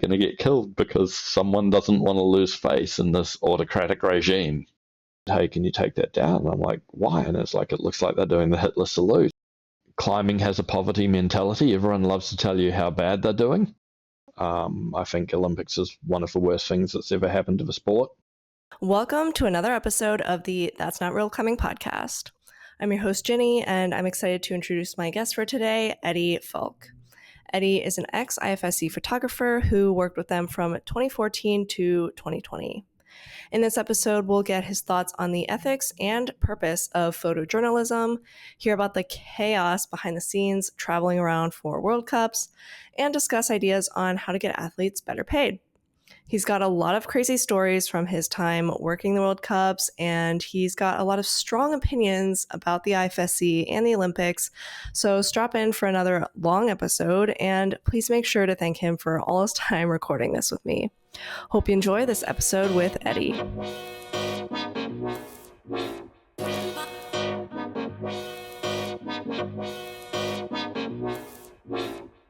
going to get killed because someone doesn't want to lose face in this autocratic regime. Hey, can you take that down? And I'm like, why? And it's like, it looks like they're doing the Hitler salute. Climbing has a poverty mentality. Everyone loves to tell you how bad they're doing. I think Olympics is one of the worst things that's ever happened to the sport. Welcome to another episode of the That's Not Real Climbing podcast. I'm your host, Jenny, and I'm excited to introduce my guest for today, Eddie Fowke. Eddie is an ex-IFSC photographer who worked with them from 2014 to 2020. In this episode, we'll get his thoughts on the ethics and purpose of photojournalism, hear about the chaos behind the scenes traveling around for World Cups, and discuss ideas on how to get athletes better paid. He's got a lot of crazy stories from his time working the World Cups, and he's got a lot of strong opinions about the IFSC and the Olympics. So strap in for another long episode, and please make sure to thank him for all his time recording this with me. Hope you enjoy this episode with Eddie.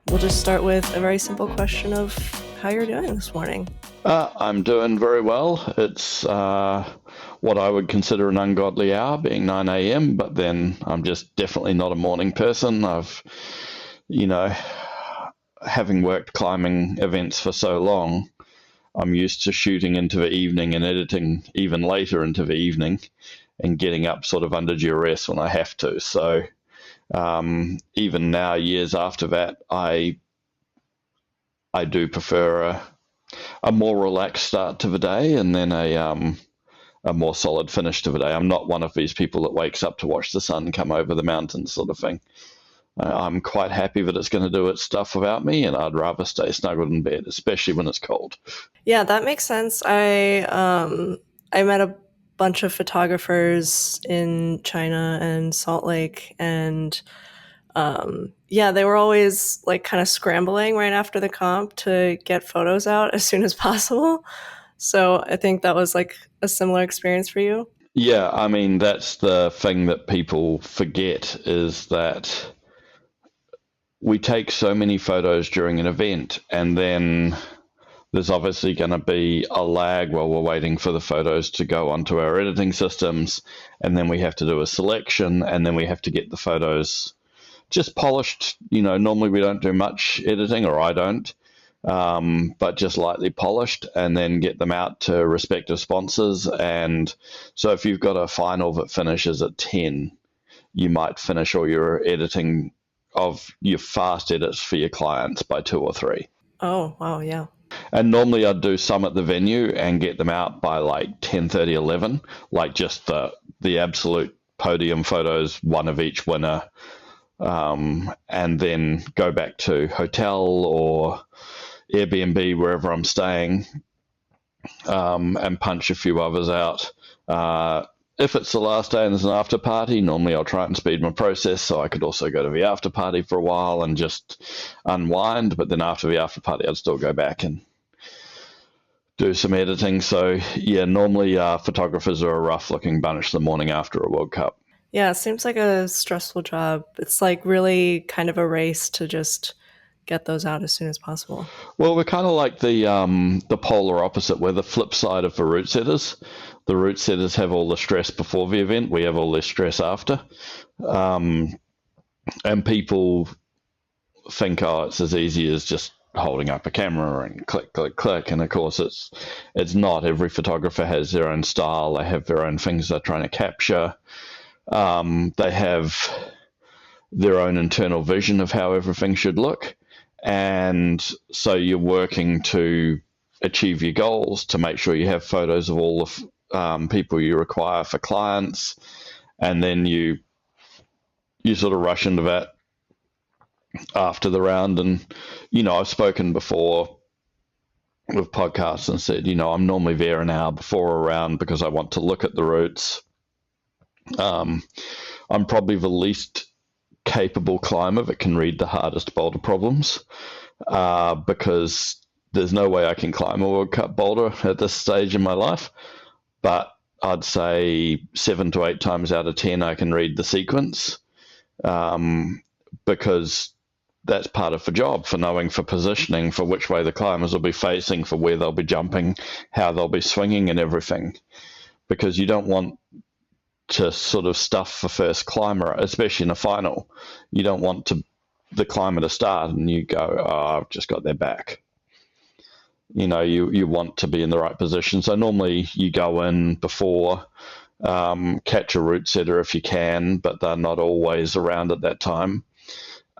We'll just start with a very simple question of how you're doing this morning. I'm doing very well. It's what I would consider an ungodly hour, being 9 a.m., but then I'm just definitely not a morning person. I've, having worked climbing events for so long, I'm used to shooting into the evening and editing even later into the evening and getting up sort of under duress when I have to. So even now, years after that, I do prefer a more relaxed start to the day and then a more solid finish to the day. I'm not one of these people that wakes up to watch the sun come over the mountains sort of thing. I'm quite happy that it's going to do its stuff without me, and I'd rather stay snuggled in bed, especially when it's cold. Yeah, that makes sense. I met a bunch of photographers in China and Salt Lake, and they were always like kind of scrambling right after the comp to get photos out as soon as possible. So I think that was like a similar experience for you. Yeah, I mean, that's the thing that people forget is that we take so many photos during an event, and then there's obviously going to be a lag while we're waiting for the photos to go onto our editing systems, and then we have to do a selection, and then we have to get the photos just polished. Normally we don't do much editing, or I don't, but just lightly polished, and then get them out to respective sponsors. And so if you've got a final that finishes at 10, you might finish all your editing of your fast edits for your clients by 2 or 3. Oh, wow, yeah. And normally I'd do some at the venue and get them out by like 10:30, 11, like just the absolute podium photos, one of each winner, and then go back to hotel or Airbnb, wherever I'm staying, and punch a few others out. If it's the last day and there's an after party, normally I'll try and speed my process so I could also go to the after party for a while and just unwind. But then after the after party, I'd still go back and do some editing. So yeah, normally photographers are a rough looking bunch the morning after a World Cup. Yeah, it seems like a stressful job. It's like really kind of a race to just get those out as soon as possible. Well, we're kind of like the polar opposite. We're the flip side of the route setters. The route setters have all the stress before the event. We have all the stress after. And people think, it's as easy as just holding up a camera and click, click, click. And of course, it's not. Every photographer has their own style. They have their own things they're trying to capture. They have their own internal vision of how everything should look. And so you're working to achieve your goals, to make sure you have photos of all the people you require for clients. And then you sort of rush into that after the round. And, I've spoken before with podcasts and said, I'm normally there an hour before a round because I want to look at the routes. I'm probably the least capable climber that can read the hardest boulder problems because there's no way I can climb a World Cup boulder at this stage in my life. But I'd say 7 to 8 times out of 10 I can read the sequence because that's part of the job, for knowing, for positioning, for which way the climbers will be facing, for where they'll be jumping, how they'll be swinging and everything. Because you don't want to sort of stuff the first climber, especially in a final. You don't want the climber to start and you go, oh, I've just got their back. You want to be in the right position. So normally you go in before, catch a route setter if you can, but they're not always around at that time.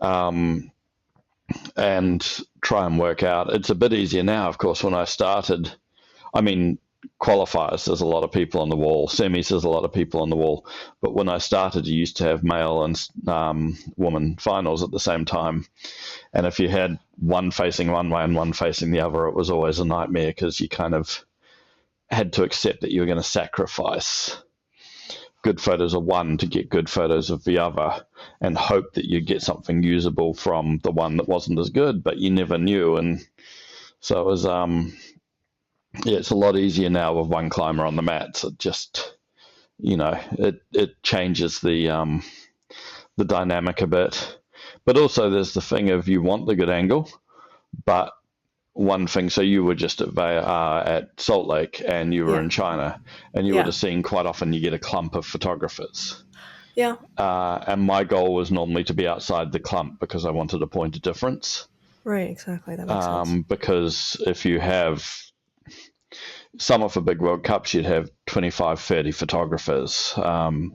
And try and work out. It's a bit easier now, of course. When I started, qualifiers, there's a lot of people on the wall. Semis, there's a lot of people on the wall. But when I started, you used to have male and woman finals at the same time. And if you had one facing one way and one facing the other, it was always a nightmare, because you kind of had to accept that you were going to sacrifice good photos of one to get good photos of the other, and hope that you get something usable from the one that wasn't as good, but you never knew. And so it was, it's a lot easier now with one climber on the mats. It just, it changes the dynamic a bit. But also there's the thing of, you want the good angle, but one thing, so you were just at Salt Lake, and you were in China, and you would have seen quite often you get a clump of photographers. Yeah. And my goal was normally to be outside the clump, because I wanted a point of difference. Right, exactly. That makes sense. Because if you have some of the big World Cups, you'd have 25, 30 photographers,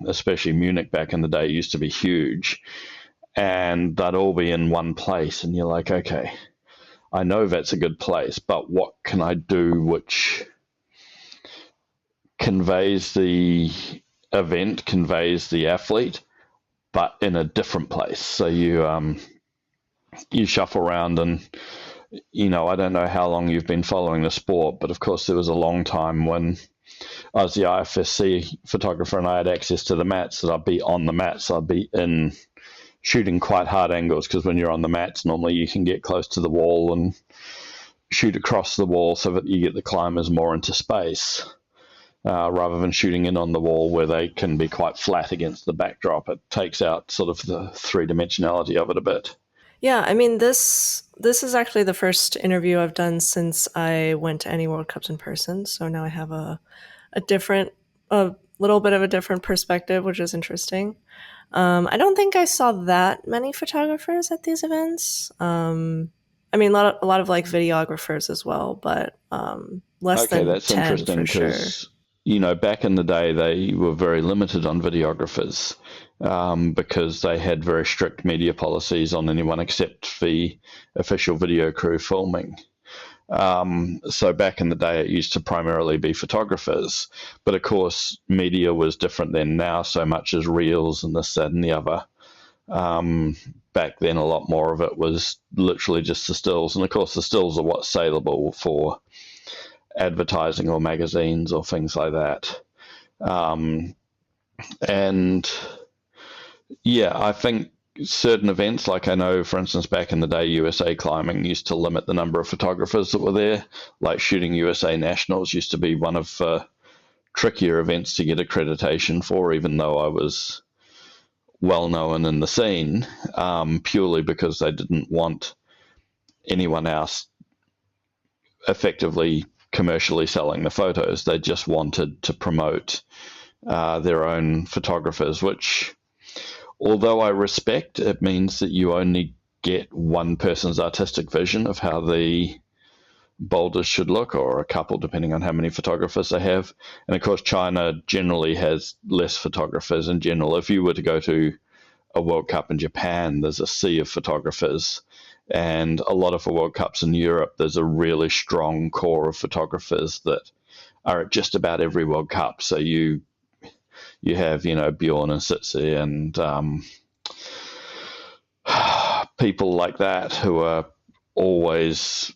especially Munich back in the day used to be huge, and they'd all be in one place, and you're like, okay, I know that's a good place, but what can I do which conveys the event, conveys the athlete, but in a different place? So you shuffle around, and I don't know how long you've been following the sport, but of course there was a long time when I was the IFSC photographer and I had access to the mats, that I'd be on the mats. I'd be in shooting quite hard angles, because when you're on the mats, normally you can get close to the wall and shoot across the wall so that you get the climbers more into space, rather than shooting in on the wall where they can be quite flat against the backdrop. It takes out sort of the three-dimensionality of it a bit. Yeah, this is actually the first interview I've done since I went to any World Cups in person. So now I have a little bit of a different perspective, which is interesting. I don't think I saw that many photographers at these events. A lot of like videographers as well, but less than 10. Okay, that's interesting, because back in the day they were very limited on videographers, because they had very strict media policies on anyone except the official video crew filming. So back in the day, it used to primarily be photographers, but of course, media was different then. Now, so much as reels and this, that, and the other. Back then, a lot more of it was literally just the stills, and of course, the stills are what's saleable for advertising or magazines or things like that. I think certain events, like I know, for instance, back in the day, USA climbing used to limit the number of photographers that were there. Like shooting USA Nationals used to be one of the trickier events to get accreditation for, even though I was well known in the scene, purely because they didn't want anyone else effectively commercially selling the photos. They just wanted to promote their own photographers, which, although I respect, it means that you only get one person's artistic vision of how the boulders should look, or a couple, depending on how many photographers they have. And of course, China generally has less photographers in general. If you were to go to a World Cup in Japan, there's a sea of photographers. And a lot of the World Cups in Europe, there's a really strong core of photographers that are at just about every World Cup. So you have, Bjorn and Sitsi and people like that who are always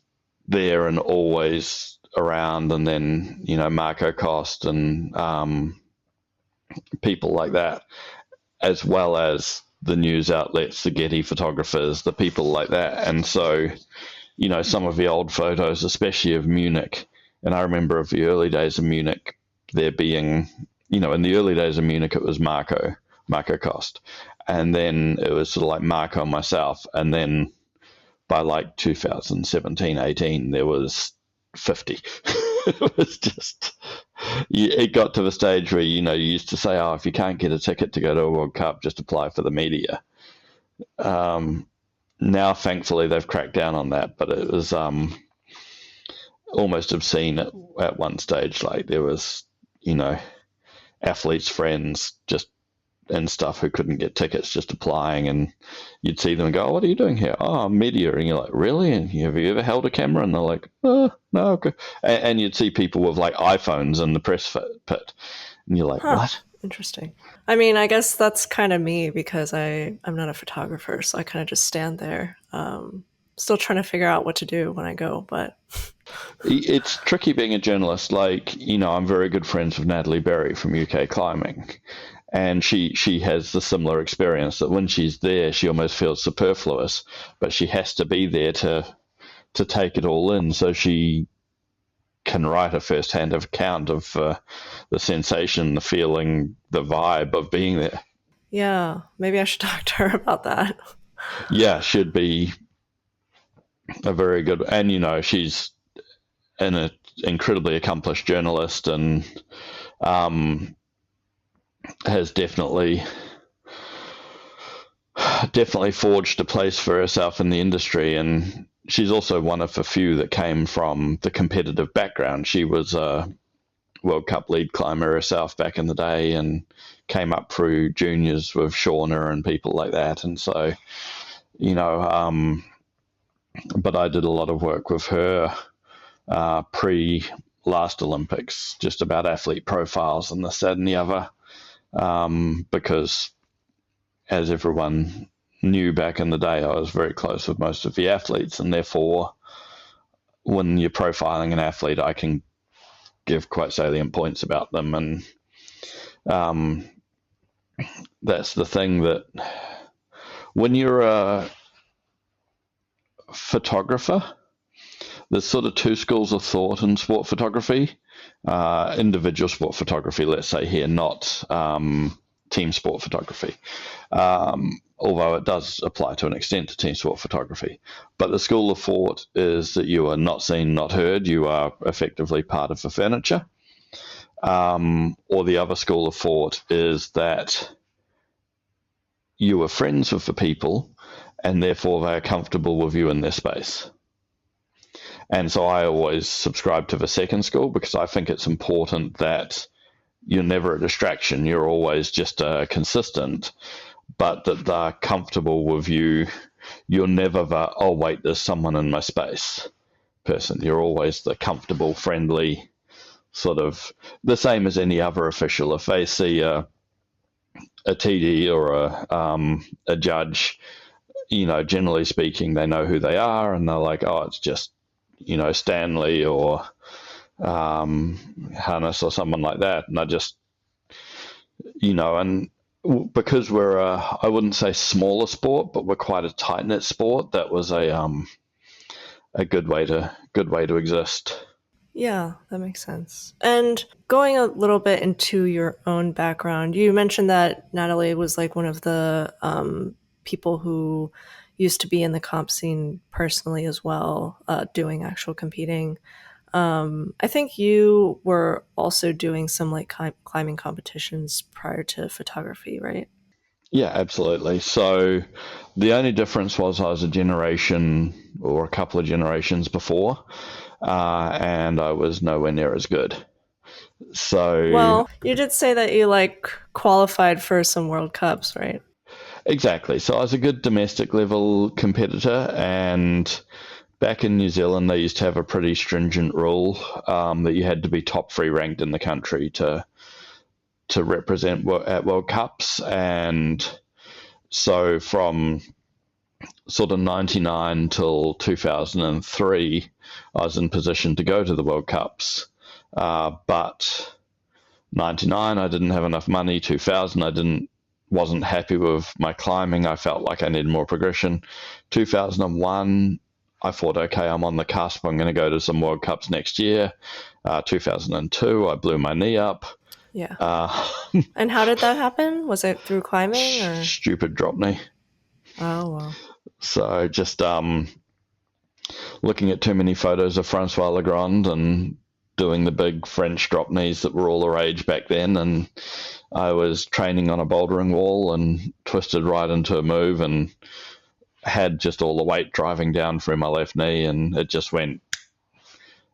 there and always around. And then, Marco Cost and people like that, as well as the news outlets, the Getty photographers, the people like that. And so, some of the old photos, especially of Munich, and I remember of the early days of Munich, there being, in the early days of Munich, it was Marco Cost. And then it was sort of like Marco and myself. And then by like 2017, 18, there was 50. It was just, it got to the stage where, you used to say, oh, if you can't get a ticket to go to a World Cup, just apply for the media. Now, thankfully, they've cracked down on that, but it was almost obscene at one stage. Like there was, athletes' friends just and stuff who couldn't get tickets just applying, and you'd see them and go, oh, what are you doing here? Oh, I'm media. And you're like, really? And have you ever held a camera? And they're like, oh, no. Okay. And you'd see people with like iPhones in the press pit, and you're like, what? Interesting. I mean, I guess that's kind of me because I'm not a photographer, so I kind of just stand there. Still trying to figure out what to do when I go, but it's tricky being a journalist. Like, I'm very good friends with Natalie Berry from UK Climbing, and she has the similar experience that when she's there, she almost feels superfluous, but she has to be there to take it all in, so she can write a first-hand account of the sensation, the feeling, the vibe of being there. Yeah, maybe I should talk to her about that. Yeah, should be a very good, and she's an incredibly accomplished journalist, and has definitely forged a place for herself in the industry. And she's also one of the few that came from the competitive background. She was a World Cup lead climber herself back in the day, and came up through juniors with Shauna and people like that. And so, but I did a lot of work with her pre last Olympics, just about athlete profiles and this, that, and the other, because as everyone knew back in the day, I was very close with most of the athletes, and therefore when you're profiling an athlete, I can give quite salient points about them. And that's the thing, that when you're a photographer, there's sort of two schools of thought in sport photography. Individual sport photography, let's say here, not team sport photography, although it does apply to an extent to team sport photography. But the school of thought is that you are not seen, not heard. You are effectively part of the furniture. Or the other school of thought is that you are friends with the people, and therefore they are comfortable with you in their space. And so I always subscribe to the second school, because I think it's important that you're never a distraction. You're always just consistent, but that they're comfortable with you. You're never the, oh, wait, there's someone in my space person. You're always the comfortable, friendly, sort of the same as any other official. If they see a TD or a judge, generally speaking, they know who they are, and they're like, oh, it's just, Stanley or Hannes or someone like that. And I just, and because we're I wouldn't say smaller sport, but we're quite a tight knit sport, that was a good way to exist. Yeah, that makes sense. And going a little bit into your own background, you mentioned that Natalie was like one of the people who used to be in the comp scene personally as well, doing actual competing. I think you were also doing some like climbing competitions prior to photography, right? Yeah, absolutely. So the only difference was I was a generation or a couple of generations before, and I was nowhere near as good. So, well, you did say that you like qualified for some World Cups, right? Exactly. So I was a good domestic level competitor, and back in New Zealand, they used to have a pretty stringent rule that you had to be top 3 ranked in the country to represent at World Cups. And so from sort of 99 till 2003, I was in position to go to the World Cups. But 99, I didn't have enough money. 2000, wasn't happy with my climbing. I felt like I needed more progression. 2001, I thought, okay, I'm on the cusp. I'm going to go to some World Cups next year. 2002, I blew my knee up. Yeah. And how did that happen? Was it through climbing or? Stupid drop knee. Oh, wow. So just, looking at too many photos of Francois Legrand and doing the big French drop knees that were all the rage back then. And I was training on a bouldering wall and twisted right into a move and had just all the weight driving down through my left knee, and it just went.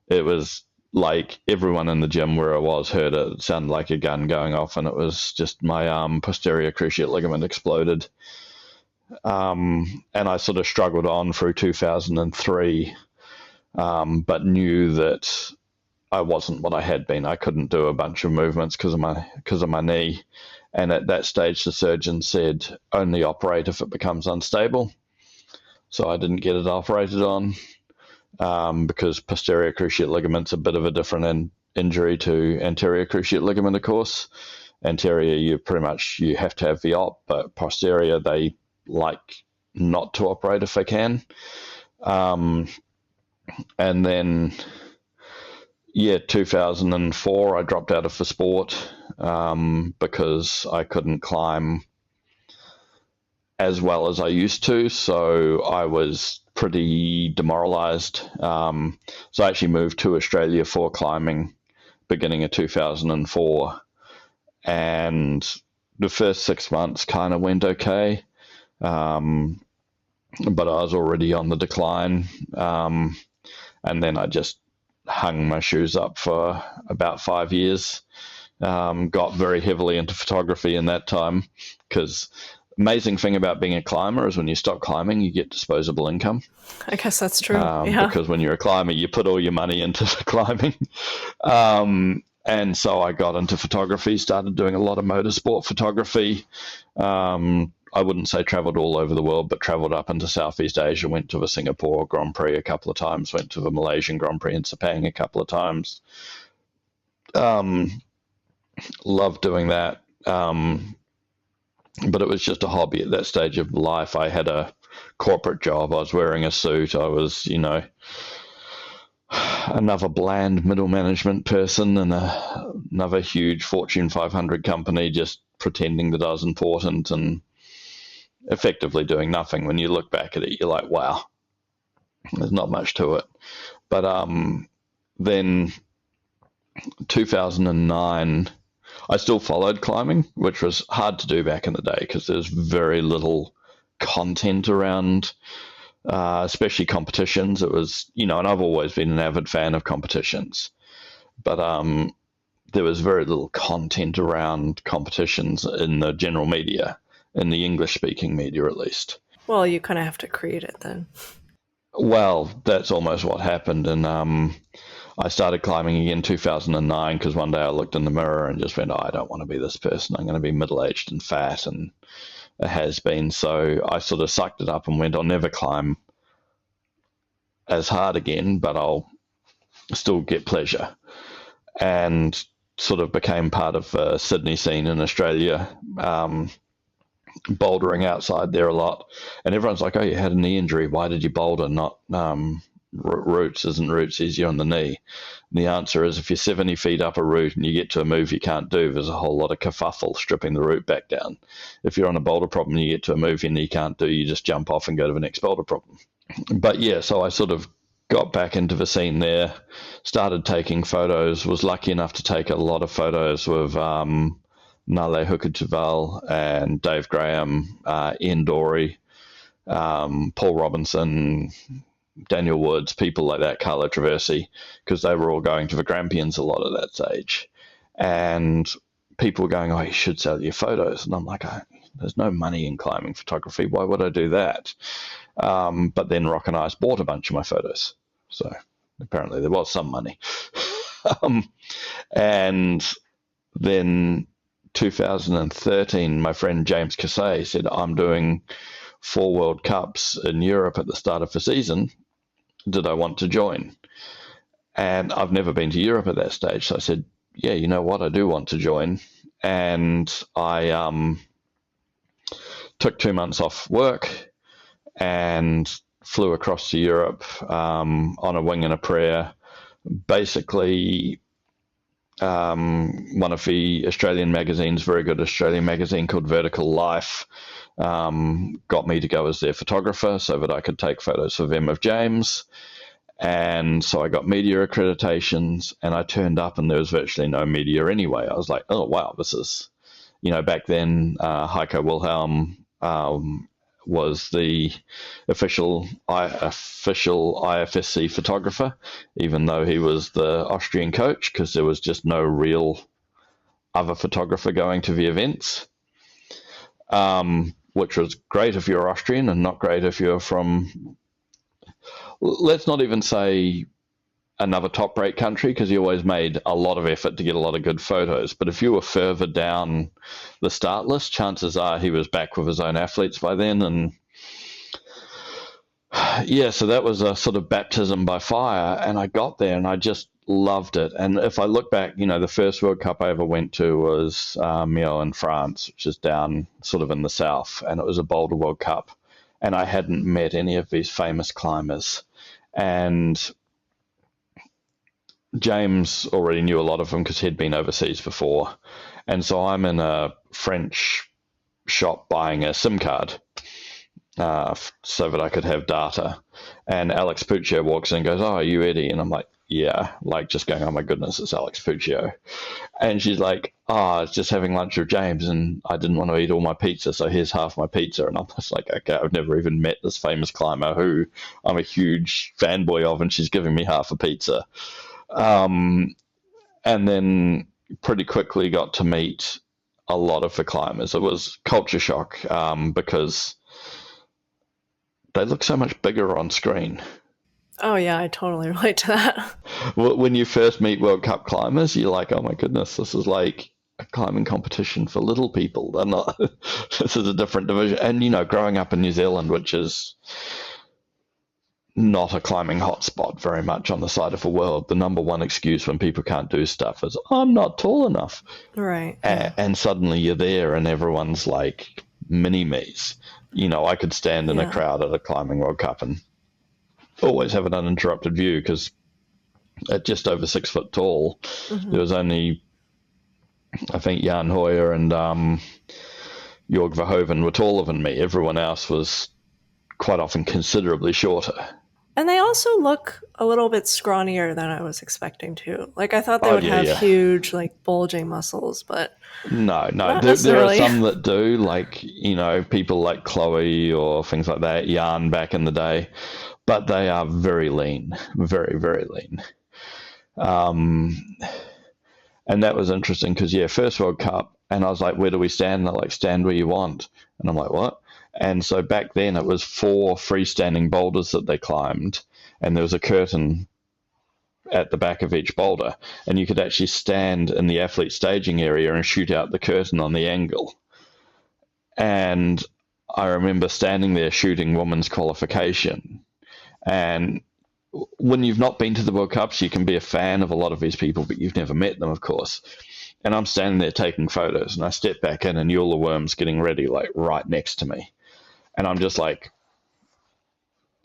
It was like everyone in the gym where I was heard it. It sounded like a gun going off, and it was just my posterior cruciate ligament exploded. And I sort of struggled on through 2003, but knew that I wasn't what I had been. I couldn't do a bunch of movements because of my knee. And at that stage, the surgeon said, only operate if it becomes unstable. So I didn't get it operated on because posterior cruciate ligament's a bit of a different injury to anterior cruciate ligament, of course. Anterior, you have to have the op, but posterior, they like not to operate if they can. And then, 2004, I dropped out of the sport because I couldn't climb as well as I used to. So I was pretty demoralized. So I actually moved to Australia for climbing beginning of 2004. And the first 6 months kind of went okay. But I was already on the decline. And then I just hung my shoes up for about 5 years. Got very heavily into photography in that time, because amazing thing about being a climber is when you stop climbing, you get disposable income. I guess that's true. Because when you're a climber, you put all your money into the climbing. And so I got into photography, started doing a lot of motorsport photography. I wouldn't say traveled all over the world, but traveled up into Southeast Asia, went to the Singapore Grand Prix a couple of times, went to the Malaysian Grand Prix in Sepang a couple of times. Loved doing that. But it was just a hobby at that stage of life. I had a corporate job. I was wearing a suit. I was, another bland middle management person in another huge Fortune 500 company, just pretending that I was important and effectively doing nothing. When you look back at it, you're like, wow, there's not much to it. But then 2009, I still followed climbing, which was hard to do back in the day because there's very little content around, especially competitions. It was, and I've always been an avid fan of competitions, but there was very little content around competitions in the general media, in the English-speaking media at least. Well, you kind of have to create it then. Well, that's almost what happened. And I started climbing again in 2009 because one day I looked in the mirror and just went, I don't want to be this person. I'm going to be middle-aged and fat, and it has been. So I sort of sucked it up and went, I'll never climb as hard again, but I'll still get pleasure. And sort of became part of the Sydney scene in Australia, bouldering outside there a lot. And everyone's like, oh, you had a knee injury. Why did you boulder, not roots? Isn't roots easier on the knee? And the answer is, if you're 70 feet up a route and you get to a move you can't do, there's a whole lot of kerfuffle stripping the route back down. If you're on a boulder problem and you get to a move you can't do, you just jump off and go to the next boulder problem. But yeah, so I sort of got back into the scene there, started taking photos, was lucky enough to take a lot of photos with Nale Hukatuval and Dave Graham, Ian Dorey, Paul Robinson, Daniel Woods, people like that, Carlo Traversi, because they were all going to the Grampians a lot at that stage. And people were going, oh, you should sell your photos. And I'm like, there's no money in climbing photography. Why would I do that? But then Rock and Ice bought a bunch of my photos. So apparently there was some money. And then 2013, my friend James Casey said, I'm doing 4 World Cups in Europe at the start of the season. Did I want to join? And I've never been to Europe at that stage. So I said, yeah, you know what? I do want to join. And I took 2 months off work and flew across to Europe on a wing and a prayer. Basically, one of the Australian magazines, very good Australian magazine called Vertical Life, got me to go as their photographer so that I could take photos for them of James. And so I got media accreditations, and I turned up and there was virtually no media anyway. I was like, oh, wow, this is, back then, Heiko Wilhelm was the official IFSC photographer, even though he was the Austrian coach, because there was just no real other photographer going to the events, which was great if you're Austrian and not great if you're from, let's not even say another top-rate country, because he always made a lot of effort to get a lot of good photos. But if you were further down the start list, chances are he was back with his own athletes by then. And yeah, so that was a sort of baptism by fire. And I got there and I just loved it. And if I look back, the first World Cup I ever went to was Millau in France, which is down sort of in the south. And it was a Boulder World Cup. And I hadn't met any of these famous climbers. And James already knew a lot of them because he'd been overseas before. And so I'm in a French shop buying a SIM card so that I could have data. And Alex Puccio walks in and goes, oh, are you Eddie? And I'm like, yeah, like just going, oh my goodness, it's Alex Puccio. And she's like, oh, I was just having lunch with James and I didn't want to eat all my pizza, so here's half my pizza. And I'm just like, okay, I've never even met this famous climber who I'm a huge fanboy of, and she's giving me half a pizza. And then pretty quickly got to meet a lot of the climbers. It was culture shock because they look so much bigger on screen. Oh, yeah, I totally relate to that. When you first meet World Cup climbers, you're like, oh my goodness, this is like a climbing competition for little people. They're not, this is a different division. And, growing up in New Zealand, which is not a climbing hotspot very much on the side of the world, the number one excuse when people can't do stuff is, I'm not tall enough. Right. And suddenly you're there and everyone's like mini-me's. I could stand in a crowd at a climbing World Cup and always have an uninterrupted view because at just over 6 foot tall, there was only, I think, Jan Hoyer and Jorg Verhoeven were taller than me. Everyone else was quite often considerably shorter. And they also look a little bit scrawnier than I was expecting to. Like, I thought they would have huge, like, bulging muscles, but no. There are some that do, like, people like Chloe or things like that, Jan back in the day, but they are very lean, very, very lean. And that was interesting because, first World Cup, and I was like, where do we stand? And they're like, stand where you want. And I'm like, what? And so back then it was 4 freestanding boulders that they climbed, and there was a curtain at the back of each boulder, and you could actually stand in the athlete staging area and shoot out the curtain on the angle. And I remember standing there shooting women's qualification. And when you've not been to the World Cups, you can be a fan of a lot of these people, but you've never met them, of course. And I'm standing there taking photos, and I step back in, and Eula Worm's getting ready, like, right next to me. And I'm just like,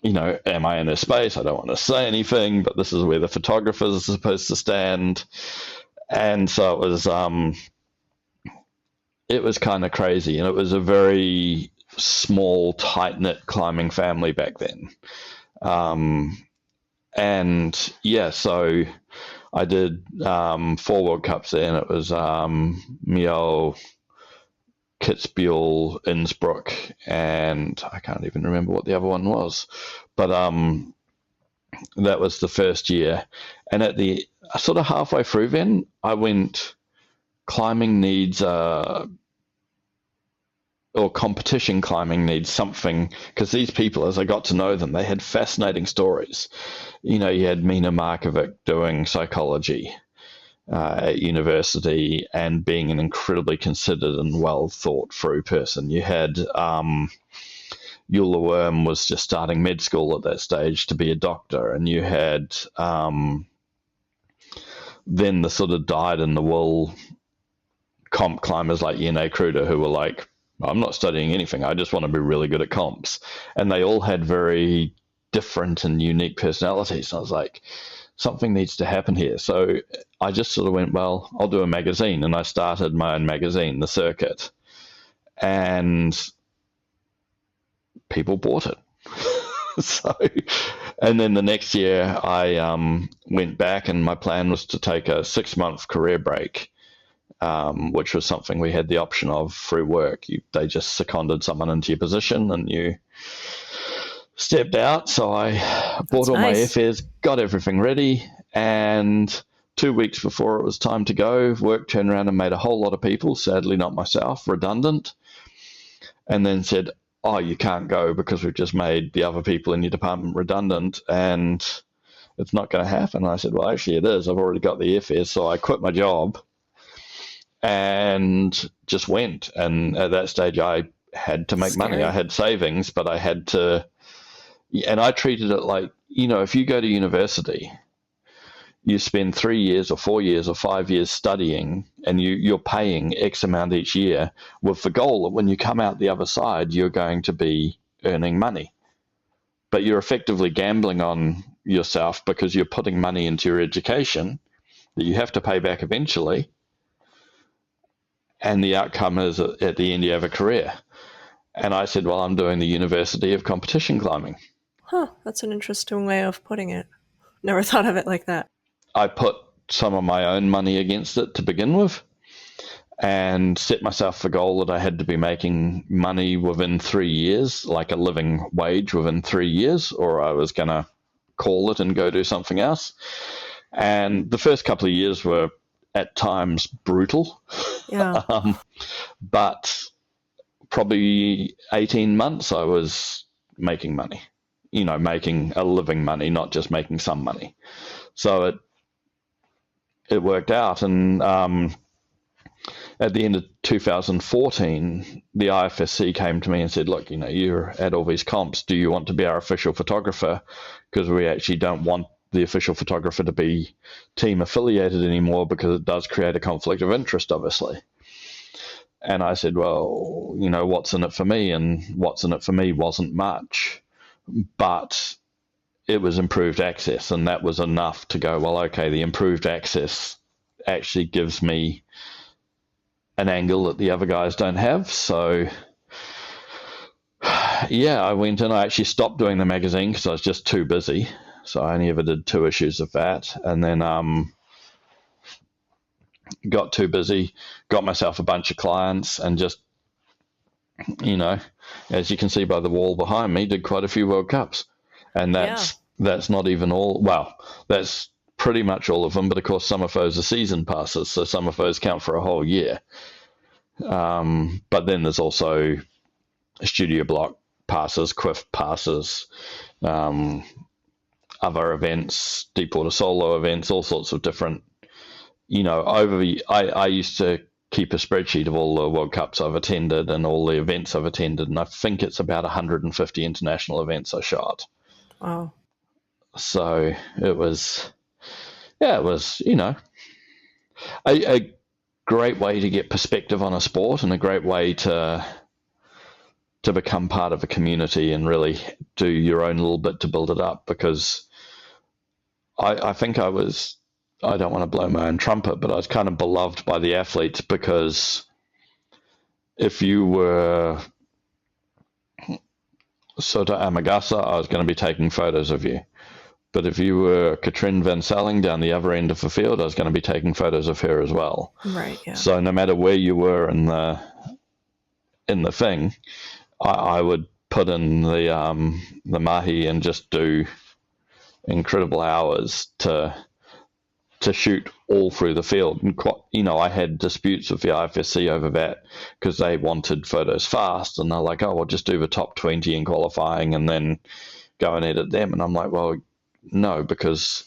am I in a space? I don't want to say anything, but this is where the photographers are supposed to stand. And so it was kind of crazy. And it was a very small, tight-knit climbing family back then. So I did 4 World Cups there, and it was Millau, Kitzbühel, Innsbruck, and I can't even remember what the other one was. But that was the first year. And at the sort of halfway through then, I went, climbing needs or competition climbing needs something, because these people, as I got to know them, they had fascinating stories. You had Mina Markovic doing psychology at university and being an incredibly considered and well thought through person. You had Eula Worm was just starting med school at that stage to be a doctor, and you had then the sort of dyed-in-the-wool comp climbers like Jene Kruder, who were like, I'm not studying anything, I just want to be really good at comps. And they all had very different and unique personalities. And I was like, something needs to happen here. So I just sort of went, well, I'll do a magazine. And I started my own magazine, The Circuit. And people bought it. So And then the next year I went back, and my plan was to take a 6-month career break, which was something we had the option of through work. They just seconded someone into your position and you stepped out. So I bought all my airfares, got everything ready, and 2 weeks before it was time to go, work turned around and made a whole lot of people, sadly not myself, redundant, and then said, oh, you can't go because we've just made the other people in your department redundant and it's not going to happen. And I said, well, actually it is. I've already got the airfares. So I quit my job and just went. And at that stage, I had to make money. I had savings, but I had to, and I treated it like, if you go to university, you spend 3 years or 4 years or 5 years studying, and you're paying X amount each year with the goal that when you come out the other side, you're going to be earning money. But you're effectively gambling on yourself because you're putting money into your education that you have to pay back eventually. And the outcome is at the end you have a career. And I said, well, I'm doing the University of Competition Climbing. Huh, that's an interesting way of putting it. Never thought of it like that. I put some of my own money against it to begin with and set myself the goal that I had to be making money within 3 years, like a living wage within 3 years, or I was going to call it and go do something else. And the first couple of years were at times brutal. Yeah. But probably 18 months I was making money, making a living money, not just making some money. So it worked out. And at the end of 2014, the IFSC came to me and said, look, you're at all these comps. Do you want to be our official photographer? Because we actually don't want the official photographer to be team affiliated anymore because it does create a conflict of interest, obviously. And I said, well, what's in it for me? And what's in it for me wasn't much, but it was improved access, and that was enough to go, well, okay, the improved access actually gives me an angle that the other guys don't have. So, yeah, I went and I actually stopped doing the magazine because I was just too busy. So I only ever did 2 issues of that, and then got too busy, got myself a bunch of clients, and just, as you can see by the wall behind me, did quite a few World Cups. And that's not even all. Well, that's pretty much all of them. But of course, some of those are season passes, so some of those count for a whole year. But then there's also studio block passes, quiff passes, other events, deepwater solo events, all sorts of different. I used to keep a spreadsheet of all the World Cups I've attended and all the events I've attended, and I think it's about 150 international events I shot. Wow. So it was, a great way to get perspective on a sport and a great way to become part of a community and really do your own little bit to build it up, because I think I don't want to blow my own trumpet, but I was kind of beloved by the athletes, because if you were Sota Amagasa, I was going to be taking photos of you. But if you were Katrin Van Selling down the other end of the field, I was going to be taking photos of her as well. Right, yeah. So no matter where you were in the thing, I would put in the mahi and just do incredible hours to shoot all through the field. And I had disputes with the IFSC over that because they wanted photos fast, and they're like, oh, we'll just do the top 20 in qualifying and then go and edit them. And I'm like, well, no, because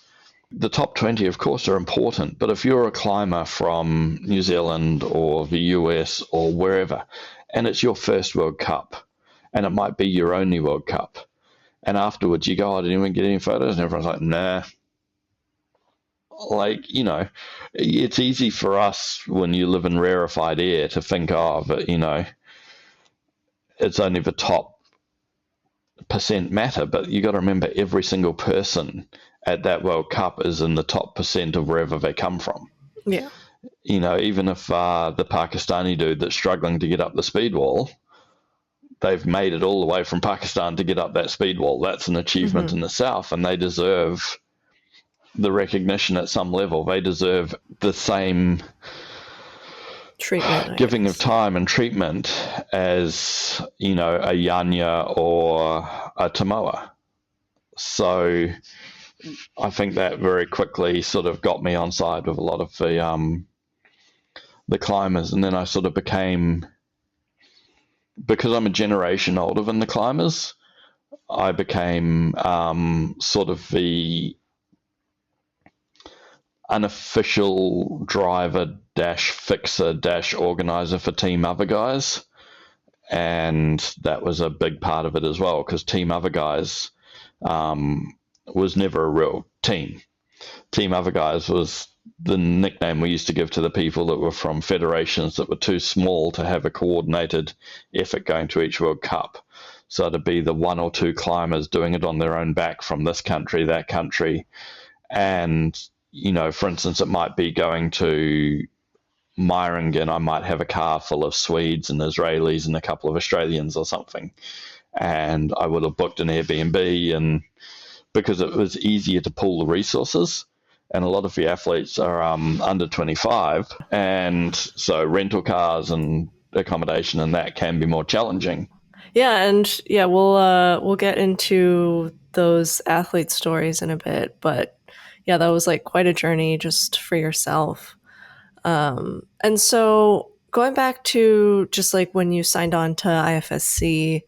the top 20, of course, are important, but if you're a climber from New Zealand or the US or wherever, and it's your first World Cup, and it might be your only World Cup, and afterwards you go, oh, did anyone get any photos? And everyone's like, nah. Like, it's easy for us when you live in rarefied air to think, oh, but, it's only the top percent matter. But you got to remember, every single person at that World Cup is in the top percent of wherever they come from. Yeah. Even if the Pakistani dude that's struggling to get up the speed wall they've made it all the way from Pakistan to get up that speed wall. That's an achievement in itself, and they deserve the recognition at some level. They deserve the same treatment, giving of time and treatment as, a Yanya or a Tamoa. So I think that very quickly sort of got me on side with a lot of the climbers, and then I sort of became, because I'm a generation older than the climbers, I became sort of the unofficial driver dash fixer dash organizer for Team Other Guys. And that was a big part of it as well, because Team Other Guys was never a real team. Team Other Guys was the nickname we used to give to the people that were from federations that were too small to have a coordinated effort going to each World Cup. So to be the one or two climbers doing it on their own back from this country, that country. And, for instance, it might be going to Meiringen. I might have a car full of Swedes and Israelis and a couple of Australians or something. And I would have booked an Airbnb, and because it was easier to pool the resources. And a lot of the athletes are under 25, and so rental cars and accommodation and that can be more challenging. Yeah, and we'll get into those athlete stories in a bit, but yeah, that was like quite a journey just for yourself. And so going back to just like when you signed on to IFSC,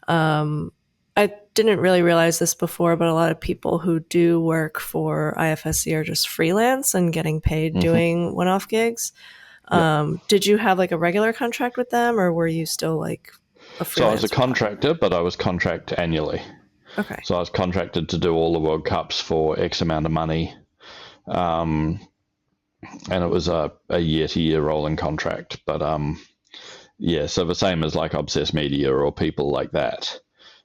I didn't really realize this before, but a lot of people who do work for IFSC are just freelance and getting paid doing one-off gigs. Did you have like a regular contract with them, or were you still like a freelance? So I was a contractor, but I was contracted annually. Okay. So I was contracted to do all the World Cups for X amount of money. And it was a year-to-year rolling contract. But so the same as like Obsessed Media or people like that.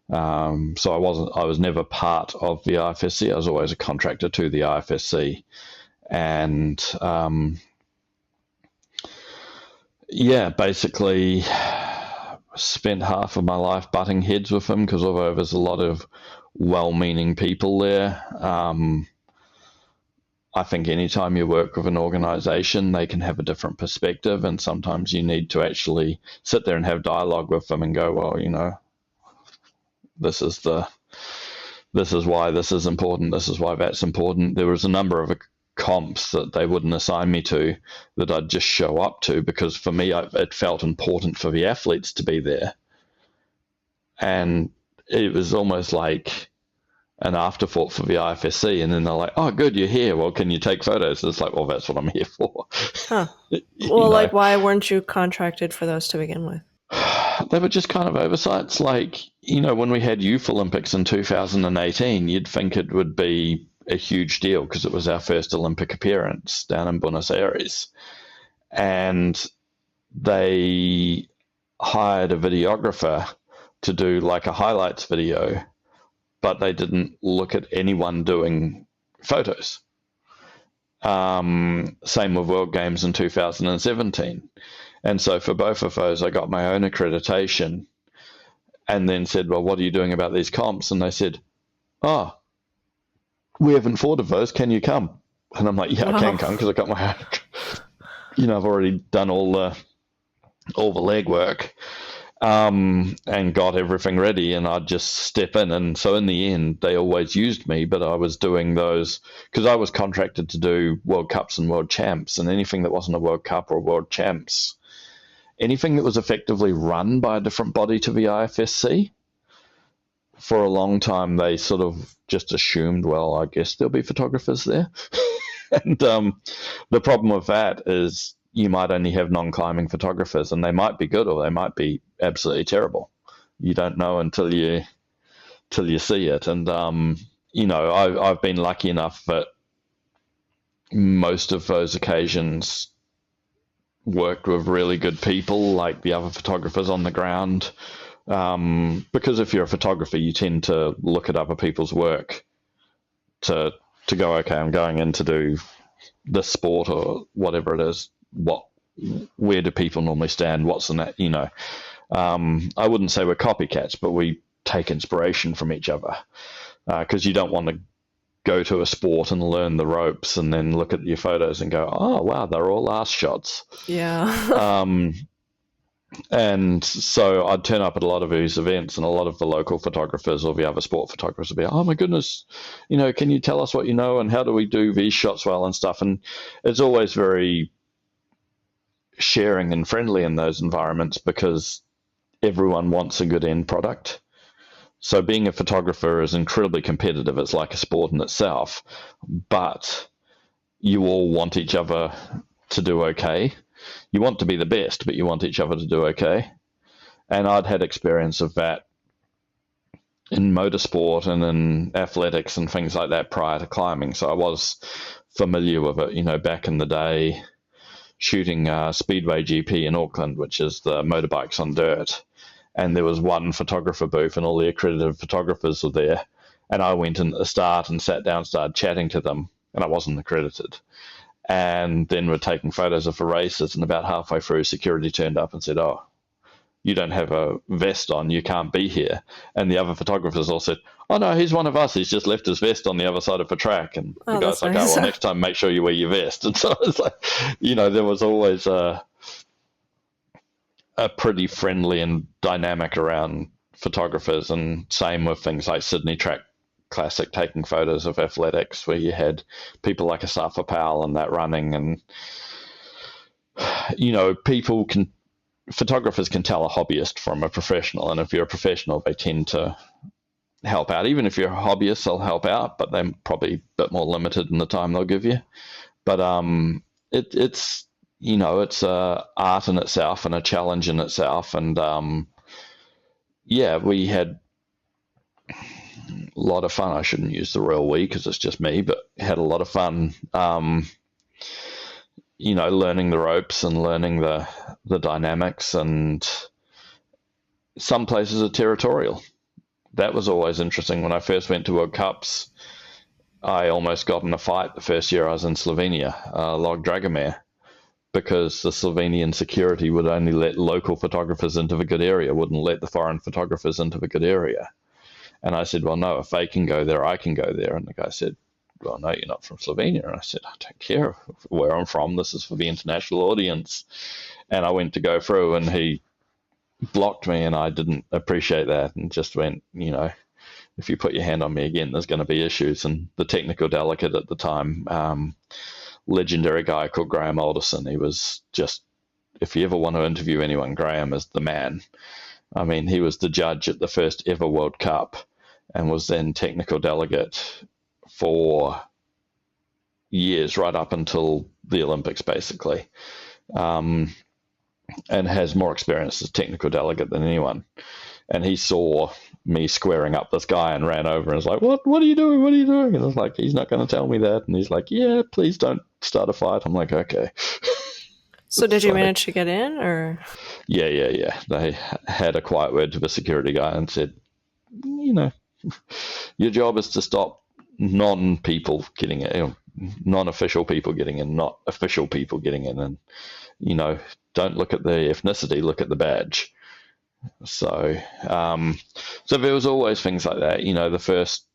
So I was never part of the IFSC. I was always a contractor to the IFSC. And basically spent half of my life butting heads with them, because although there's a lot of well-meaning people there, I think anytime you work with an organization, they can have a different perspective, and sometimes you need to actually sit there and have dialogue with them and go, well, this is why this is important, this is why that's important. There was a number of comps that they wouldn't assign me to that I'd just show up to, because for me it felt important for the athletes to be there, and it was almost like an afterthought for the IFSC. And then they're like, oh good, you're here, well can you take photos? It's like, well, that's what I'm here for. Well, like, why weren't you contracted for those to begin with? They were just kind of oversights. Like, when we had Youth Olympics in 2018, you'd think it would be a huge deal because it was our first Olympic appearance down in Buenos Aires. And they hired a videographer to do like a highlights video, but they didn't look at anyone doing photos. Same with World Games in 2017. And so for both of those, I got my own accreditation and then said, well, what are you doing about these comps? And they said, oh, we haven't thought of those. Can you come? And I'm like, yeah, I can come because I got my own. I've already done all the legwork and got everything ready, and I'd just step in. And so in the end, they always used me, but I was doing those because I was contracted to do World Cups and World Champs, and anything that wasn't a World Cup or World Champs, anything that was effectively run by a different body to the IFSC, for a long time, they sort of just assumed, well, I guess there'll be photographers there. And the problem with that is you might only have non-climbing photographers, and they might be good or they might be absolutely terrible. You don't know until you see it. And, I've been lucky enough that most of those occasions worked with really good people, like the other photographers on the ground. Because if you're a photographer, you tend to look at other people's work to go, okay, I'm going in to do this sport or whatever it is. Where do people normally stand? What's in that, I wouldn't say we're copycats, but we take inspiration from each other, because you don't want to go to a sport and learn the ropes and then look at your photos and go, oh, wow, they're all ass shots. Yeah. And so I'd turn up at a lot of these events, and a lot of the local photographers or the other sport photographers would be, oh my goodness, can you tell us what you know and how do we do these shots well and stuff? And it's always very sharing and friendly in those environments because everyone wants a good end product. So being a photographer is incredibly competitive. It's like a sport in itself, but you all want each other to do okay. You want to be the best, but you want each other to do okay. And I'd had experience of that in motorsport and in athletics and things like that prior to climbing. So I was familiar with it, back in the day, shooting Speedway GP in Auckland, which is the motorbikes on dirt. And there was one photographer booth and all the accredited photographers were there. And I went in at the start and sat down, started chatting to them, and I wasn't accredited. And then we're taking photos of the races, and about halfway through, security turned up and said, oh, you don't have a vest on, you can't be here. And the other photographers all said, oh no, he's one of us, he's just left his vest on the other side of the track. And the guy's like, nice. Oh, well, next time make sure you wear your vest. And so it's like, there was always a pretty friendly and dynamic around photographers, and same with things like Sydney Track Classic, taking photos of athletics, where you had people like Asafa Powell and that running, and photographers can tell a hobbyist from a professional, and if you're a professional, they tend to help out. Even if you're a hobbyist, they'll help out, but they're probably a bit more limited in the time they'll give you. But it's it's a art in itself and a challenge in itself, and we had a lot of fun. I shouldn't use the royal we because it's just me, but had a lot of fun, learning the ropes and learning the dynamics, and some places are territorial. That was always interesting. When I first went to World Cups, I almost got in a fight the first year I was in Slovenia, Log Dragomir, because the Slovenian security would only let local photographers into the good area, wouldn't let the foreign photographers into the good area. And I said, well, no, if they can go there, I can go there. And the guy said, well, no, you're not from Slovenia. And I said, I don't care where I'm from. This is for the international audience. And I went to go through, and he blocked me, and I didn't appreciate that, and just went, if you put your hand on me again, there's going to be issues. And the technical delegate at the time, legendary guy called Graham Alderson, he was just, if you ever want to interview anyone, Graham is the man. I mean, he was the judge at the first ever World Cup and was then technical delegate for years, right up until the Olympics, basically, and has more experience as technical delegate than anyone. And he saw me squaring up this guy and ran over and was like, what are you doing? What are you doing? And I was like, he's not going to tell me that. And he's like, yeah, please don't start a fight. I'm like, okay. So did you manage to get in, or? Yeah. They had a quiet word to the security guy and said, your job is to stop non-people getting in, non-official people getting in, not official people getting in. And, don't look at the ethnicity, look at the badge. So there was always things like that. The first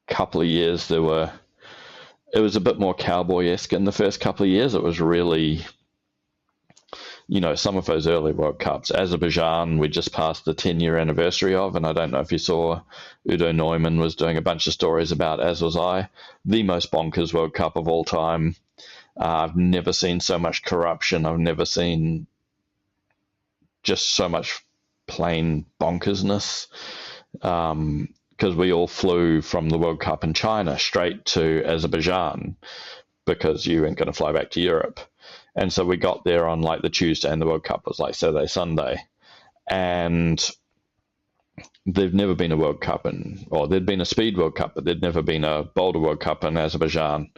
couple of years it was a bit more cowboy-esque. In the first couple of years, it was really, some of those early World Cups. Azerbaijan, we just passed the 10-year anniversary of, and I don't know if you saw, Udo Neumann was doing a bunch of stories about, as was I, the most bonkers World Cup of all time. I've never seen so much corruption. I've never seen just so much plain bonkersness, because we all flew from the World Cup in China straight to Azerbaijan because you weren't going to fly back to Europe. And so we got there on like the Tuesday, and the World Cup was like Saturday, Sunday. And there'd never been a World Cup there'd been a Speed World Cup, but there'd never been a Boulder World Cup in Azerbaijan.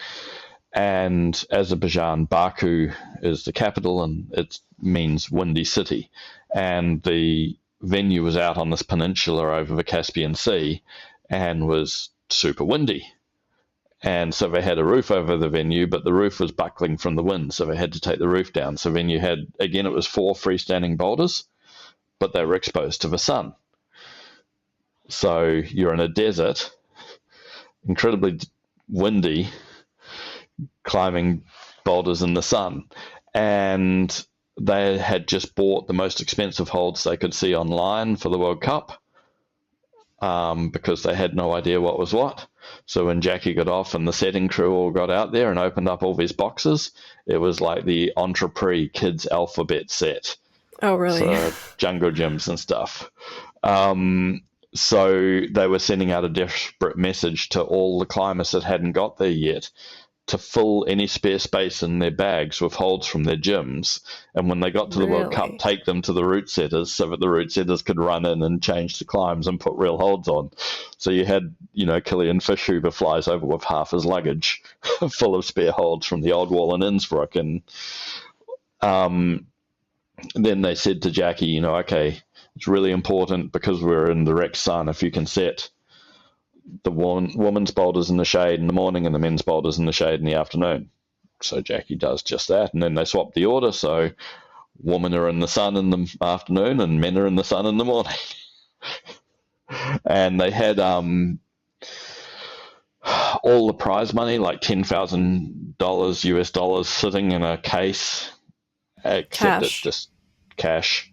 And Azerbaijan, Baku is the capital, and it means windy city. And the venue was out on this peninsula over the Caspian Sea and was super windy. And so they had a roof over the venue, but the roof was buckling from the wind, so they had to take the roof down. So then you had, again, it was 4 freestanding boulders, but they were exposed to the sun. So you're in a desert, incredibly windy, climbing boulders in the sun. And they had just bought the most expensive holds they could see online for the World Cup, because they had no idea what was what. So when Jackie got off and the setting crew all got out there and opened up all these boxes, it was like the Entrepreneur Kids Alphabet set. Oh, really? So jungle gyms and stuff. So they were sending out a desperate message to all the climbers that hadn't got there yet to fill any spare space in their bags with holds from their gyms. And when they got to the World Cup, take them to the route setters so that the route setters could run in and change the climbs and put real holds on. So you had, Killian Fischhuber flies over with half his luggage full of spare holds from the old wall in Innsbruck. And then they said to Jackie, okay, it's really important because we're in direct sun. If you can set the women's boulders in the shade in the morning and the men's boulders in the shade in the afternoon. So Jackie does just that. And then they swap the order. So women are in the sun in the afternoon and men are in the sun in the morning. And they had all the prize money, like $10,000 US dollars, sitting in a case. Except it's just cash.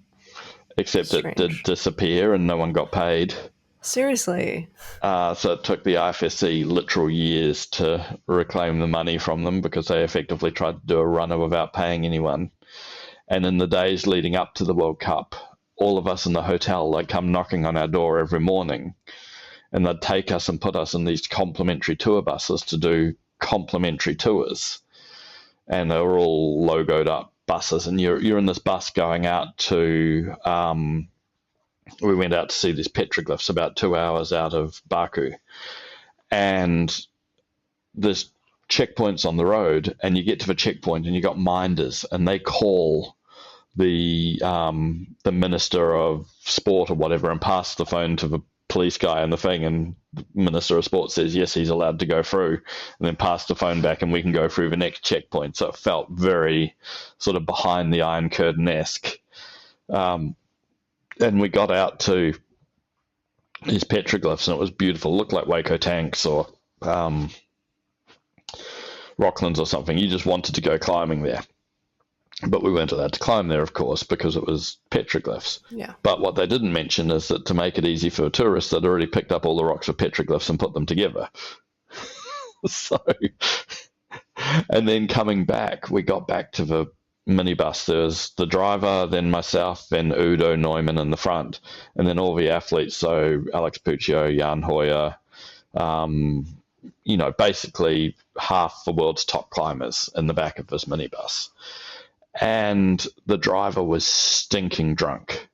Except Strange. It did disappear and no one got paid. Seriously? So it took the IFSC literal years to reclaim the money from them because they effectively tried to do a runner without paying anyone. And in the days leading up to the World Cup, all of us in the hotel, they'd come knocking on our door every morning and they'd take us and put us in these complimentary tour buses to do complimentary tours. And they were all logoed up buses. And you're in this bus going out to... we went out to see these petroglyphs about 2 hours out of Baku. And there's checkpoints on the road, and you get to the checkpoint and you got minders, and they call the Minister of Sport or whatever and pass the phone to the police guy and the thing, and the Minister of Sport says, yes, he's allowed to go through, and then pass the phone back and we can go through the next checkpoint. So it felt very sort of behind the Iron Curtain-esque. And we got out to these petroglyphs, and it was beautiful. It looked like Waco tanks or Rocklands or something. You just wanted to go climbing there. But we weren't allowed to climb there, of course, because it was petroglyphs. Yeah. But what they didn't mention is that to make it easy for tourists, they'd already picked up all the rocks with petroglyphs and put them together. So, and then coming back, we got back to the minibus. There was the driver, then myself, then Udo Neumann in the front, and then all the athletes. So Alex Puccio, Jan Hoyer, basically half the world's top climbers in the back of this minibus. And the driver was stinking drunk.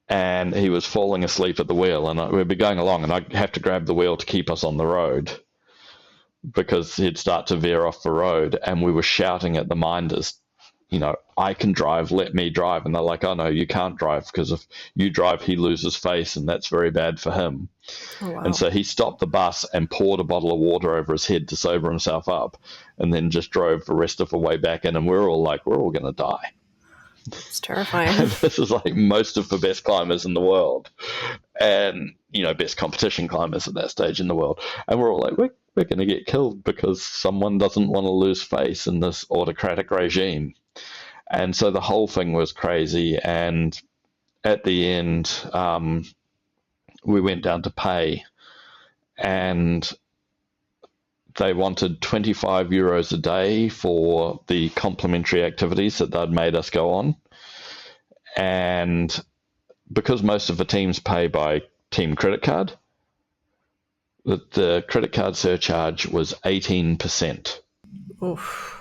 And he was falling asleep at the wheel. And we'd be going along, and I'd have to grab the wheel to keep us on the road because he'd start to veer off the road. And we were shouting at the minders, I can drive, let me drive. And they're like, oh, no, you can't drive because if you drive, he loses face, and that's very bad for him. Oh, wow. And so he stopped the bus and poured a bottle of water over his head to sober himself up, and then just drove the rest of the way back in. And we're all going to die. It's terrifying. And this is like most of the best climbers in the world, and, best competition climbers at that stage in the world. And we're all like, we're going to get killed because someone doesn't want to lose face in this autocratic regime. And so the whole thing was crazy. And at the end, we went down to pay, and they wanted 25 euros a day for the complimentary activities that they'd made us go on. And because most of the teams pay by team credit card, the credit card surcharge was 18%. Oof.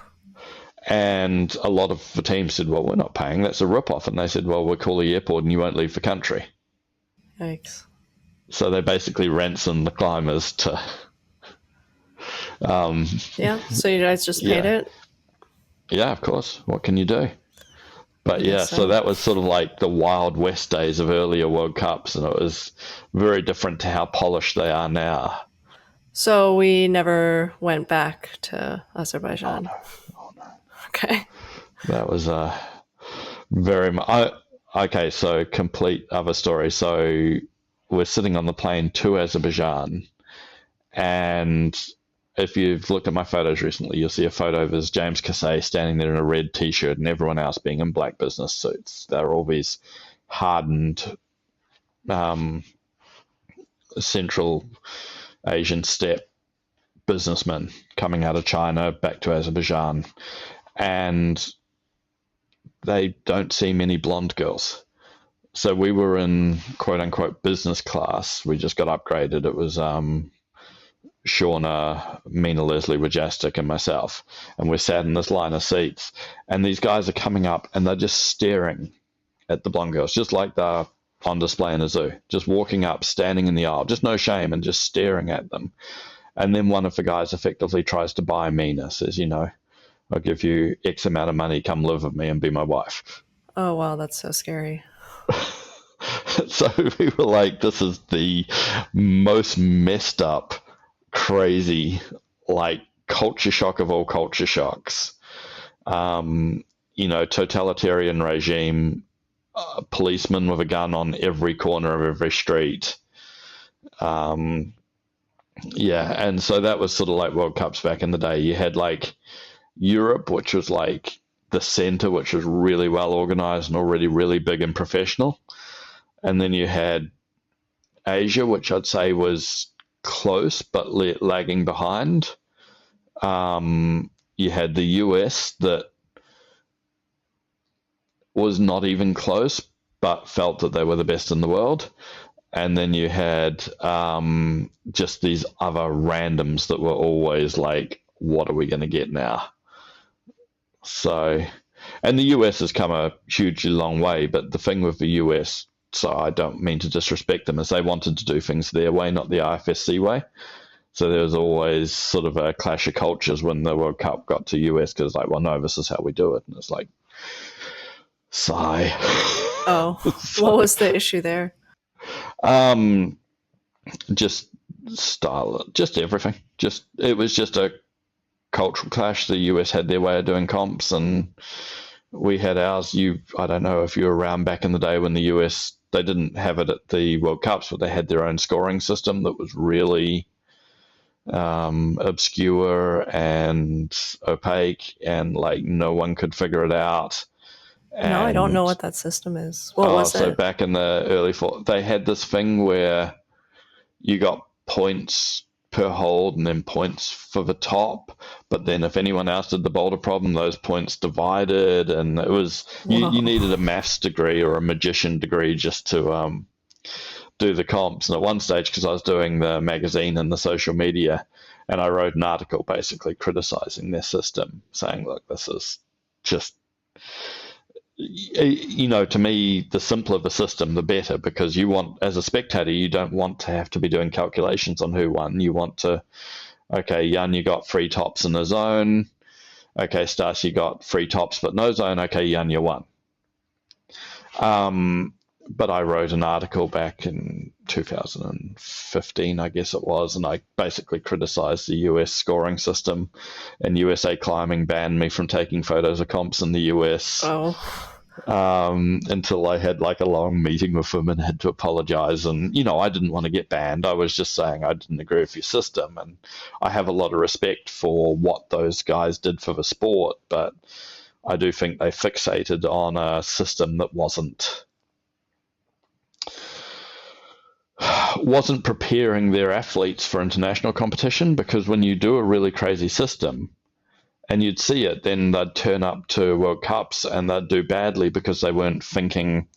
And a lot of the teams said, well, we're not paying. That's a rip-off. And they said, well, we'll call the airport and you won't leave the country. Yikes. So they basically ransomed the climbers to... so you guys just paid it? Yeah, of course. What can you do? But so that was sort of like the Wild West days of earlier World Cups, and it was very different to how polished they are now. So we never went back to Azerbaijan? Oh, no. Okay. That was very much... Okay, so complete other story. So we're sitting on the plane to Azerbaijan, and if you've looked at my photos recently, you'll see a photo of this James Casey standing there in a red t-shirt and everyone else being in black business suits. They're all these hardened Central Asian steppe businessmen coming out of China back to Azerbaijan, and they don't see many blonde girls. So we were in quote unquote business class. We just got upgraded. It was Shauna, Mina, Leslie, Wajastic, and myself, and we're sat in this line of seats. And these guys are coming up, and they're just staring at the blonde girls, just like they're on display in a zoo, just walking up, standing in the aisle, just no shame, and just staring at them. And then one of the guys effectively tries to buy Mina, says, I'll give you X amount of money, come live with me and be my wife. Oh, wow, that's so scary. So we were like, this is the most messed up, crazy, like culture shock of all culture shocks. Totalitarian regime, policemen with a gun on every corner of every street. And so that was sort of like World Cups back in the day. You had like Europe, which was like the center, which was really well organized and already really big and professional. And then you had Asia, which I'd say was close but lagging behind. You had the US that was not even close but felt that they were the best in the world. And then you had just these other randoms that were always like, what are we going to get now? So, and the US has come a hugely long way, but the thing with the US, so I don't mean to disrespect them, is they wanted to do things their way, not the IFSC way. So there was always sort of a clash of cultures when the World Cup got to US, because like, well, no, this is how we do it. And it's like, sigh. Oh, what was the issue there? Just style, just everything. It was just a cultural clash. The US had their way of doing comps, and we had ours. I don't know if you were around back in the day when the US, they didn't have it at the World Cups, but they had their own scoring system that was really obscure and opaque, and like no one could figure it out. No, I don't know what that system is. What was it? So back in the early they had this thing where you got points per hold and then points for the top, but then if anyone else did the boulder problem, those points divided, and it was you needed a maths degree or a magician degree just to do the comps. And at one stage, because I was doing the magazine and the social media, and I wrote an article basically criticizing their system, saying, look, this is just, to me, the simpler the system, the better, because you want, as a spectator, you don't want to have to be doing calculations on who won. You want to, okay, Jan, you got 3 tops in the zone. Okay, Stas, you got 3 tops but no zone. Okay, Jan, you won. But I wrote an article back in 2015, I guess it was, and I basically criticized the US scoring system, and USA Climbing banned me from taking photos of comps in the US. Until I had like a long meeting with them and had to apologize. And, I didn't want to get banned. I was just saying I didn't agree with your system. And I have a lot of respect for what those guys did for the sport, but I do think they fixated on a system that wasn't preparing their athletes for international competition, because when you do a really crazy system and you'd see it, then they'd turn up to World Cups and they'd do badly because they weren't thinking,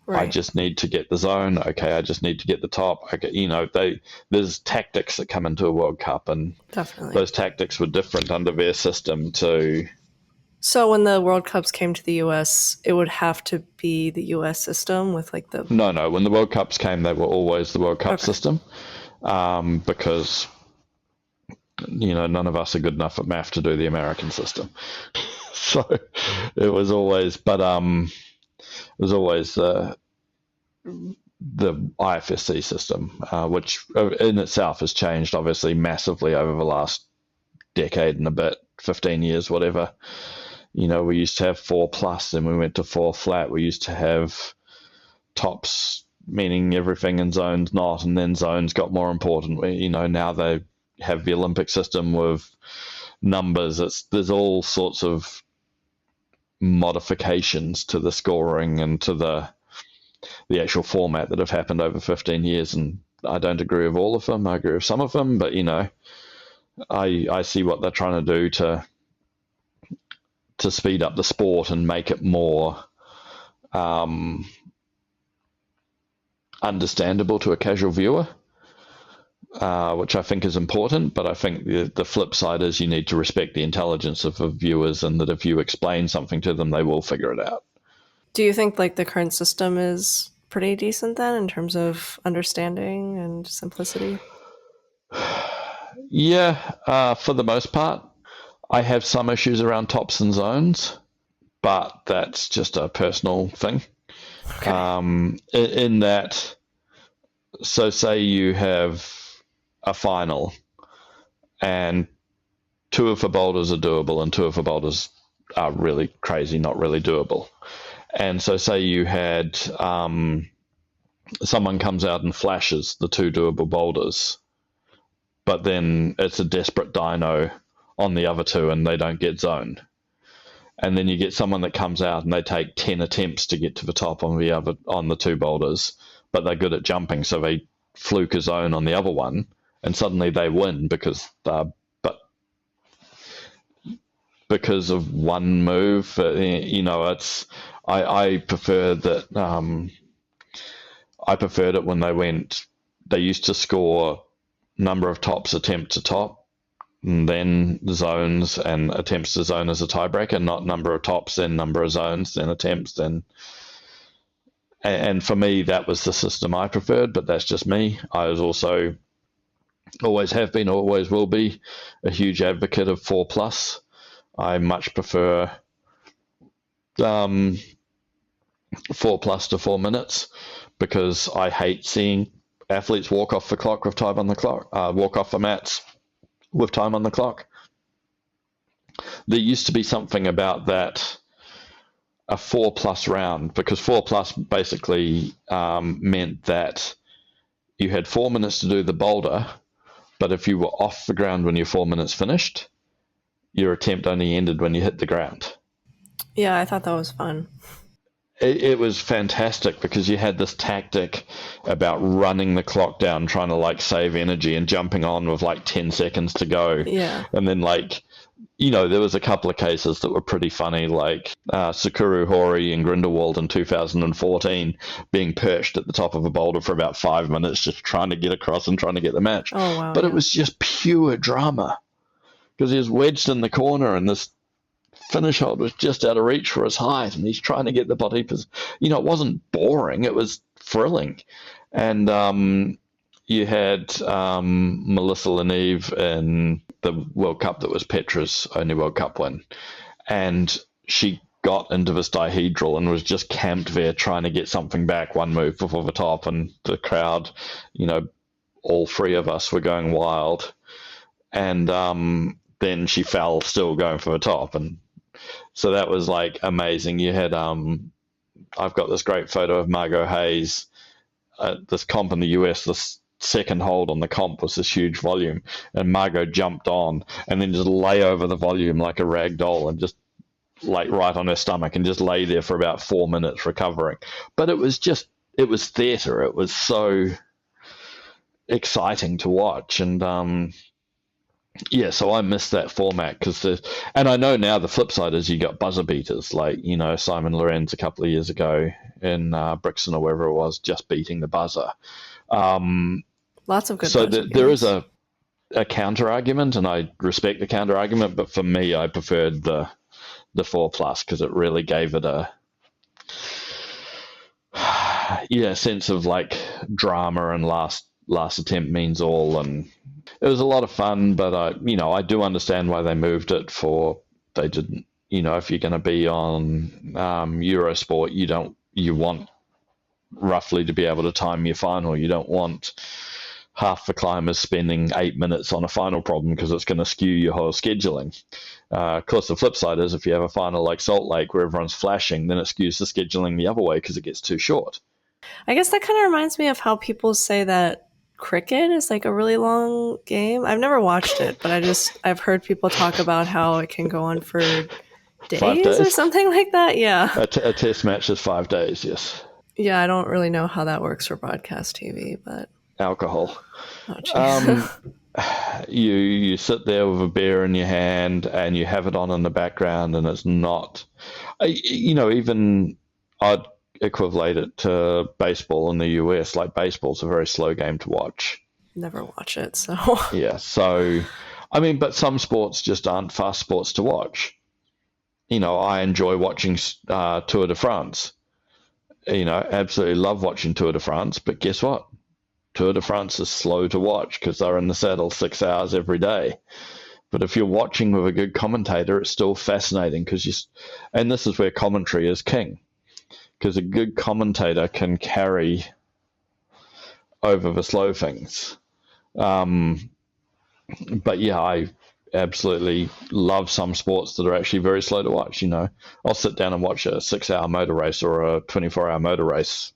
right, I just need to get the zone. Okay, I just need to get the top. Okay, there's tactics that come into a World Cup, and definitely those tactics were different under their system too. So when the World Cups came to the US, it would have to be the US system with like the... No. When the World Cups came, they were always the World Cup system, because, none of us are good enough at math to do the American system. So it was always, the IFSC system, which in itself has changed obviously massively over the last decade and a bit, 15 years, whatever. We used to have 4+, then we went to 4 flat. We used to have tops meaning everything and zones not, and then zones got more important. Now they have the Olympic system with numbers. There's all sorts of modifications to the scoring and to the actual format that have happened over 15 years, and I don't agree with all of them. I agree with some of them, but I see what they're trying to do to speed up the sport and make it more understandable to a casual viewer, which I think is important. But I think the flip side is you need to respect the intelligence of the viewers, and that if you explain something to them, they will figure it out. Do you think like the current system is pretty decent then in terms of understanding and simplicity? Yeah, for the most part. I have some issues around tops and zones, but that's just a personal thing. Okay. In that, so say you have a final and two of the boulders are doable and two of the boulders are really crazy, not really doable. And so say you had someone comes out and flashes the two doable boulders, but then it's a desperate dyno on the other two and they don't get zoned. And then you get someone that comes out and they take 10 attempts to get to the top on the two boulders, but they're good at jumping, so they fluke a zone on the other one, and suddenly they win because of one move. I prefer that. I preferred it when they used to score number of tops, attempt to top, and then zones and attempts to zone as a tiebreaker, not number of tops, then number of zones, then attempts, then. And for me, that was the system I preferred, but that's just me. I was also, always have been, always will be, a huge advocate of 4+. I much prefer 4+ to 4 minutes, because I hate seeing athletes walk off the clock with time on the clock, walk off the mats with time on the clock. There used to be something about that, a 4+ round, because 4+ basically meant that you had 4 minutes to do the boulder, but if you were off the ground when your 4 minutes finished, your attempt only ended when you hit the ground. Yeah, I thought that was fun. It was fantastic because you had this tactic about running the clock down, trying to save energy and jumping on with 10 seconds to go. Yeah. And then there was a couple of cases that were pretty funny, like Sakuru Hori and Grindelwald in 2014 being perched at the top of a boulder for about 5 minutes, just trying to get across and trying to get the match. Oh, wow. But yeah. It was just pure drama because he was wedged in the corner and this finish hold was just out of reach for his height, and he's trying to get the body. It wasn't boring; it was thrilling. And you had Melissa Leneve in the World Cup that was Petra's only World Cup win, and she got into this dihedral and was just camped there trying to get something back one move before the top, and the crowd, all three of us were going wild, and then she fell still going for the top, and so that was amazing. You had I've got this great photo of Margot Hayes at this comp in the US. This second hold on the comp was this huge volume, and Margot jumped on and then just lay over the volume like a rag doll and just right on her stomach and just lay there for about 4 minutes recovering. But it was theatre. It was so exciting to watch, and yeah, so I miss that format and I know now the flip side is you got buzzer beaters Simon Lorenz a couple of years ago in Brixton or wherever it was, just beating the buzzer. Lots of good. So there is a counter argument, and I respect the counter argument, but for me, I preferred the 4+ because it really gave it a sense of drama and last attempt means all, and it was a lot of fun. But I do understand why they moved it. They didn't, if you're going to be on Eurosport, you want roughly to be able to time your final. You don't want half the climbers spending 8 minutes on a final problem because it's going to skew your whole scheduling. Of course, the flip side is if you have a final like Salt Lake where everyone's flashing, then it skews the scheduling the other way because it gets too short. I guess that kind of reminds me of how people say that cricket is like a really long game. I've never watched it, but I've heard people talk about how it can go on for 5 days or days. something like that. Yeah. A test match is 5 days. Yes. Yeah, I don't really know how that works for broadcast TV, but Alcohol. oh, Um, you sit there with a beer in your hand and you have it on in the background, and it's not, even I'd equivalent it to baseball in the US. Like, baseball's a very slow game to watch. Never watch it, so Yeah, so but some sports just aren't fast sports to watch. I enjoy watching Tour de France. Absolutely love watching Tour de France, but guess what? Tour de France is slow to watch because they're in the saddle 6 hours every day. But if you're watching with a good commentator, it's still fascinating and this is where commentary is king, because a good commentator can carry over the slow things. But yeah, I absolutely love some sports that are actually very slow to watch. I'll sit down and watch a 6-hour motor race or a 24-hour motor race.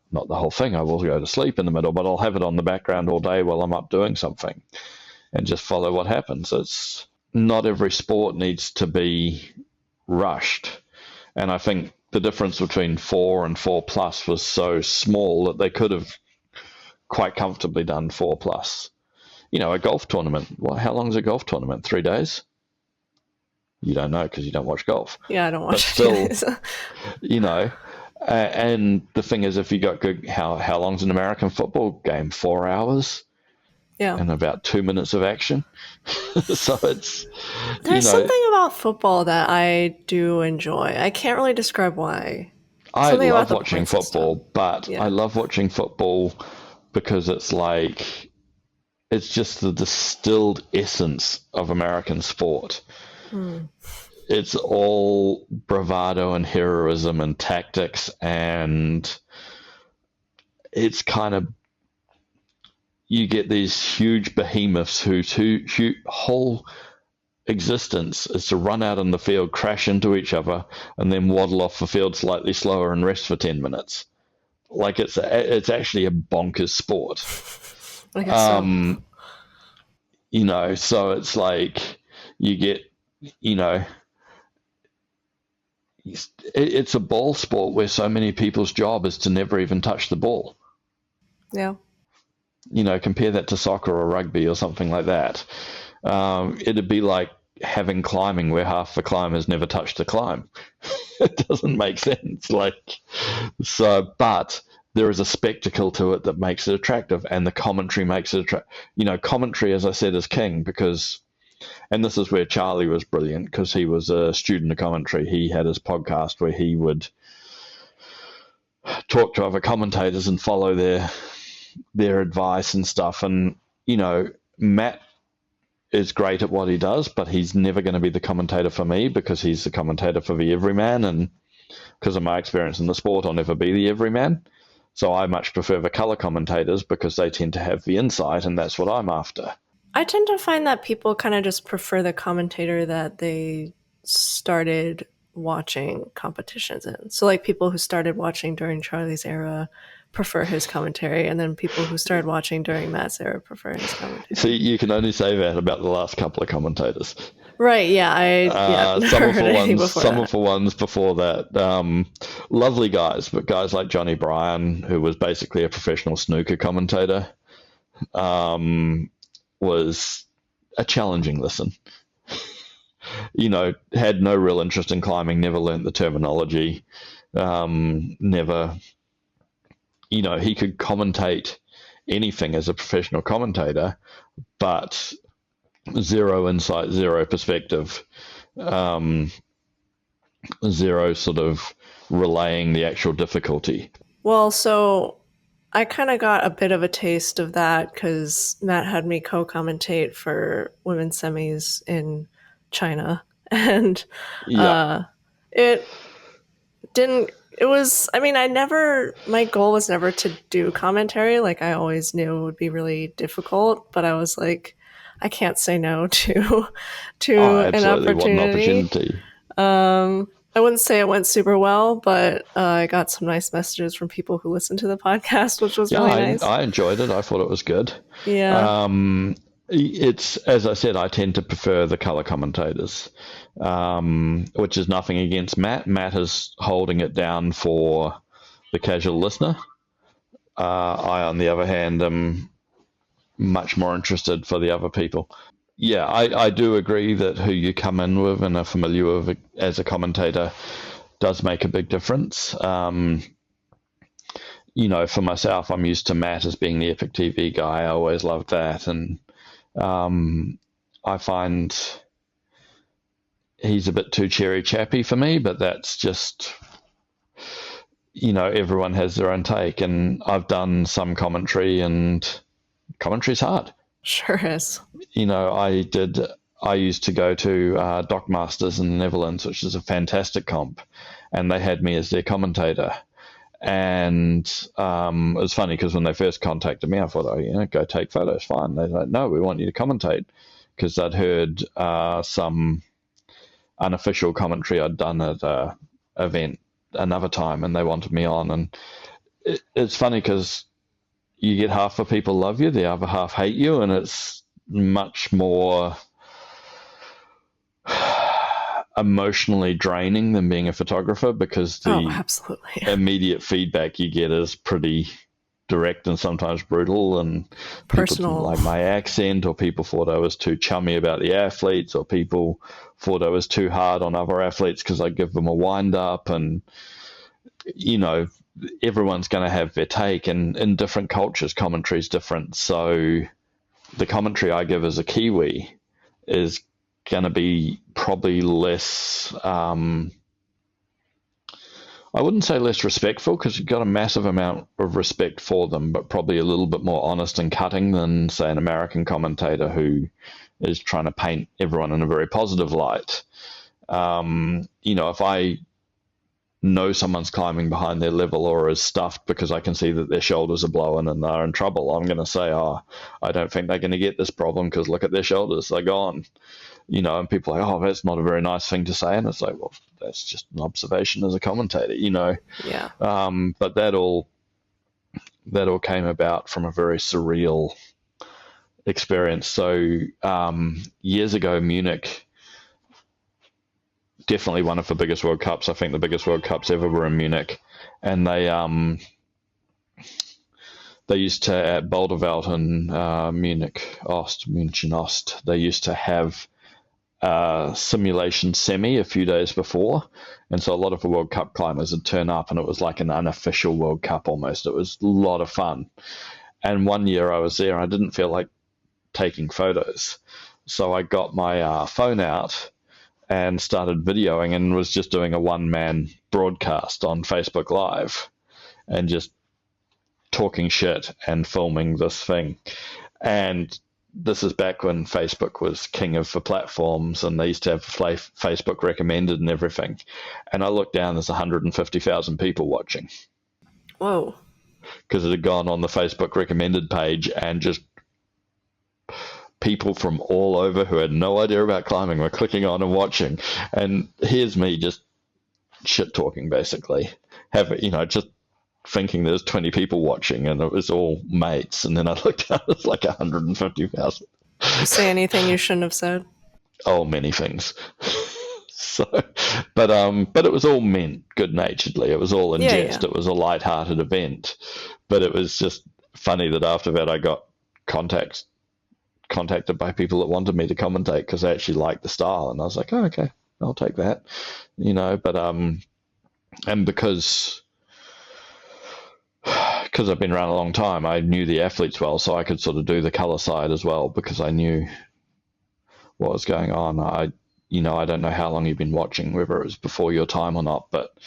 Not the whole thing. I will go to sleep in the middle, but I'll have it on the background all day while I'm up doing something and just follow what happens. It's not every sport needs to be rushed. And I think the difference between 4 and 4 plus was so small that they could have quite comfortably done 4 plus. A golf tournament. How long is a golf tournament? 3 days? You don't know because you don't watch golf. Yeah, I don't watch it. But still, and the thing is, if you got good, how long's an American football game? 4 hours? Yeah. And about 2 minutes of action. So it's... There's something about football that I do enjoy. I can't really describe why. I love watching football, but I love watching football because it's like... It's just the distilled essence of American sport. It's all bravado and heroism and tactics, and it's kind of, you get these huge behemoths whose whole existence is to run out on the field, crash into each other, and then waddle off the field slightly slower and rest for 10 minutes. Like, it's actually a bonkers sport. I guess so. So it's like you get, it's a ball sport where so many people's job is to never even touch the ball. Yeah. Compare that to soccer or rugby or something like that. It'd be like having climbing where half the climbers never touch the climb. It doesn't make sense. But there is a spectacle to it that makes it attractive, and the commentary makes it attractive. Commentary, as I said, is king because, and this is where Charlie was brilliant because he was a student of commentary. He had his podcast where he would talk to other commentators and follow their advice and stuff. And, Matt is great at what he does, but he's never going to be the commentator for me because he's the commentator for the everyman. And because of my experience in the sport, I'll never be the everyman. So I much prefer the color commentators because they tend to have the insight, and that's what I'm after. I tend to find that people kind of just prefer the commentator that they started watching competitions in. So like people who started watching during Charlie's era prefer his commentary, and then people who started watching during Matt's era prefer his commentary. So you can only say that about the last couple of commentators. Right, yeah. Some of the ones before that. Lovely guys, but guys like Johnny Bryan, who was basically a professional snooker commentator, was a challenging listen. Had no real interest in climbing, never learnt the terminology, never... he could commentate anything as a professional commentator, but zero insight, zero perspective, zero sort of relaying the actual difficulty. Well, so I kind of got a bit of a taste of that because Matt had me co-commentate for women's semis in China, and it didn't. It was, my goal was never to do commentary. Like, I always knew it would be really difficult, but I was like, I can't say no to an opportunity. What an opportunity. I wouldn't say it went super well, but I got some nice messages from people who listened to the podcast, which was really nice. I enjoyed it. I thought it was good. Yeah. It's, as I said, I tend to prefer the color commentators, which is nothing against Matt. Matt is holding it down for the casual listener. I, on the other hand, am much more interested for the other people. Yeah, I do agree that who you come in with and are familiar with as a commentator does make a big difference. You know, for myself, I'm used to Matt as being the Epic TV guy. I always loved that. And I find he's a bit too cherry chappy for me, but that's just, you know, everyone has their own take. And I've done some commentary, and commentary's hard. Sure is. You know, I used to go to Doc Masters in the Netherlands, which is a fantastic comp, and they had me as their commentator. And it was funny because when they first contacted me, I thought, oh, you know, go take photos, fine. They're like, no, we want you to commentate, because they'd heard some unofficial commentary I'd done at an event another time, and they wanted me on. And it's funny because you get half the people love you, the other half hate you, and it's much more emotionally draining than being a photographer, because the immediate feedback you get is pretty direct and sometimes brutal, and personal. People didn't like my accent, or people thought I was too chummy about the athletes, or people thought I was too hard on other athletes because I give them a wind up. And, you know, everyone's going to have their take, and in different cultures, commentary is different. So the commentary I give as a Kiwi is going to be probably less, I wouldn't say less respectful, because you've got a massive amount of respect for them, but probably a little bit more honest and cutting than, say, an American commentator who is trying to paint everyone in a very positive light. You know, if I know someone's climbing behind their level or is stuffed because I can see that their shoulders are blowing and they're in trouble, I'm going to say, oh, I don't think they're going to get this problem because look at their shoulders, they're gone. You know, and people are like, oh, that's not a very nice thing to say. And it's like, well, that's just an observation as a commentator, you know. Yeah. But that all came about from a very surreal experience. So years ago, Munich, definitely one of the biggest World Cups. I think the biggest World Cups ever were in Munich. And they used to, at Boulderwelt in München Ost, they used to have simulation semi a few days before. And so a lot of the World Cup climbers would turn up, and it was like an unofficial World Cup almost. It was a lot of fun. And one year I was there, and I didn't feel like taking photos. So I got my phone out and started videoing, and was just doing a one-man broadcast on Facebook Live and just talking shit and filming this thing. And this is back when Facebook was king of the platforms, and they used to have Facebook recommended and everything. And I looked down, there's 150,000 people watching. Whoa. Because it had gone on the Facebook recommended page, and just people from all over who had no idea about climbing were clicking on and watching. And here's me just shit talking, basically. Just thinking there's 20 people watching, and it was all mates. And then I looked down, it's like 150,000. You say anything you shouldn't have said? Oh, many things. But it was all meant good-naturedly. It was all in jest. Yeah. It was a light-hearted event. But it was just funny that after that I got contacted by people that wanted me to commentate because they actually liked the style, and I was like, oh, okay, I'll take that, you know. But and because I've been around a long time, I knew the athletes well, so I could sort of do the color side as well, because I knew what was going on. I don't know how long you've been watching, whether it was before your time or not, but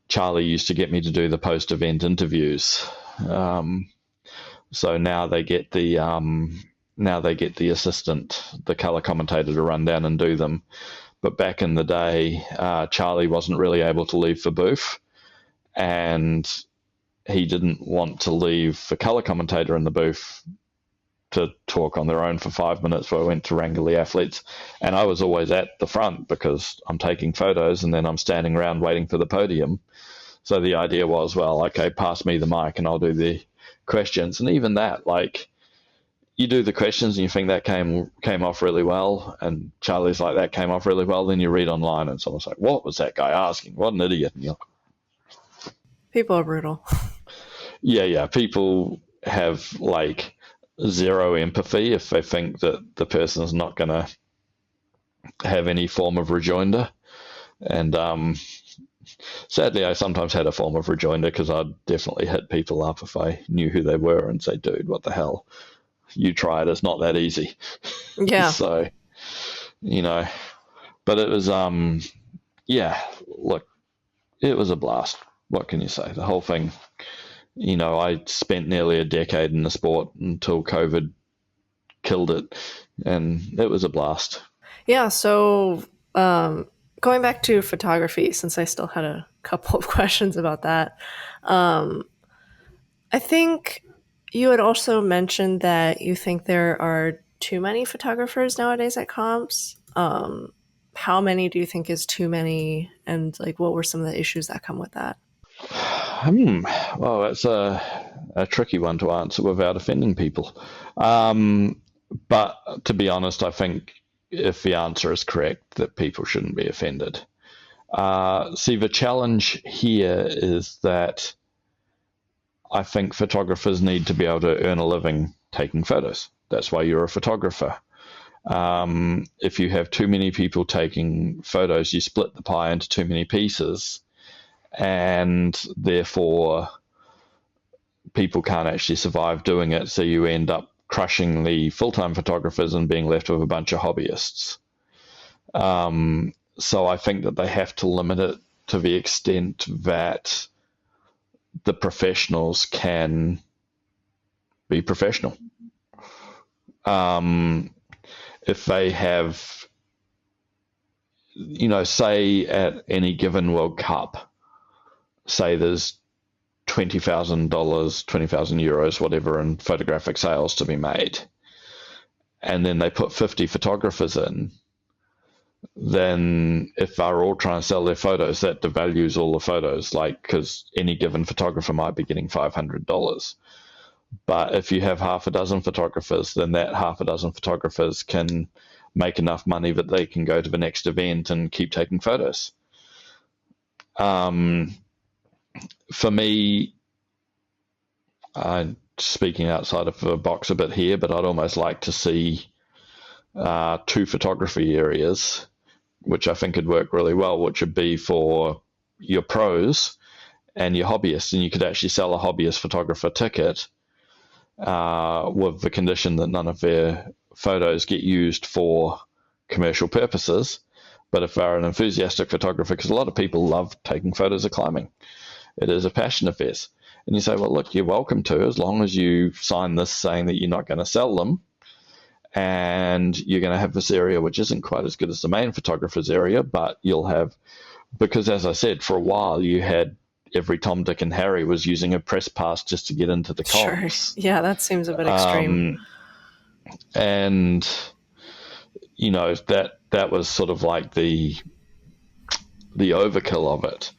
Charlie used to get me to do the post-event interviews. So now they get the assistant, the color commentator, to run down and do them. But back in the day, Charlie wasn't really able to leave the booth, and he didn't want to leave the color commentator in the booth to talk on their own for 5 minutes where I went to wrangle the athletes. And I was always at the front because I'm taking photos and then I'm standing around waiting for the podium. So the idea was, well, okay, pass me the mic and I'll do the questions. And even that, like, you do the questions and you think that came off really well, and Charlie's like, that came off really well. Then you read online and someone's like, what was that guy asking? What an idiot. And you're like, people are brutal. Yeah. People have like zero empathy if they think that the person's not going to have any form of rejoinder. And sadly, I sometimes had a form of rejoinder because I'd definitely hit people up if I knew who they were and say, dude, what the hell? You try it, it's not that easy. Yeah. So, but it was, look, it was a blast. What can you say? The whole thing, I spent nearly a decade in the sport until COVID killed it, and it was a blast. Yeah, so going back to photography, since I still had a couple of questions about that, I think you had also mentioned that you think there are too many photographers nowadays at comps. How many do you think is too many, and like what were some of the issues that come with that? Well, that's a tricky one to answer without offending people. But to be honest, I think if the answer is correct, that people shouldn't be offended. See, the challenge here is that I think photographers need to be able to earn a living taking photos. That's why you're a photographer. If you have too many people taking photos, you split the pie into too many pieces, and therefore people can't actually survive doing it. So you end up crushing the full-time photographers and being left with a bunch of hobbyists. So I think that they have to limit it to the extent that the professionals can be professional. If they have, say at any given World Cup, say there's $20,000, 20,000 euros, whatever, in photographic sales to be made, and then they put 50 photographers in, then if they're all trying to sell their photos, that devalues all the photos, like, because any given photographer might be getting $500. But if you have half a dozen photographers, then that half a dozen photographers can make enough money that they can go to the next event and keep taking photos. For me, I'm speaking outside of the box a bit here, but I'd almost like to see two photography areas, which I think could work really well, which would be for your pros and your hobbyists. And you could actually sell a hobbyist photographer ticket with the condition that none of their photos get used for commercial purposes. But if they're an enthusiastic photographer, because a lot of people love taking photos of climbing, it is a passion of theirs. And you say, well, look, you're welcome to, as long as you sign this saying that you're not going to sell them, and you're going to have this area which isn't quite as good as the main photographer's area, but you'll have, because as I said, for a while you had every Tom, Dick, and Harry was using a press pass just to get into the comps. Sure. Yeah, that seems a bit extreme. And, that was sort of like the overkill of it.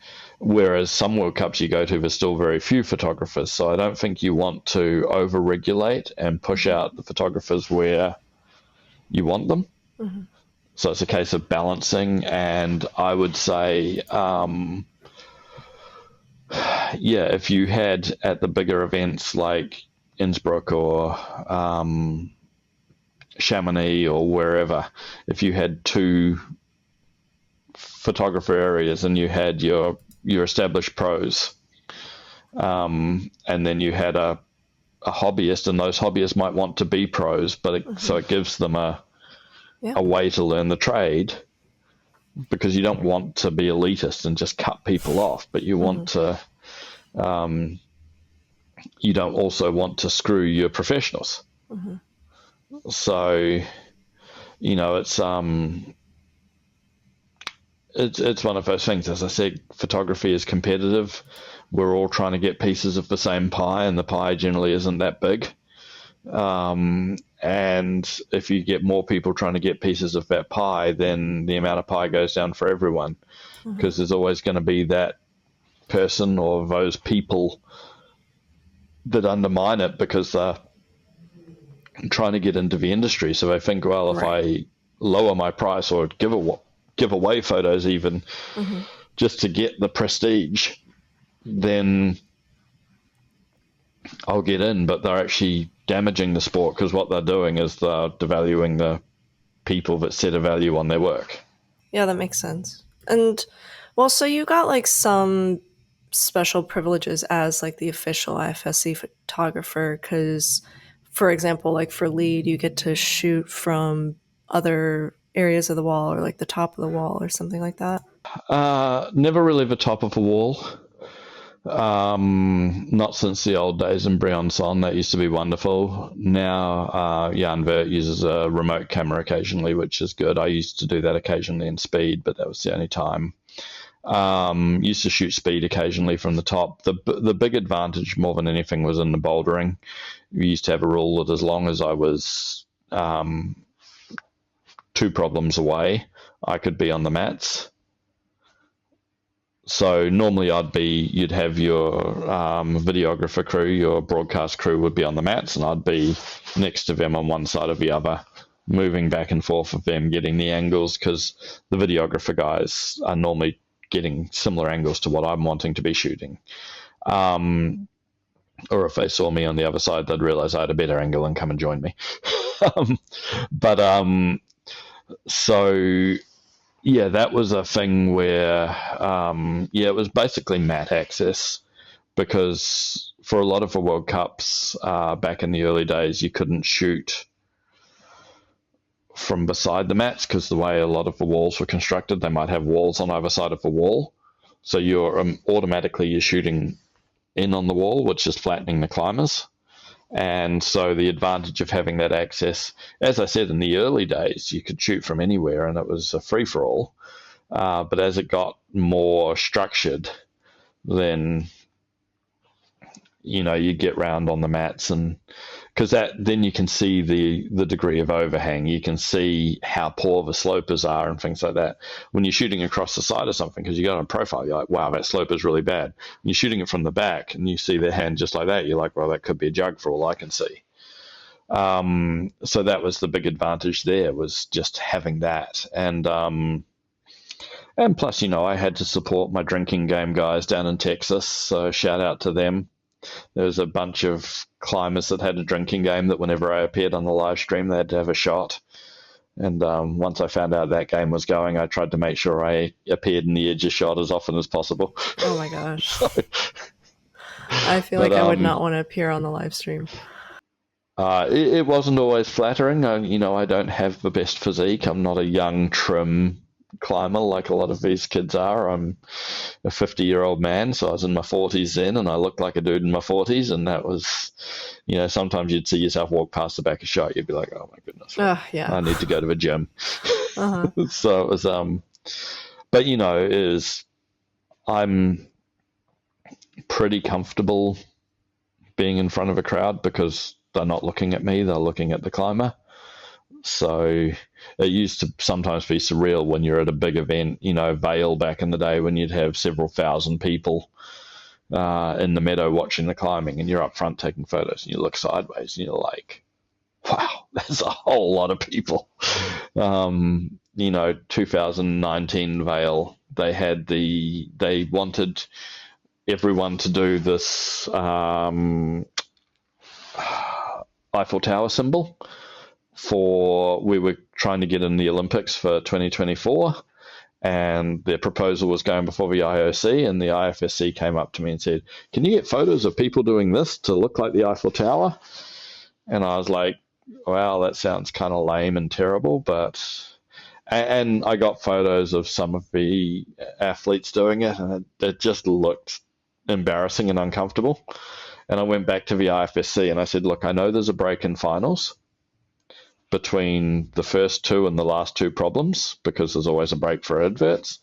Whereas some World Cups you go to, there's still very few photographers. So I don't think you want to over-regulate and push out the photographers where you want them. Mm-hmm. So it's a case of balancing. And I would say, if you had at the bigger events like Innsbruck or Chamonix or wherever, if you had two photographer areas and you had your established pros, and then you had a hobbyist, and those hobbyists might want to be pros, but so it gives them a way to learn the trade, because you don't want to be elitist and just cut people off, but you want to you don't also want to screw your professionals. So it's one of those things. As I said, photography is competitive. We're all trying to get pieces of the same pie, and the pie generally isn't that big. And if you get more people trying to get pieces of that pie, then the amount of pie goes down for everyone, because there's always going to be that person or those people that undermine it because they're trying to get into the industry. So they think, well, if I lower my price or give away photos even just to get the prestige, then I'll get in. But they're actually damaging the sport, because what they're doing is they're devaluing the people that set a value on their work. Yeah, that makes sense. And well, so you got like some special privileges as like the official IFSC photographer, because for example, like for lead, you get to shoot from other areas of the wall or like the top of the wall or something like that. Never really the top of a wall. Not since the old days in Briançon. That used to be wonderful. Now, Jan Vert uses a remote camera occasionally, which is good. I used to do that occasionally in speed, but that was the only time. Used to shoot speed occasionally from the top. The big advantage more than anything was in the bouldering. We used to have a rule that as long as I was 2 problems away, I could be on the mats. So normally you'd have your videographer crew, your broadcast crew would be on the mats, and I'd be next to them on one side or the other, moving back and forth with them, getting the angles, because the videographer guys are normally getting similar angles to what I'm wanting to be shooting. Or if they saw me on the other side, they'd realize I had a better angle and come and join me. So yeah, that was a thing where, it was basically mat access, because for a lot of the World Cups back in the early days, you couldn't shoot from beside the mats, because the way a lot of the walls were constructed, they might have walls on either side of the wall. So you're you're shooting in on the wall, which is flattening the climbers. And so the advantage of having that access, as I said, in the early days, you could shoot from anywhere and it was a free-for-all. But as it got more structured, then, you get round on the mats, and because then you can see the degree of overhang. You can see how poor the slopers are and things like that. When you're shooting across the side of something, because you got on profile, you're like, wow, that slope is really bad. When you're shooting it from the back and you see their hand just like that, you're like, well, that could be a jug for all I can see. So that was the big advantage there, was just having that. And plus, I had to support my drinking game guys down in Texas, so shout out to them. There was a bunch of climbers that had a drinking game that whenever I appeared on the live stream, they had to have a shot. And once I found out that game was going, I tried to make sure I appeared in the edge of shot as often as possible. Oh my gosh. I feel like I would not want to appear on the live stream. It wasn't always flattering. I don't have the best physique. I'm not a young, trim climber like a lot of these kids are. I'm a 50-year-old man, so I was in my 40s then, and I looked like a dude in my 40s, and that was, sometimes you'd see yourself walk past the back of shot, you'd be like, oh my goodness, yeah. I need to go to the gym. So it was, but I'm pretty comfortable being in front of a crowd, because they're not looking at me, they're looking at the climber. So it used to sometimes be surreal when you're at a big event, Vale back in the day, when you'd have several thousand people in the meadow watching the climbing, and you're up front taking photos, and you look sideways and you're like, wow, there's a whole lot of people. 2019 Vale, they wanted everyone to do this Eiffel Tower symbol. We were trying to get in the Olympics for 2024, and their proposal was going before the IOC, and the IFSC came up to me and said, can you get photos of people doing this to look like the Eiffel Tower? And I was like, wow, that sounds kind of lame and terrible, and I got photos of some of the athletes doing it, and it just looked embarrassing and uncomfortable. And I went back to the IFSC and I said, look, I know there's a break in finals between the first 2 and the last 2 problems, because there's always a break for adverts.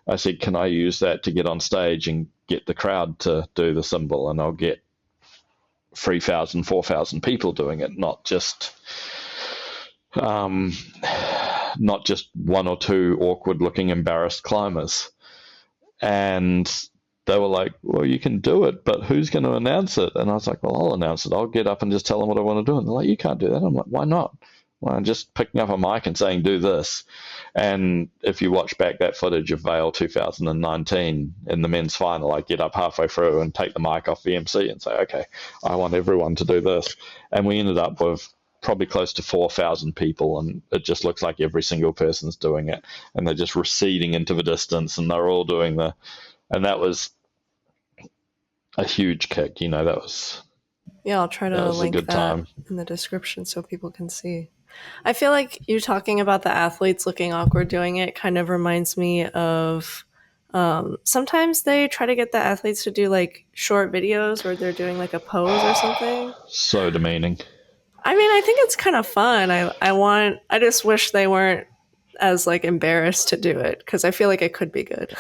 I said, can I use that to get on stage and get the crowd to do the symbol, and I'll get 3,000, 4,000 people doing it, not just one or two awkward-looking, embarrassed climbers. And they were like, well, you can do it, but who's going to announce it? And I was like, well, I'll announce it. I'll get up and just tell them what I want to do. And they're like, you can't do that. I'm like, why not? Well, I'm just picking up a mic and saying, do this. And if you watch back that footage of Vail 2019 in the men's final, I get up halfway through and take the mic off the MC and say, okay, I want everyone to do this. And we ended up with probably close to 4,000 people, and it just looks like every single person's doing it. And they're just receding into the distance, and they're all doing and that was a huge kick. That was... Yeah, I'll try to link that in the description so people can see. I feel like you talking about the athletes looking awkward doing it kind of reminds me of sometimes they try to get the athletes to do like short videos where they're doing like a pose or something. So demeaning. I mean, I think it's kind of fun. I just wish they weren't as like embarrassed to do it, because I feel like it could be good.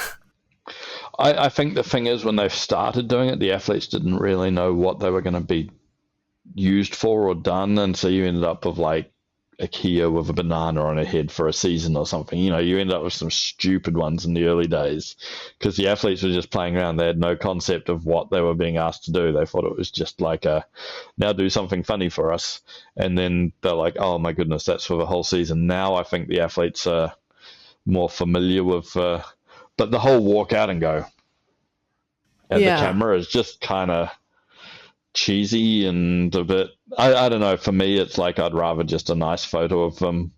I think the thing is, when they've started doing it, the athletes didn't really know what they were going to be used for or done, and so you ended up with like a Kia with a banana on her head for a season or something. You end up with some stupid ones in the early days, because the athletes were just playing around. They had no concept of what they were being asked to do. They thought it was just like now do something funny for us. And then they're like, oh my goodness, that's for the whole season. Now I think the athletes are more familiar with, but the whole walk out and go at the camera is just kind of cheesy and a bit, I don't know, for me it's like I'd rather just a nice photo of them,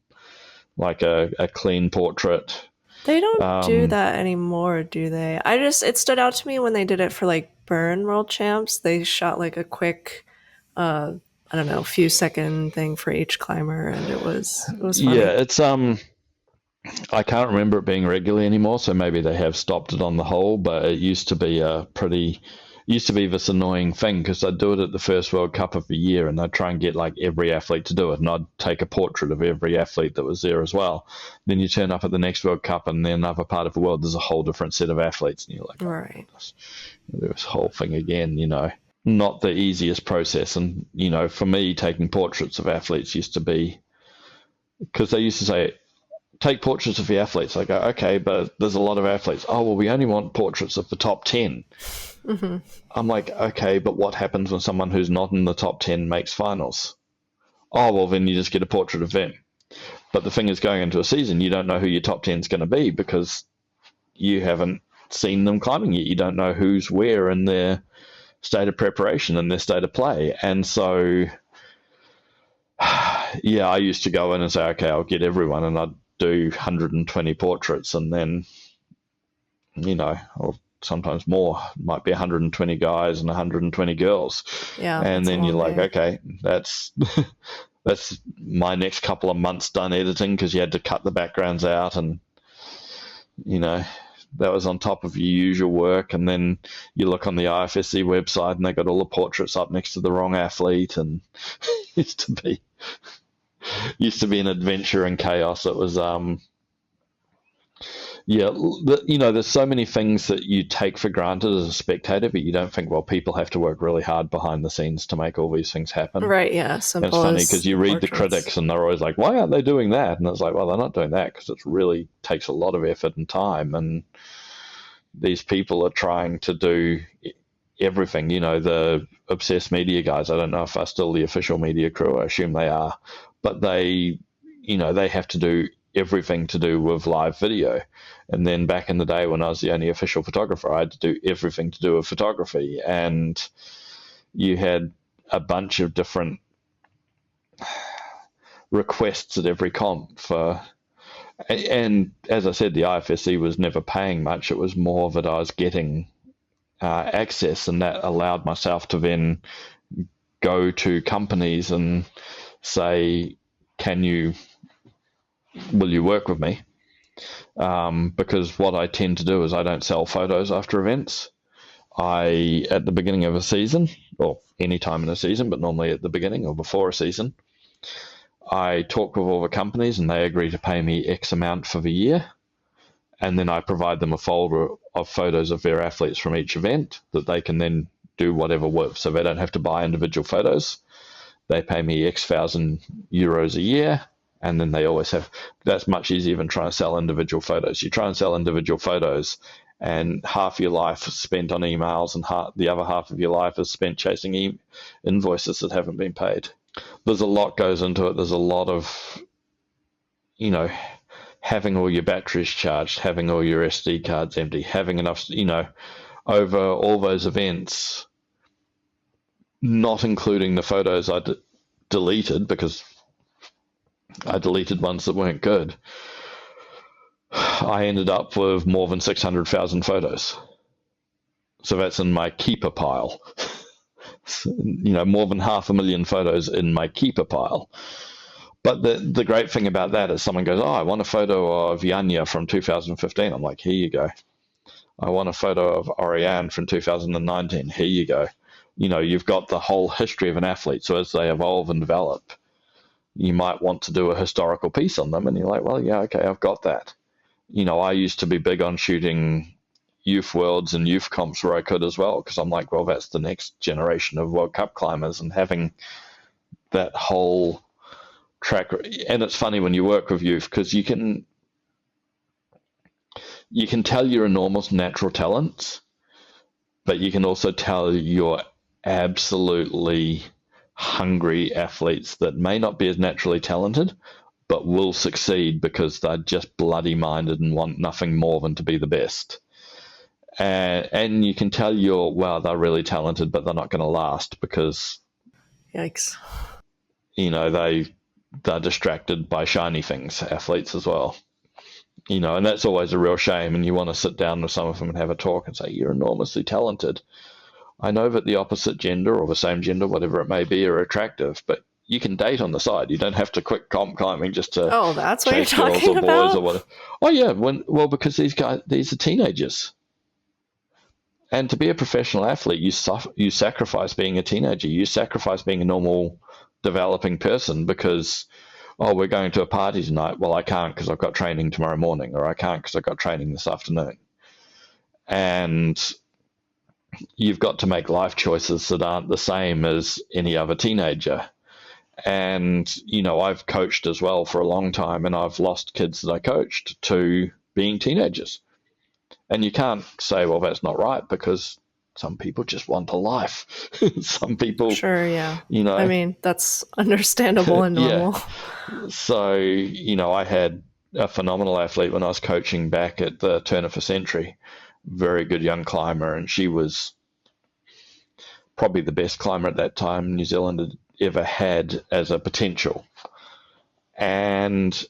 like a clean portrait. They don't do that anymore, do they? It stood out to me when they did it for like Burn World Champs. They shot like a quick I don't know, few second thing for each climber, and it was funny. Yeah, it's I can't remember it being regularly anymore, so maybe they have stopped it on the whole, but it used to be this annoying thing, because I'd do it at the first World Cup of the year, and I'd try and get like every athlete to do it, and I'd take a portrait of every athlete that was there as well. Then you turn up at the next World Cup, and then another part of the world, there's a whole different set of athletes, and you're like, oh, right, this whole thing again, not the easiest process. And, for me, taking portraits of athletes used to be, because they used to say, take portraits of the athletes. I go, okay, but there's a lot of athletes. Oh, well, we only want portraits of the top 10. Mm-hmm. I'm like, okay, but what happens when someone who's not in the top 10 makes finals? Oh, well, then you just get a portrait of them. But the thing is, going into a season, you don't know who your top 10 is going to be, because you haven't seen them climbing yet. You don't know who's where in their state of preparation and their state of play. And so, yeah, I used to go in and say, okay, I'll get everyone, and I'd do 120 portraits, and then, or sometimes more, it might be 120 guys and 120 girls. Yeah. And then you're like, okay, that's my next couple of months done editing, because you had to cut the backgrounds out, and that was on top of your usual work. And then you look on the IFSC website, and they got all the portraits up next to the wrong athlete, and used to be an adventure and chaos. It was there's so many things that you take for granted as a spectator, but you don't think, well, people have to work really hard behind the scenes to make all these things happen. Right, yeah. Simple. And it's funny because you read the critics, and they're always like, why aren't they doing that? And it's like, well, they're not doing that because it really takes a lot of effort and time, and these people are trying to do everything. The Obsessed Media guys, I don't know if they're still the official media crew. I assume they are, but they have to do everything to do with live video. And then back in the day, when I was the only official photographer, I had to do everything to do with photography. And you had a bunch of different requests at every comp and as I said, the IFSC was never paying much. It was more that I was getting access, and that allowed myself to then go to companies and say, will you work with me? Because what I tend to do is I don't sell photos after events. At the beginning of a season, or any time in a season, but normally at the beginning or before a season, I talk with all the companies, and they agree to pay me X amount for the year. And then I provide them a folder of photos of their athletes from each event that they can then do whatever work. So they don't have to buy individual photos. They pay me X thousand euros a year, and then they always have. That's much easier than trying to sell individual photos. You try and sell individual photos, and half your life is spent on emails, and the other half of your life is spent chasing invoices that haven't been paid. There's a lot goes into it. There's a lot of, having all your batteries charged, having all your SD cards empty, having enough, over all those events, not including the photos I deleted, because I deleted ones that weren't good. I ended up with more than 600,000 photos. So that's in my Keeper pile. More than 500,000 photos in my Keeper pile. But the great thing about that is someone goes, I want a photo of Yanya from 2015. I'm like, here you go. I want a photo of Oriane from 2019. Here you go. You've got the whole history of an athlete. So as they evolve and develop, you might want to do a historical piece on them. And you're like, well, yeah, okay, I've got that. I used to be big on shooting youth worlds and youth comps where I could as well, because I'm like, well, that's the next generation of World Cup climbers, and having that whole track. And it's funny when you work with youth, because you can tell your enormous natural talents, but you can also tell you're absolutely hungry athletes that may not be as naturally talented, but will succeed because they're just bloody minded and want nothing more than to be the best. And you can tell they're really talented, but they're not going to last because, yikes, they're distracted by shiny things, athletes as well. And that's always a real shame. And you want to sit down with some of them and have a talk and say, you're enormously talented. I know that the opposite gender or the same gender, whatever it may be, are attractive, but you can date on the side. You don't have to quit comp climbing just to that's what chase you're girls talking or boys about? or whatever. Oh yeah, because these are teenagers. And to be a professional athlete, you sacrifice being a teenager. You sacrifice being a normal developing person because, we're going to a party tonight. Well, I can't because I've got training tomorrow morning, or I can't because I've got training this afternoon. And you've got to make life choices that aren't the same as any other teenager. And, I've coached as well for a long time, and I've lost kids that I coached to being teenagers. And you can't say, well, that's not right, because some people just want a life. Some people, sure, yeah. I mean, that's understandable and normal. Yeah. So, I had a phenomenal athlete when I was coaching back at the turn of the century, very good young climber, and she was probably the best climber at that time New Zealand had ever had as a potential. And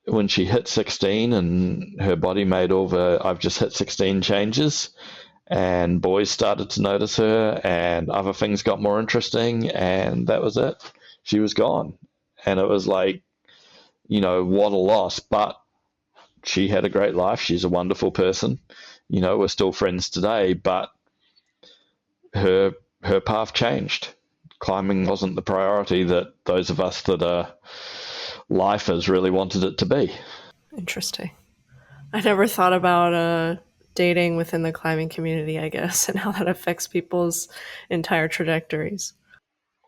when she hit 16 and her body made all the I've just hit 16 changes, and boys started to notice her and other things got more interesting, and that was it. She was gone. And it was like, what a loss. But she had a great life. She's a wonderful person. We're still friends today, but her path changed. Climbing wasn't the priority that those of us that are lifers really wanted it to be. Interesting. I never thought about dating within the climbing community, I guess, and how that affects people's entire trajectories.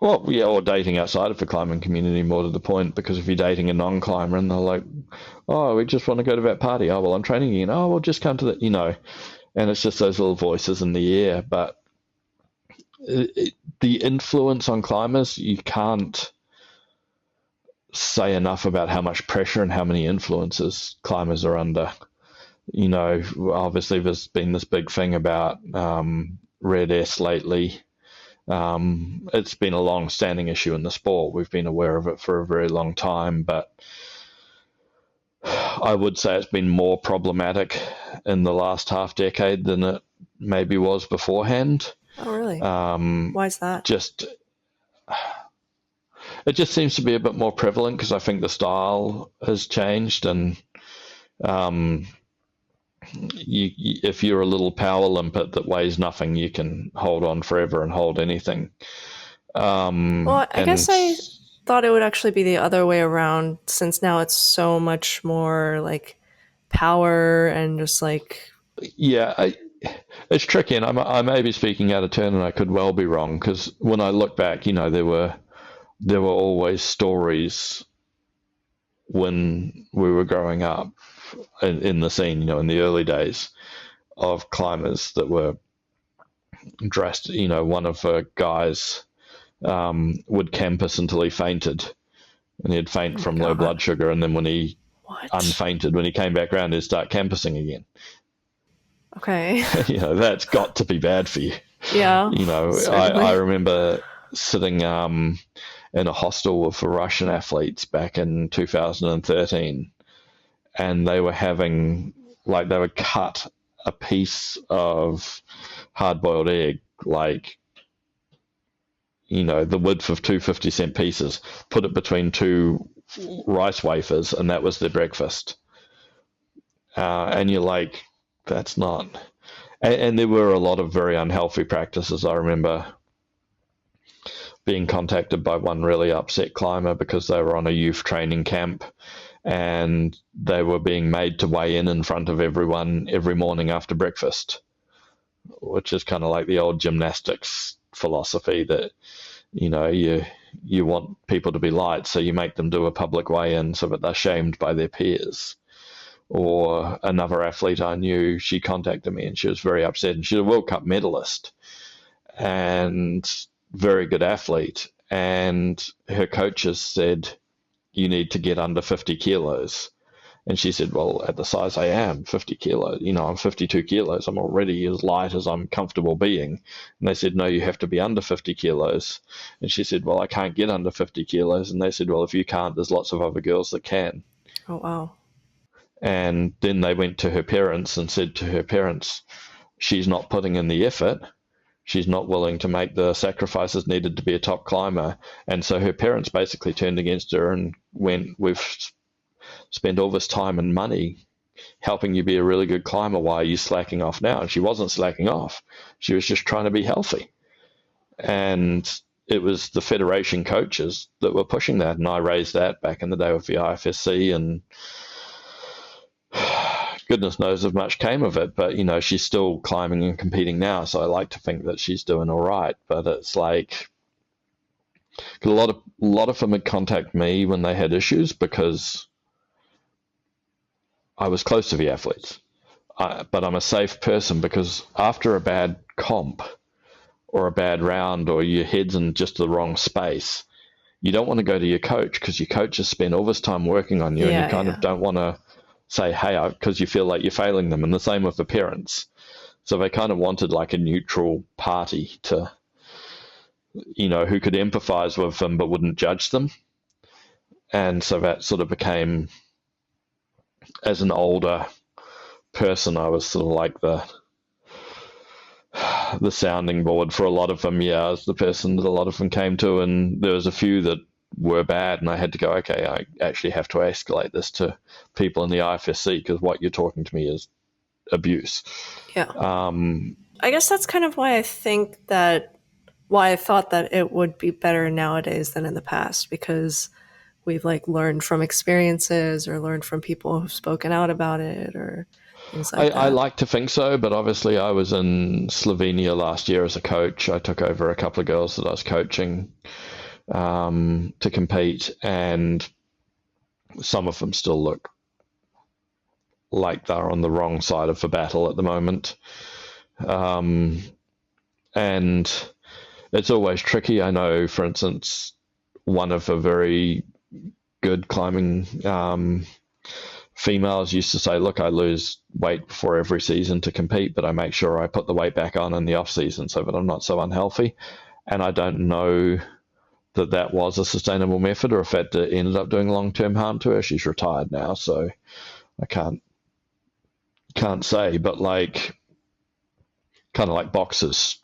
Well, yeah, or dating outside of the climbing community, more to the point, because if you're dating a non-climber and they're like, oh, we just want to go to that party. Oh, well, I'm training you. Oh, well, just come to that, and it's just those little voices in the air. But the influence on climbers, you can't say enough about how much pressure and how many influences climbers are under. Obviously there's been this big thing about Red S lately. It's been a long-standing issue in the sport. We've been aware of it for a very long time, but I would say it's been more problematic in the last half decade than it maybe was beforehand. Oh, really? Why is that? It just seems to be a bit more prevalent because I think the style has changed, and if you're a little power limpet that weighs nothing, you can hold on forever and hold anything. Well, I guess I thought it would actually be the other way around, since now it's so much more like power and just like... Yeah, it's tricky, and I may be speaking out of turn, and I could well be wrong, because when I look back, there were always stories when we were growing up in the scene, in the early days, of climbers that were dressed. One of the guys would campus until he fainted, and he'd faint from low blood sugar, and then when he unfainted, when he came back around, he'd start campusing again. Okay. That's got to be bad for you. Yeah. I remember sitting in a hostel with Russian athletes back in 2013, and they were having, they would cut a piece of hard-boiled egg, the width of two 50-cent pieces, put it between two rice wafers, and that was their breakfast. And you're like, that's not... And there were a lot of very unhealthy practices. I remember being contacted by one really upset climber because they were on a youth training camp, and they were being made to weigh in front of everyone every morning after breakfast, which is kind of like the old gymnastics philosophy that, you want people to be light, so you make them do a public weigh-in so that they're shamed by their peers. Or another athlete I knew, she contacted me and she was very upset, and she's a World Cup medalist and very good athlete, and her coaches said, you need to get under 50 kilos. And she said, well, at the size I am, 50 kilos, I'm 52 kilos. I'm already as light as I'm comfortable being. And they said, no, you have to be under 50 kilos. And she said, well, I can't get under 50 kilos. And they said, well, if you can't, there's lots of other girls that can. Oh, wow. And then they went to her parents and said to her parents, she's not putting in the effort. She's not willing to make the sacrifices needed to be a top climber. And so her parents basically turned against her and went, we've spent all this time and money helping you be a really good climber. Why are you slacking off now? And she wasn't slacking off. She was just trying to be healthy. And it was the federation coaches that were pushing that. And I raised that back in the day with the IFSC, and goodness knows if much came of it, but she's still climbing and competing now, so I like to think that she's doing all right. But it's like a lot of them would contact me when they had issues because I was close to the athletes, but I'm a safe person, because after a bad comp or a bad round, or your head's in just the wrong space, you don't want to go to your coach, because your coach has spent all this time working on you, and you kind of don't want to say, hey, because you feel like you're failing them. And the same with the parents. So they kind of wanted like a neutral party to, who could empathize with them but wouldn't judge them. And so that sort of became, as an older person, I was sort of like the sounding board for a lot of them. Yeah, I was the person that a lot of them came to, and there was a few that were bad, and I had to go, okay, I actually have to escalate this to people in the IFSC, because what you're talking to me is abuse. Yeah. I guess that's kind of why I thought that it would be better nowadays than in the past, because we've learned from experiences, or learned from people who've spoken out about it, or things like that. I like to think so, but obviously I was in Slovenia last year as a coach. I took over a couple of girls that I was coaching to compete, and some of them still look like they're on the wrong side of the battle at the moment. And it's always tricky. I know, for instance, one of the very good climbing females used to say, look, I lose weight before every season to compete, but I make sure I put the weight back on in the off season so that I'm not so unhealthy. And I don't know that was a sustainable method, or if that ended up doing long-term harm to her. She's retired now, so I can't say, but kind of like boxers,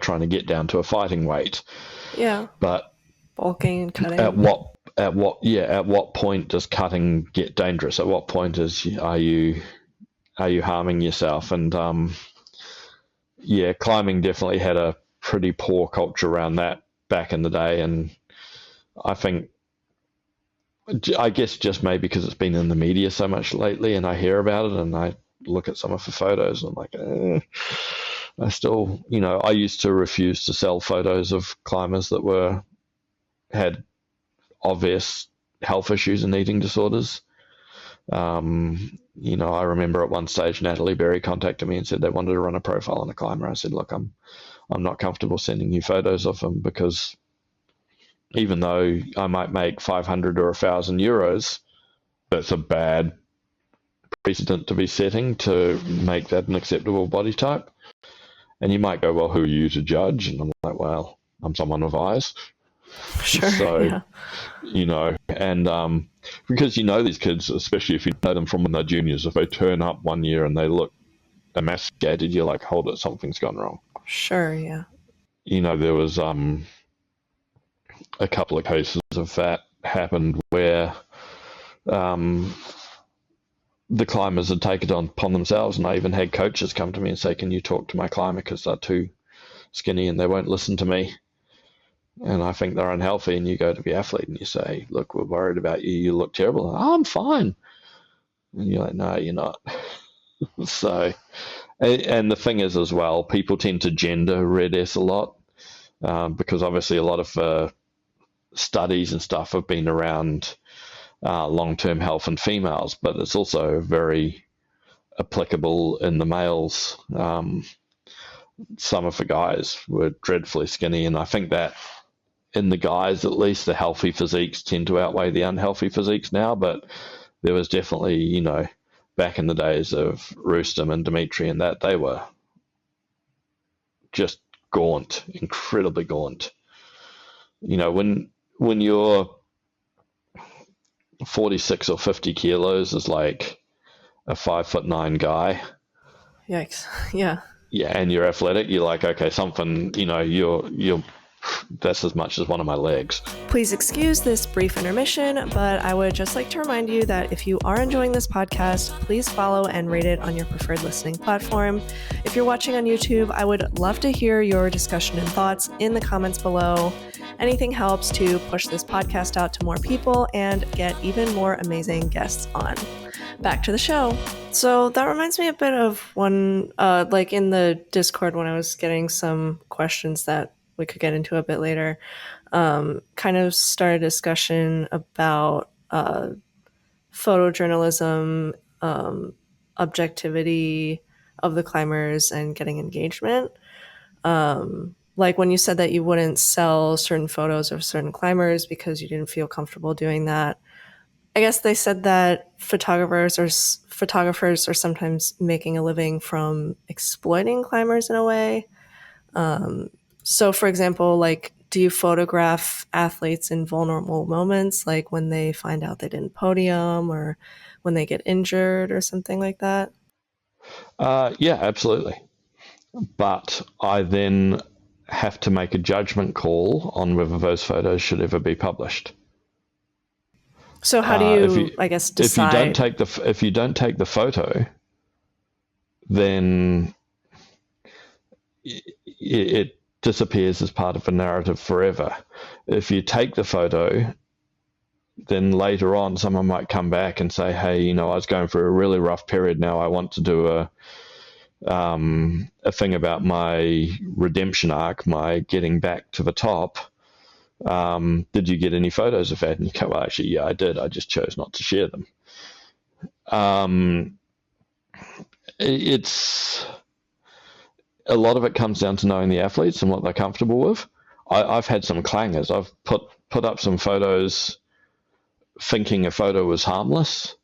trying to get down to a fighting weight. Yeah. But bulking and cutting. At what point does cutting get dangerous? At what point are you harming yourself? And climbing definitely had a pretty poor culture around that back in the day, and I guess just maybe because it's been in the media so much lately, and I hear about it, and I look at some of her photos, and I'm like, I still, I used to refuse to sell photos of climbers that had obvious health issues and eating disorders. I remember at one stage Natalie Berry contacted me and said they wanted to run a profile on a climber. I said, look, I'm not comfortable sending you photos of them, because even though I might make 500 or 1,000 euros, that's a bad precedent to be setting to make that an acceptable body type. And you might go, well, who are you to judge? And I'm like, well, I'm someone with eyes. Sure. So, yeah. And because these kids, especially if you know them from when they're juniors, if they turn up one year and they look emaciated, you're like, hold it, something's gone wrong. Sure, yeah. There was a couple of cases of that happened where the climbers had taken it upon themselves, and I even had coaches come to me and say, can you talk to my climber because they're too skinny and they won't listen to me, and I think they're unhealthy. And you go to the athlete and you say, look, we're worried about you, you look terrible. And, I'm fine. And you're like, no, you're not. So, and the thing is as well, people tend to gender Red S a lot, because obviously a lot of studies and stuff have been around long-term health in females, but it's also very applicable in the males. Some of the guys were dreadfully skinny, and I think that in the guys, at least, the healthy physiques tend to outweigh the unhealthy physiques now. But there was definitely, back in the days of Rustem and Dimitri and that, they were just gaunt, incredibly gaunt. When you're 46 or 50 kilos is like a 5'9" guy. Yikes. Yeah. Yeah, and you're athletic, you're like, okay, something, you're that's as much as one of my legs. Please excuse this brief intermission, but I would just like to remind you that if you are enjoying this podcast, please follow and rate it on your preferred listening platform. If you're watching on YouTube, I would love to hear your discussion and thoughts in the comments below. Anything helps to push this podcast out to more people and get even more amazing guests on. Back to the show. So that reminds me a bit of one, like in the Discord when I was getting some questions that we could get into a bit later, kind of started a discussion about photojournalism, objectivity of the climbers, and getting engagement. Like when you said that you wouldn't sell certain photos of certain climbers because you didn't feel comfortable doing that. I guess they said that photographers are sometimes making a living from exploiting climbers in a way. So, for example, like, do you photograph athletes in vulnerable moments, like when they find out they didn't podium or when they get injured or something like that? Yeah, absolutely. But I then have to make a judgment call on whether those photos should ever be published. So how do you, I guess, decide? If you don't take the photo, then it disappears as part of the narrative forever. If you take the photo, then later on someone might come back and say, hey, I was going through a really rough period. Now I want to do a thing about my redemption arc, my getting back to the top. Did you get any photos of that? And you go, well, actually, yeah, I did. I just chose not to share them. It's a lot of it comes down to knowing the athletes and what they're comfortable with. I've had some clangers. I've put up some photos thinking a photo was harmless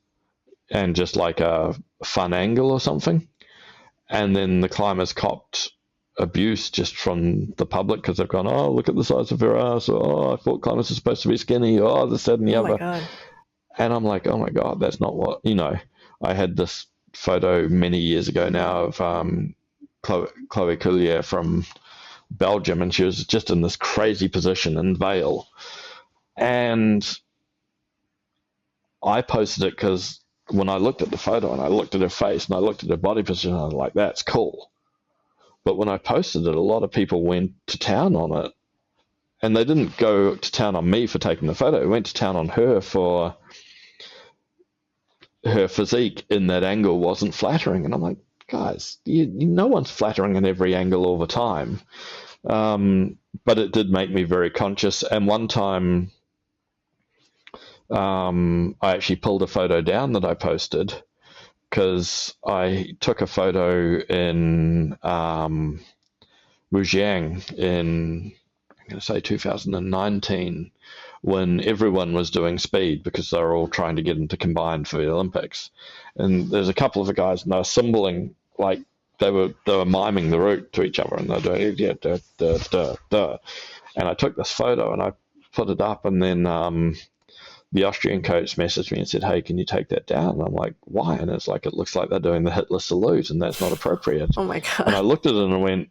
and just like a fun angle or something. And then the climbers copped abuse just from the public because they've gone, oh, look at the size of her ass. Oh, I thought climbers are supposed to be skinny. Oh, this, that, and the other. My God. And I'm like, oh my God, that's not what, I had this photo many years ago now of Chloe Collier from Belgium, and she was just in this crazy position in Vale. And I posted it because when I looked at the photo and I looked at her face and I looked at her body position, I was like, that's cool. But when I posted it, a lot of people went to town on it. And they didn't go to town on me for taking the photo. They went to town on her for her physique in that angle wasn't flattering. And I'm like, guys, no one's flattering in every angle all the time. But it did make me very conscious. And one time, I actually pulled a photo down that I posted because I took a photo in Wujiang in, I'm going to say 2019, when everyone was doing speed because they were all trying to get into combined for the Olympics. And there's a couple of the guys, and they were symboling, like they were miming the route to each other, and they were doing, yeah, da, da, da, da. And I took this photo and I put it up, and then the Austrian coach messaged me and said, hey, can you take that down? And I'm like, why? And it's like, it looks like they're doing the Hitler salute, and that's not appropriate. Oh my God. And I looked at it and I went,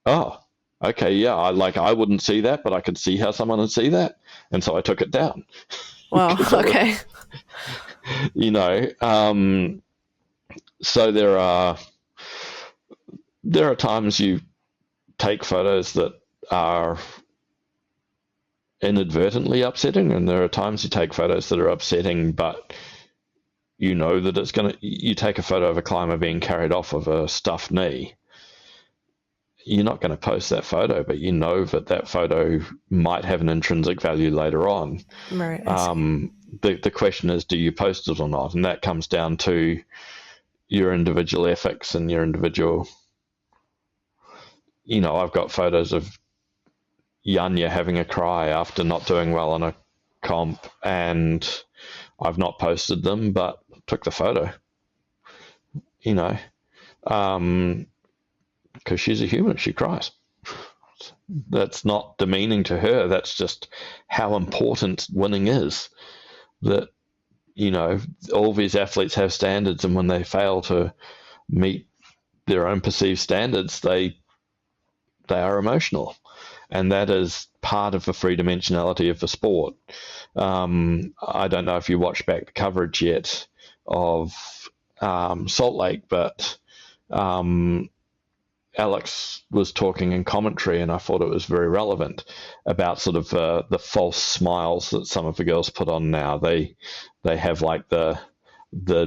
oh, okay, yeah, I wouldn't see that, but I could see how someone would see that. And so I took it down. Wow, okay. So there are times you take photos that are inadvertently upsetting, and there are times you take photos that are upsetting, but you know that it's going to, you take a photo of a climber being carried off of a stuffed knee. You're not going to post that photo, but you know that photo might have an intrinsic value later on. Right. The question is, do you post it or not? And that comes down to your individual ethics and your individual, I've got photos of Yanya having a cry after not doing well on a comp, and I've not posted them, but took the photo, because she's a human, she cries. That's not demeaning to her. That's just how important winning is. That, all these athletes have standards, and when they fail to meet their own perceived standards, they are emotional. And that is part of the three-dimensionality of the sport. I don't know if you watched back the coverage yet of Salt Lake, but Alex was talking in commentary, and I thought it was very relevant about sort of the false smiles that some of the girls put on now. They have like the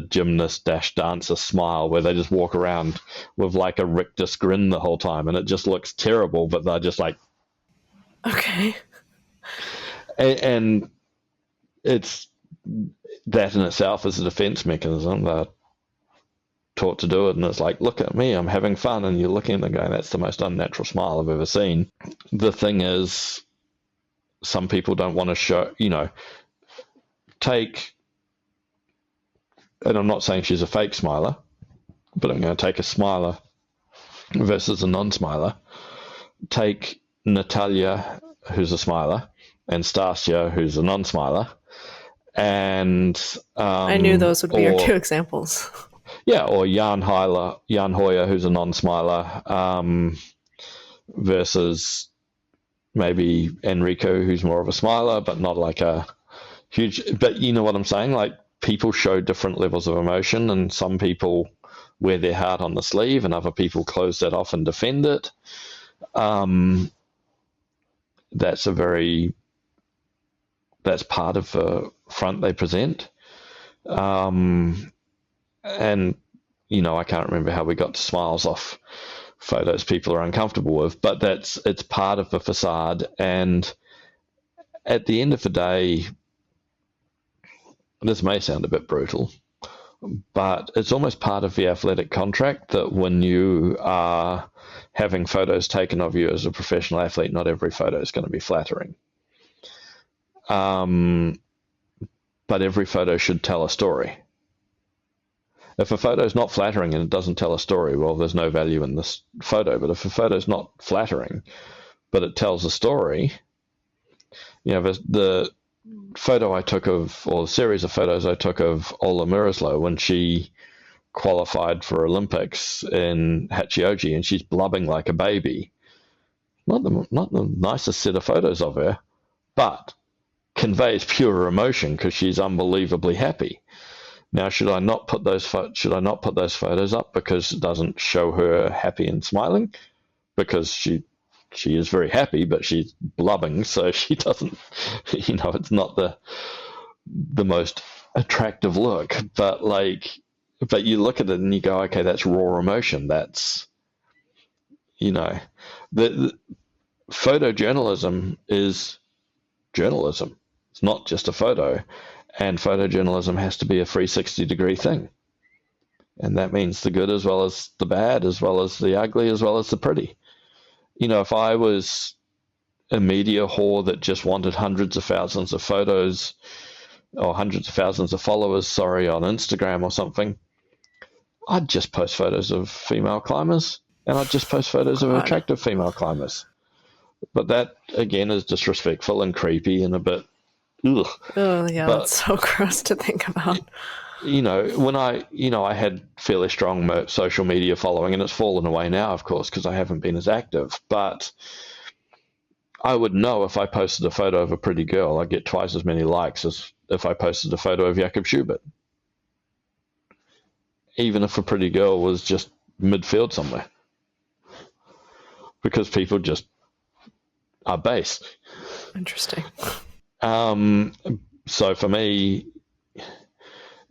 gymnast - dancer smile, where they just walk around with like a rictus grin the whole time, and it just looks terrible, but they're just like, okay. And it's that in itself is a defense mechanism. They're taught to do it, and it's like, look at me, I'm having fun, and you're looking at them going, that's the most unnatural smile I've ever seen. The thing is, some people don't want to show, take, and I'm not saying she's a fake smiler, but I'm going to take a smiler versus a non-smiler. Take Natalia, who's a smiler, and Stasia, who's a non-smiler, and I knew those would be your two examples. Yeah, or Jan Hoyer, who's a non-smiler, versus maybe Enrico, who's more of a smiler, but not like a huge. But you know what I'm saying? Like, people show different levels of emotion, and some people wear their heart on the sleeve, and other people close that off and defend it. That's part of the front they present. And, I can't remember how we got to smiles off photos people are uncomfortable with, but it's part of the facade. And at the end of the day, this may sound a bit brutal, but it's almost part of the athletic contract that when you are having photos taken of you as a professional athlete, not every photo is going to be flattering. But every photo should tell a story. If a photo is not flattering and it doesn't tell a story, well, there's no value in this photo. But if a photo is not flattering, but it tells a story, the photo I took of, or the series of photos I took of Ola Miroslav when she qualified for Olympics in Hachioji, and she's blubbing like a baby. Not the nicest set of photos of her, but conveys pure emotion because she's unbelievably happy. Now, should I not put those photos up because it doesn't show her happy and smiling? Because she is very happy, but she's blubbing, so she doesn't. It's not the most attractive look, but you look at it and you go, okay, that's raw emotion. That's, the photojournalism is journalism. It's not just a photo, and photojournalism has to be a 360-degree thing. And that means the good as well as the bad, as well as the ugly, as well as the pretty. If I was a media whore that just wanted hundreds of thousands of photos or hundreds of thousands of followers, on Instagram or something, I'd just post photos of female climbers, and I'd just post photos of attractive female climbers. But that, again, is disrespectful and creepy and a bit, ugh. Oh, yeah, that's so gross to think about. When I had fairly strong social media following, and it's fallen away now, of course, because I haven't been as active, but I would know if I posted a photo of a pretty girl, I'd get twice as many likes as if I posted a photo of Jakob Schubert. Even if a pretty girl was just midfield somewhere. Because people just are base. Interesting. So for me,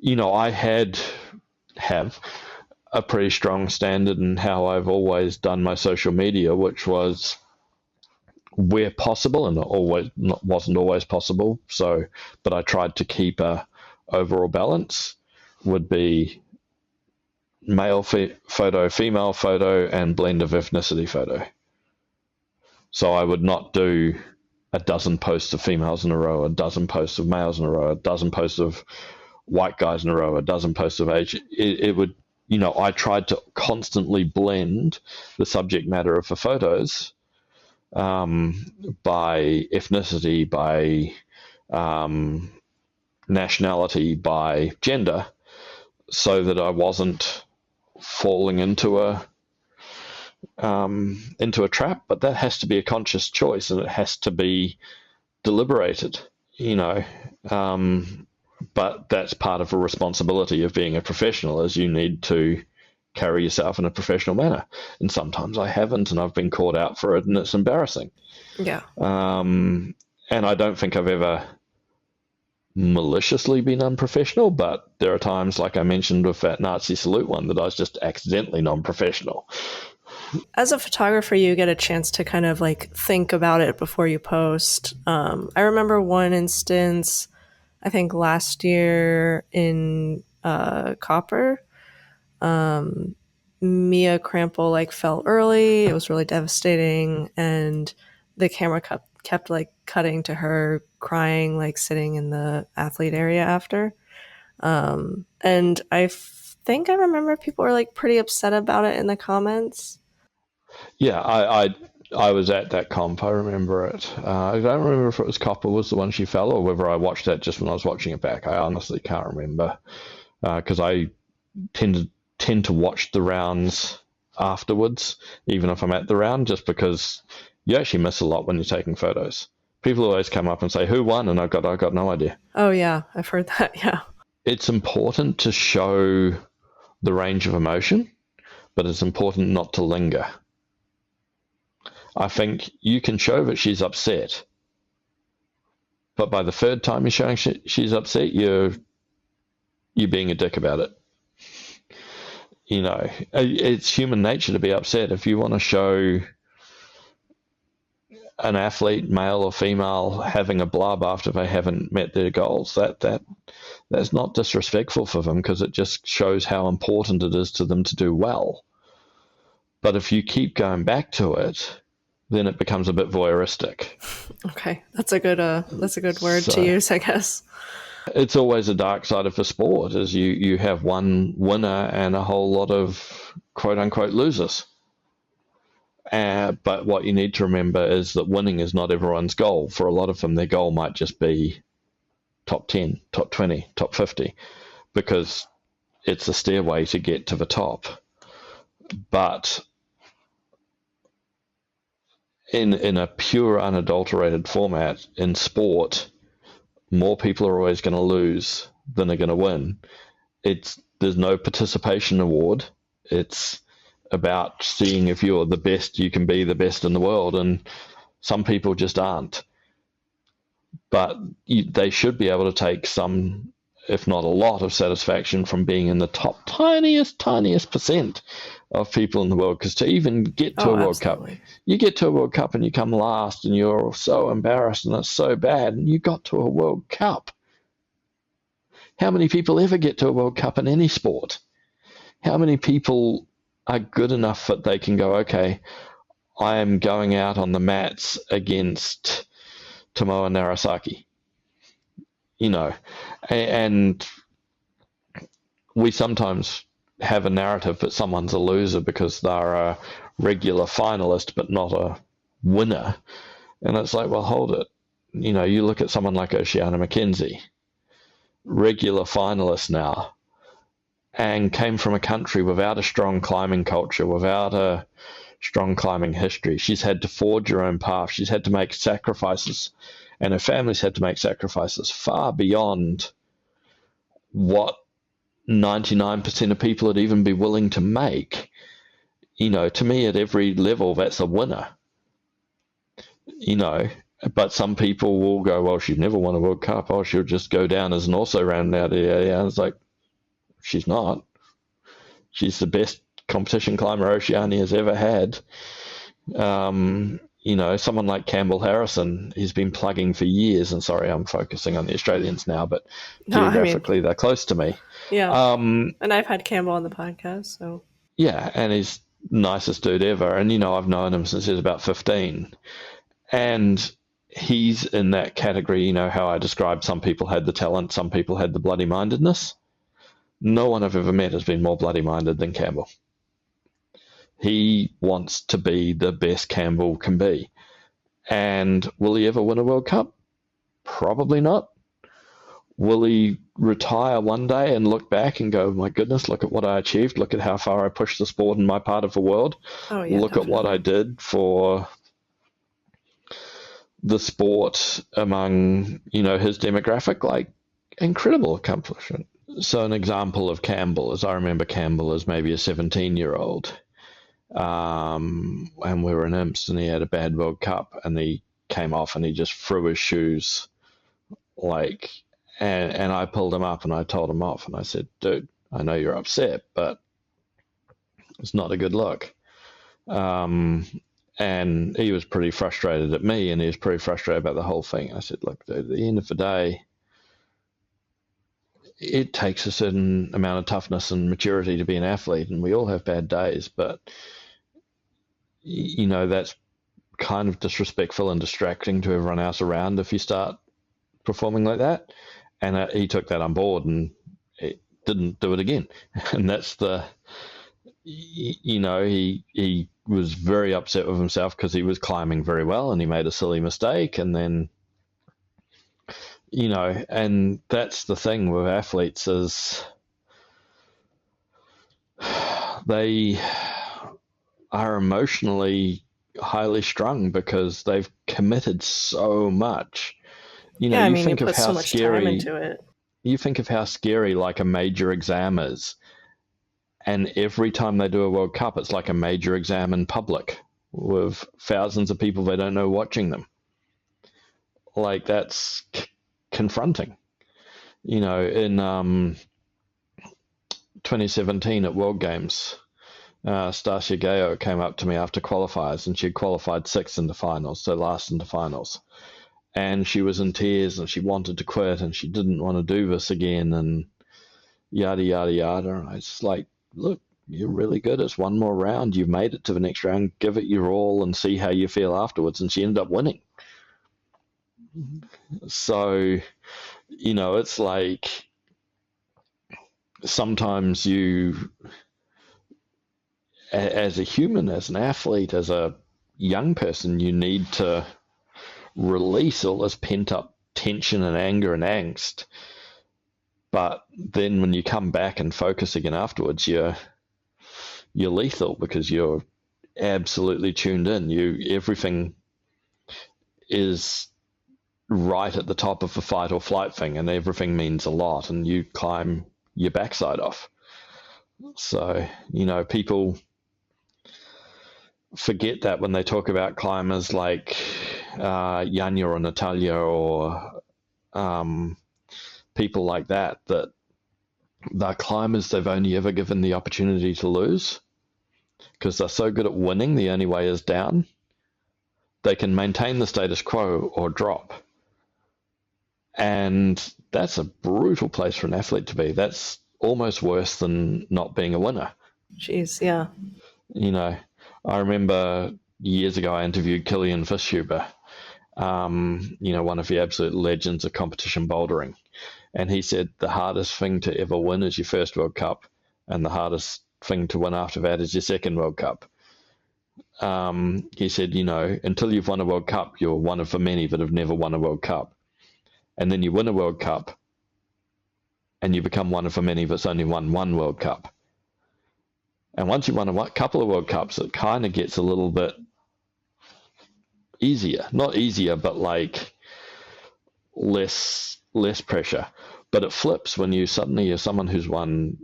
I have a pretty strong standard in how I've always done my social media, which was where possible, and wasn't always possible. But I tried to keep a overall balance. Would be male photo, female photo, and blend of ethnicity photo. So I would not do a dozen posts of females in a row, a dozen posts of males in a row, a dozen posts of white guys in a row, a dozen posts of age. It would, I tried to constantly blend the subject matter of the photos by ethnicity, by nationality, by gender, so that I wasn't falling into a trap. But that has to be a conscious choice, and it has to be deliberated, but that's part of a responsibility of being a professional, is you need to carry yourself in a professional manner. And sometimes I haven't, and I've been called out for it, and it's embarrassing. Yeah. And I don't think I've ever maliciously been unprofessional, but there are times, like I mentioned with that Nazi salute one, that I was just accidentally non-professional. As a photographer, you get a chance to kind of think about it before you post. I remember one instance, I think last year in Koper, Mia Krampl fell early. It was really devastating, and the camera kept cutting to her crying, sitting in the athlete area after. And I think I remember people were pretty upset about it in the comments. Yeah, I was at that comp. I remember it. I don't remember if it was Koper was the one she fell, or whether I watched that just when I was watching it back. I honestly can't remember, because I tend to watch the rounds afterwards, even if I'm at the round, just because you actually miss a lot when you're taking photos. People always come up and say, "Who won?" And I got no idea. Oh yeah, I've heard that. Yeah, it's important to show the range of emotion, but it's important not to linger. I think you can show that she's upset, but by the third time you're showing she's upset, you're being a dick about it. It's human nature to be upset. If you want to show an athlete, male or female, having a blub after they haven't met their goals, that's not disrespectful for them, because it just shows how important it is to them to do well. But if you keep going back to it, then it becomes a bit voyeuristic. Okay, that's a good word to use, I guess. It's always a dark side of the sport, is you have one winner and a whole lot of quote-unquote losers. But what you need to remember is that winning is not everyone's goal. For a lot of them, their goal might just be top 10, top 20, top 50, because it's a stairway to get to the top. But in a pure, unadulterated format in sport, more people are always going to lose than are going to win. There's no participation award. It's about seeing if you're the best you can be, the best in the world, and some people just aren't. But they should be able to take some if not a lot, of satisfaction from being in the top tiniest percent of people in the world. Because to even get to a World Cup, you get to a World Cup and you come last and you're so embarrassed and it's so bad, and you got to a World Cup. How many people ever get to a World Cup in any sport? How many people are good enough that they can go, okay, I am going out on the mats against Tomoe Narasaki? And we sometimes have a narrative that someone's a loser because they're a regular finalist but not a winner. And it's like, well, hold it. You look at someone like Oceana McKenzie, regular finalist now, and came from a country without a strong climbing culture, without a strong climbing history. She's had to forge her own path. She's had to make sacrifices, and her family's had to make sacrifices far beyond what 99% of people would even be willing to make. To me, at every level, that's a winner. But some people will go, well, she's never won a World Cup. Oh, she'll just go down as an also-ran now. Yeah. It's like, she's not. She's the best competition climber Oceania has ever had. Someone like Campbell Harrison, he's been plugging for years, and sorry, I'm focusing on the Australians now, but geographically they're close to me. Yeah. And I've had Campbell on the podcast, so. Yeah, and he's nicest dude ever. And, I've known him since he was about 15. And he's in that category, how I described some people had the talent, some people had the bloody-mindedness. No one I've ever met has been more bloody-minded than Campbell. He wants to be the best Campbell can be. And will he ever win a World Cup? Probably not. Will he retire one day and look back and go, my goodness, look at what I achieved. Look at how far I pushed the sport in my part of the world. Oh, yeah, look definitely. At what I did for the sport among, his demographic. Like, incredible accomplishment. So an example of Campbell is, I remember Campbell as maybe a 17-year-old. And we were in Imps and he had a bad World Cup and he came off and he just threw his shoes and I pulled him up and I told him off and I said, dude, I know you're upset, but it's not a good look. And he was pretty frustrated at me and he was pretty frustrated about the whole thing. I said, look, dude, at the end of the day, it takes a certain amount of toughness and maturity to be an athlete, and we all have bad days, but that's kind of disrespectful and distracting to everyone else around if you start performing like that. And he took that on board and it didn't do it again. And that's he was very upset with himself because he was climbing very well and he made a silly mistake. And then, and that's the thing with athletes is they are emotionally highly strung because they've committed so much. You think of how scary time into it. You think of how scary like a major exam is. And every time they do a World Cup, it's like a major exam in public with thousands of people they don't know watching them. Like, that's confronting. In 2017 at World Games, Stasia Gayo came up to me after qualifiers, and she had qualified sixth in the finals, so last in the finals. And she was in tears, and she wanted to quit, and she didn't want to do this again, and yada, yada, yada. And I was like, look, you're really good. It's one more round. You've made it to the next round. Give it your all and see how you feel afterwards. And she ended up winning. So, it's like sometimes you, as a human, as an athlete, as a young person, you need to release all this pent-up tension and anger and angst. But then when you come back and focus again afterwards, you're lethal because you're absolutely tuned in. Everything is right at the top of the fight or flight thing, and everything means a lot, and you climb your backside off. So, people forget that when they talk about climbers like Janja or Natalia or people like that they're climbers they've only ever given the opportunity to lose, because they're so good at winning, the only way is down. They can maintain the status quo or drop. And that's a brutal place for an athlete to be. That's almost worse than not being a winner. Jeez, yeah. You know, I remember years ago I interviewed Kilian Vishuber, one of the absolute legends of competition bouldering. And he said the hardest thing to ever win is your first World Cup, and the hardest thing to win after that is your second World Cup. He said, until you've won a World Cup, you're one of the many that have never won a World Cup. And then you win a World Cup, and you become one of the many that's only won one World Cup. And once you've won a couple of World Cups, it kind of gets a little bit easier. Not easier, but like less pressure. But it flips when you suddenly are someone who's won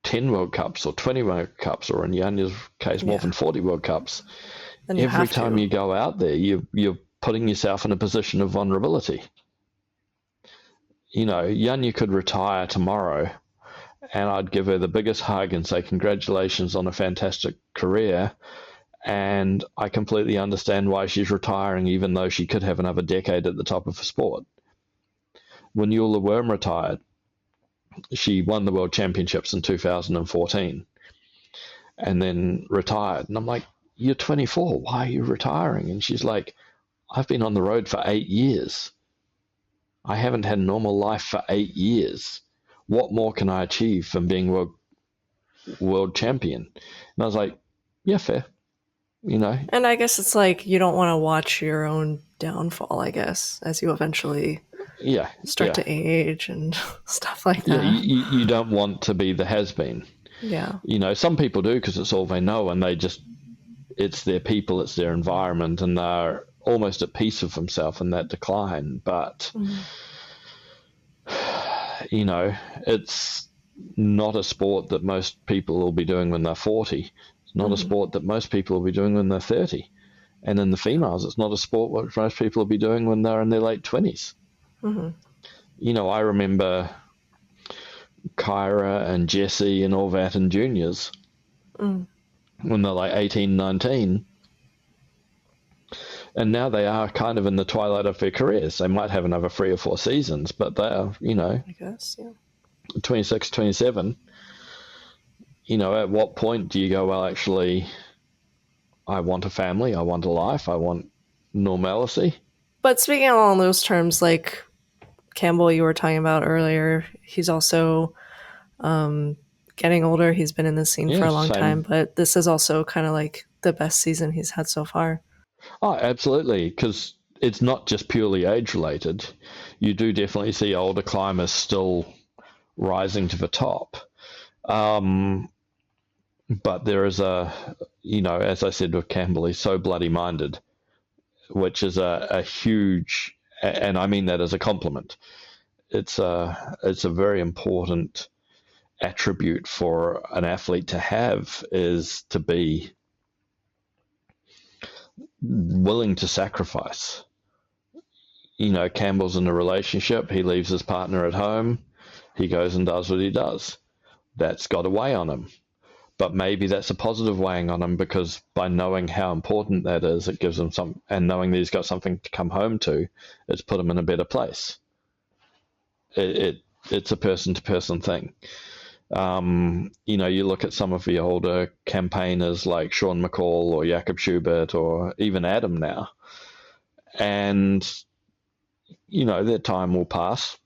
10 World Cups or 20 World Cups, or in Yanya's case, more than 40 World Cups. Every time you go out there, you're putting yourself in a position of vulnerability. Yanya could retire tomorrow, and I'd give her the biggest hug and say congratulations on a fantastic career. And I completely understand why she's retiring, even though she could have another decade at the top of the sport. When Eula Worm retired, she won the World Championships in 2014 and then retired. And I'm like, you're 24. Why are you retiring? And she's like, I've been on the road for 8 years. I haven't had a normal life for 8 years. What more can I achieve from being world champion? And I was like, yeah, fair. And I guess it's like you don't want to watch your own downfall, I guess, as you eventually start to age and stuff like that. Yeah, you don't want to be the has-been. Yeah. Some people do because it's all they know, and it's their people, it's their environment, and they're almost at peace with themselves in that decline. But, it's not a sport that most people will be doing when they're 40. It's not a sport that most people will be doing when they're 30. And in the females, it's not a sport what most people will be doing when they're in their late 20s. I remember Kyra and Jessie and all that in juniors when they're like 18, 19. And now they are kind of in the twilight of their careers. They might have another 3 or 4 seasons, but they are, I guess, 26, 27. At what point do you go, well, actually, I want a family, I want a life, I want normalcy? But speaking along those terms, like Campbell you were talking about earlier, he's also getting older. He's been in this scene for a long time, but this is also kind of like the best season he's had so far. Oh, absolutely, because it's not just purely age-related. You do definitely see older climbers still rising to the top. But there is as I said with Campbell, he's so bloody minded, which is a huge, and I mean that as a compliment. It's a very important attribute for an athlete to have, is to be willing to sacrifice. Campbell's in a relationship. He leaves his partner at home. He goes and does what he does. That's got a weigh on him. But maybe that's a positive weighing on him, because by knowing how important that is, it gives him and knowing that he's got something to come home to, it's put him in a better place. It's a person-to-person thing. You look at some of the older campaigners like Sean McCall or Jakob Schubert or even Adam now, and, their time will pass.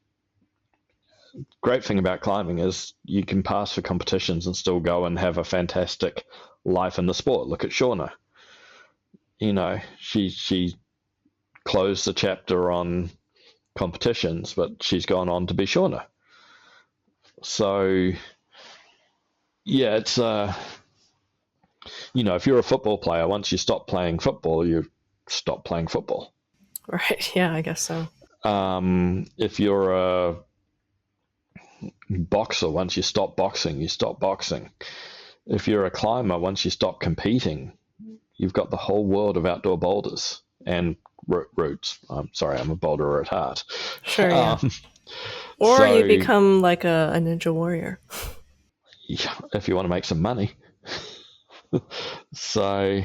Great thing about climbing is you can pass for competitions and still go and have a fantastic life in the sport. Look at Shauna. She closed the chapter on competitions, but she's gone on to be Shauna. So, yeah, it's if you're a football player, once you stop playing football, you stop playing football. Right. Yeah, I guess so. If you're a boxer, once you stop boxing, you stop boxing. If you're a climber, once you stop competing, you've got the whole world of outdoor boulders and routes. I'm sorry, I'm a boulderer at heart. Sure, yeah. Or So you become like a ninja warrior. yeah, if you want to make some money. So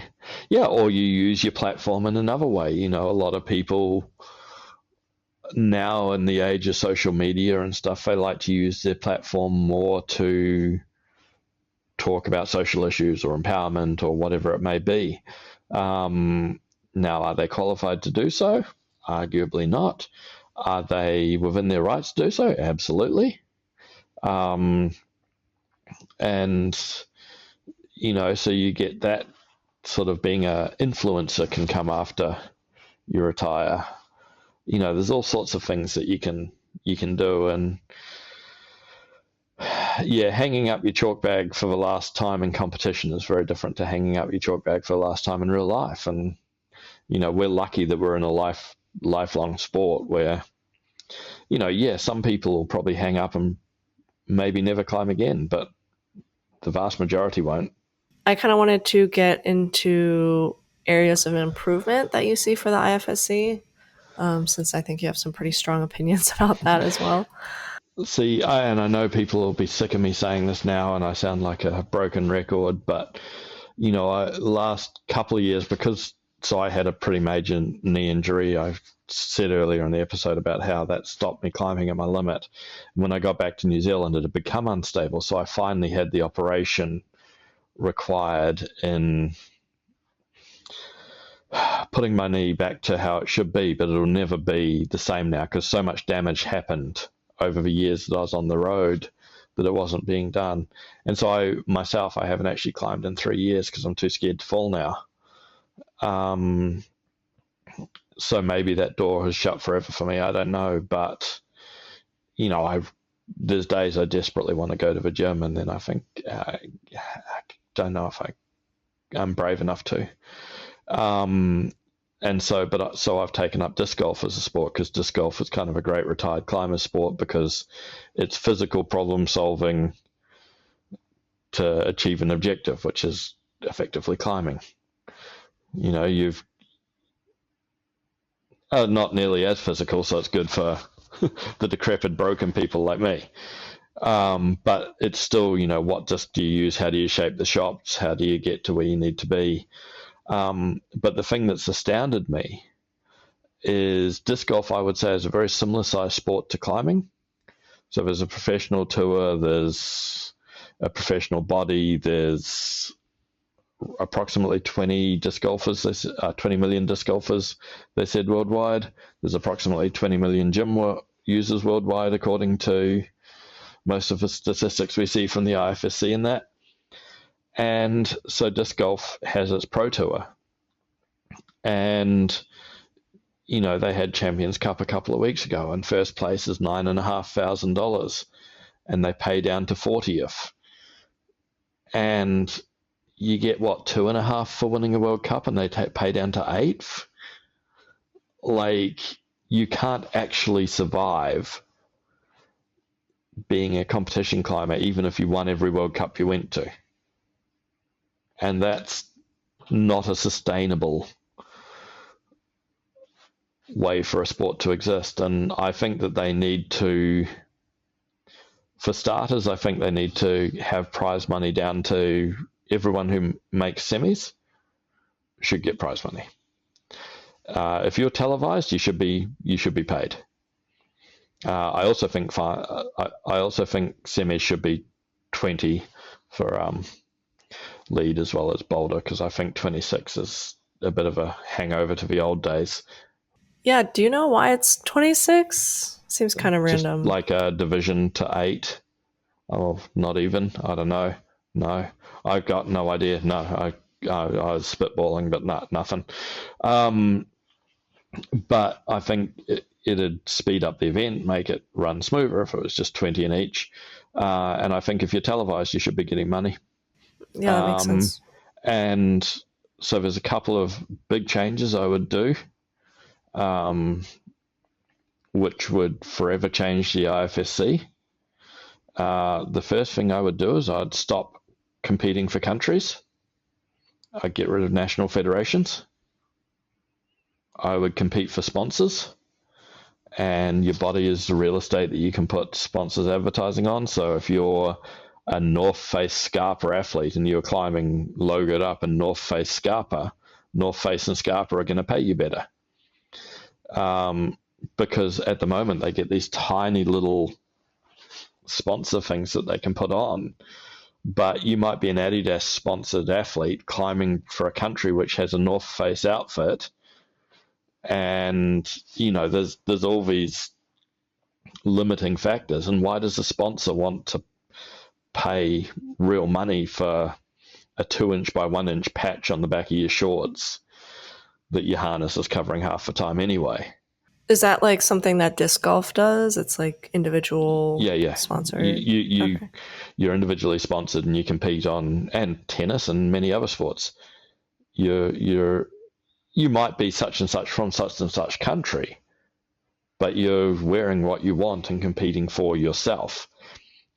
yeah, or you use your platform in another way. You know, a lot of people now in the age of social media and stuff, they like to use their platform more to talk about social issues or empowerment or whatever it may be. Now, are they qualified to do so? Arguably not. Are they within their rights to do so? Absolutely. And, you know, so you get that sort of being an influencer can come after you retire. You know, there's all sorts of things that you can do. And yeah, hanging up your chalk bag for the last time in competition is very different to hanging up your chalk bag for the last time in real life. And, you know, we're lucky that we're in a lifelong sport where, you know, yeah, some people will probably hang up and maybe never climb again, but the vast majority won't. I kind of wanted to get into areas of improvement that you see for the IFSC, since I think you have some pretty strong opinions about that as well. See, and I know people will be sick of me saying this now, and I sound like a broken record, but, you know, last couple of years, because so I had a pretty major knee injury. I said earlier in the episode about how that stopped me climbing at my limit. When I got back to New Zealand, it had become unstable, so I finally had the operation required in putting my knee back to how it should be, but it'll never be the same now because so much damage happened over the years that I was on the road that it wasn't being done. And so I haven't actually climbed in 3 years because I'm too scared to fall now. So maybe that door has shut forever for me. I don't know, but you know, there's days I desperately want to go to the gym, and then I think I don't know if I'm brave enough to. And so I've taken up disc golf as a sport because disc golf is kind of a great retired climber sport because it's physical problem solving to achieve an objective, which is effectively climbing. You know, you've not nearly as physical, so it's good for the decrepit, broken people like me. But it's still, you know, what disc do you use? How do you shape the shots? How do you get to where you need to be? But the thing that's astounded me is disc golf, I would say, is a very similar size sport to climbing. So there's a professional tour, there's a professional body, there's approximately 20 disc golfers, 20 million disc golfers, they said, worldwide. There's approximately 20 million gym users worldwide, according to most of the statistics we see from the IFSC and that. And so disc golf has its pro tour. And, you know, they had Champions Cup a couple of weeks ago, and first place is $9,500, and they pay down to 40th. And you get, what, 2.5 for winning a World Cup, and they pay down to 8th? Like, you can't actually survive being a competition climber, even if you won every World Cup you went to. And that's not a sustainable way for a sport to exist. And I think that they need to, for starters, I think they need to have prize money down to everyone who makes semis should get prize money. If you're televised, you should be paid. I also think semis should be 20 for lead as well as boulder, because I think 26 is a bit of a hangover to the old days. Yeah, do you know why it's 26? Seems kind of random. Just like a division to 8. Oh, not even. I don't know. No, I've got no idea. No, I was spitballing, but nothing. But I think it'd speed up the event, make it run smoother if it was just 20 in each. And I think if you're televised, you should be getting money. Yeah, that makes sense. And so there's a couple of big changes I would do, which would forever change the IFSC. The first thing I would do is I'd stop competing for countries. I'd get rid of national federations. I would compete for sponsors, and your body is the real estate that you can put sponsors advertising on. So if you're a North Face Scarpa athlete and you're climbing logoed up in North Face Scarpa, North Face and Scarpa are going to pay you better. Because at the moment they get these tiny little sponsor things that they can put on. But you might be an Adidas sponsored athlete climbing for a country which has a North Face outfit, and there's all these limiting factors. And why does a sponsor want to pay real money for a 2-inch by 1-inch patch on the back of your shorts that your harness is covering half the time anyway? Is that like something that disc golf does? It's like individual sponsored? Okay. You're individually sponsored and you compete on, and tennis and many other sports. You might be such and such from such and such country, but you're wearing what you want and competing for yourself.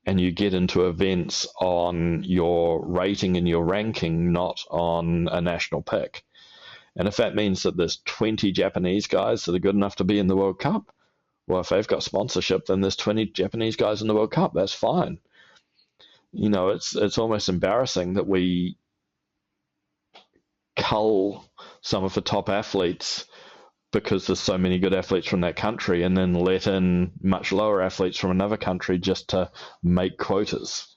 And you get into events on your rating and your ranking, not on a national pick. And if that means that there's 20 Japanese guys that are good enough to be in the World Cup, well, if they've got sponsorship, then there's 20 Japanese guys in the World Cup. That's fine. It's almost embarrassing that we cull some of the top athletes because there's so many good athletes from that country, and then let in much lower athletes from another country just to make quotas.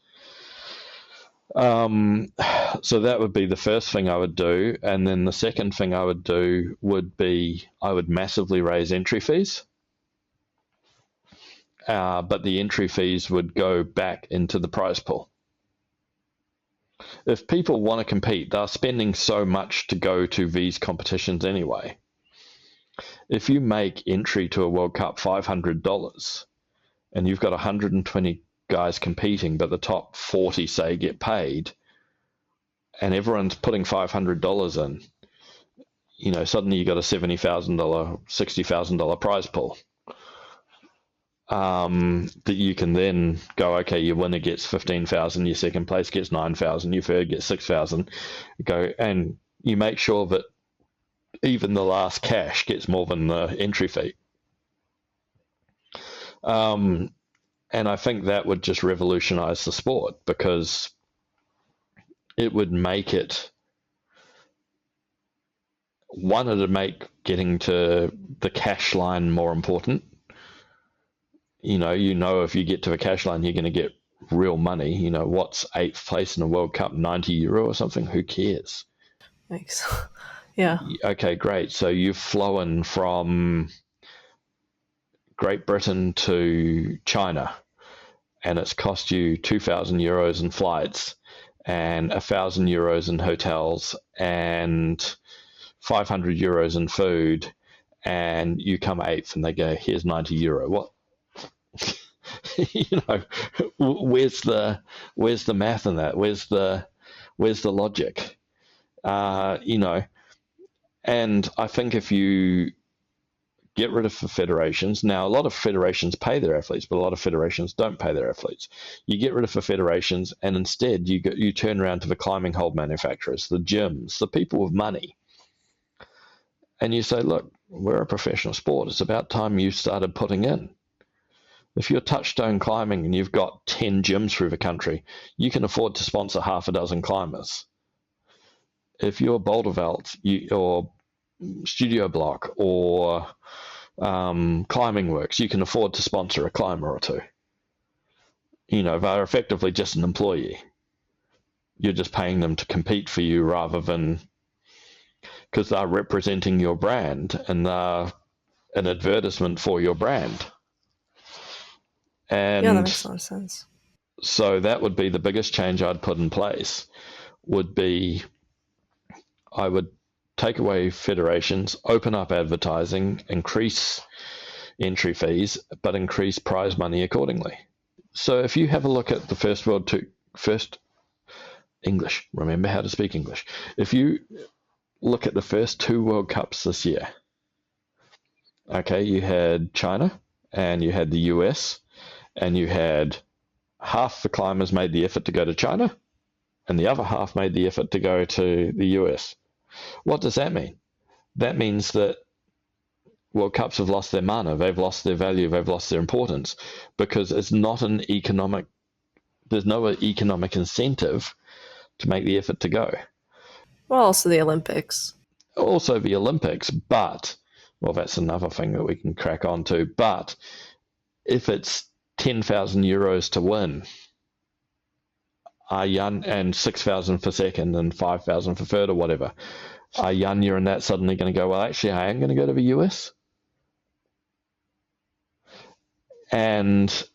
So that would be the first thing I would do. And then the second thing I would do would be I would massively raise entry fees. But the entry fees would go back into the prize pool. If people want to compete, they're spending so much to go to these competitions anyway. If you make entry to a World Cup $500 and you've got 120 guys competing, but the top 40 say get paid, and everyone's putting $500 in, suddenly you got a $70,000, $60,000 prize pool that you can then go, okay, your winner gets 15,000, your second place gets 9,000, your third gets 6,000. Go, and you make sure that even the last cash gets more than the entry fee. And I think that would just revolutionize the sport, because it would make it, one, it would make getting to the cash line more important. If you get to the cash line, you're going to get real money. What's 8th place in a World Cup, €90 or something? Who cares? Thanks. Yeah. Okay, great. So you've flown from Great Britain to China, and it's cost you €2,000 in flights and €1,000 in hotels and €500 in food, and you come 8th, and they go, here's €90. What? Where's the math in that? Where's the logic? And I think if you get rid of the federations, now a lot of federations pay their athletes, but a lot of federations don't pay their athletes. You get rid of the federations, and instead you turn around to the climbing hold manufacturers, the gyms, the people with money, and you say, look, we're a professional sport. It's about time you started putting in. If you're touchstone climbing and you've got 10 gyms through the country, you can afford to sponsor half a dozen climbers. If you're Boulderveld or Studio Block or Climbing Works, you can afford to sponsor a climber or two. They're effectively just an employee. You're just paying them to compete for you, rather than because they're representing your brand and they're an advertisement for your brand. And yeah, that makes a lot of sense. So that would be the biggest change I'd put in place, would be I would take away federations, open up advertising, increase entry fees, but increase prize money accordingly. So if you have a look at the first English, remember how to speak English. If you look at the first 2 World Cups this year, okay, you had China and you had the US, and you had half the climbers made the effort to go to China, and the other half made the effort to go to the US. What does that mean? That means that World Cups have lost their mana, they've lost their value, they've lost their importance, because it's not an economic, there's no economic incentive to make the effort to go. Well, also the Olympics. Also the Olympics, but, well, that's another thing that we can crack on to, but if it's 10,000 euros to win, and 6,000 for second and 5,000 for third or whatever, are Yanya and that suddenly going to go, well, actually, I am going to go to the US? And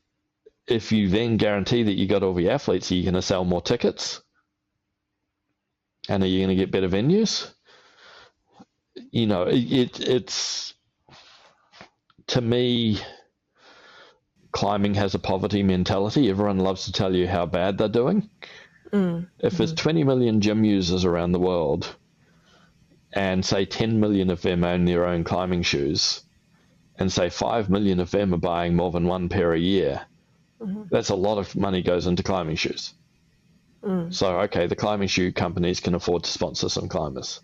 if you then guarantee that you got all the athletes, are you going to sell more tickets? And are you going to get better venues? You know, it's, to me, climbing has a poverty mentality. Everyone loves to tell you how bad they're doing. If there's 20 million gym users around the world, and say 10 million of them own their own climbing shoes, and say 5 million of them are buying more than one pair a year, that's a lot of money goes into climbing shoes. So, okay, the climbing shoe companies can afford to sponsor some climbers.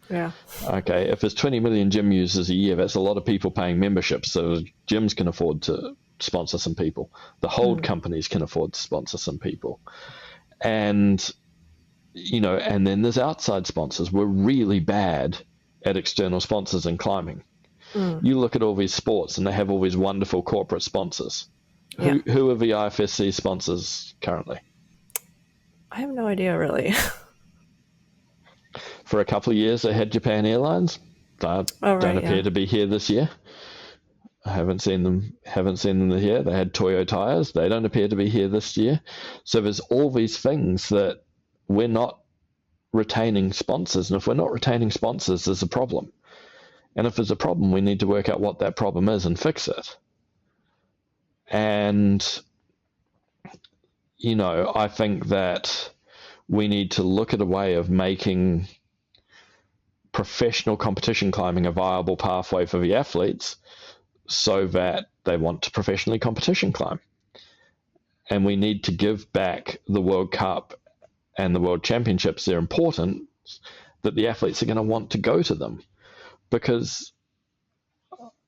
Yeah. Okay, if there's 20 million gym users a year, that's a lot of people paying memberships, so gyms can afford to sponsor some people. The hold companies can afford to sponsor some people. And, you know, and then there's outside sponsors. We're really bad at external sponsors in climbing. You look at all these sports and they have all these wonderful corporate sponsors. Yeah. Who are the IFSC sponsors currently? I have no idea, really. For a couple of years, they had Japan Airlines. They don't appear to be here this year. I haven't seen them here. They had Toyo Tires. They don't appear to be here this year. So there's all these things that we're not retaining sponsors. And if we're not retaining sponsors, there's a problem. And if there's a problem, we need to work out what that problem is and fix it. And, you know, I think that we need to look at a way of making professional competition climbing a viable pathway for the athletes so that they want to professionally competition climb. And we need to give back the World Cup and the World Championships their importance, that the athletes are going to want to go to them. Because,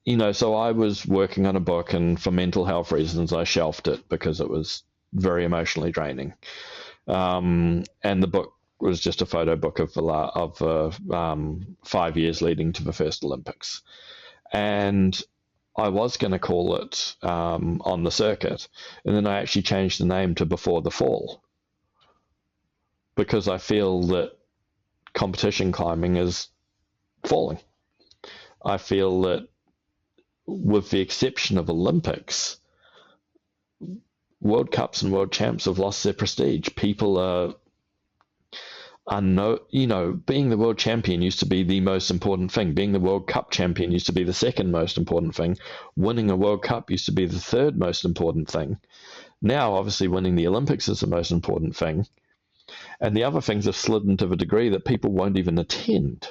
you know, so I was working on a book, and for mental health reasons, I shelved it because it was very emotionally draining. And the book was just a photo book of 5 years leading to the first Olympics. And I was going to call it On the Circuit, and then I actually changed the name to Before the Fall, because I feel that competition climbing is falling. I feel that, with the exception of Olympics, World Cups and World Champs have lost their prestige. People are being the world champion used to be the most important thing. Being the World Cup champion used to be the second most important thing. Winning a World Cup used to be the third most important thing. Now, obviously, winning the Olympics is the most important thing. And the other things have slid to the degree that people won't even attend.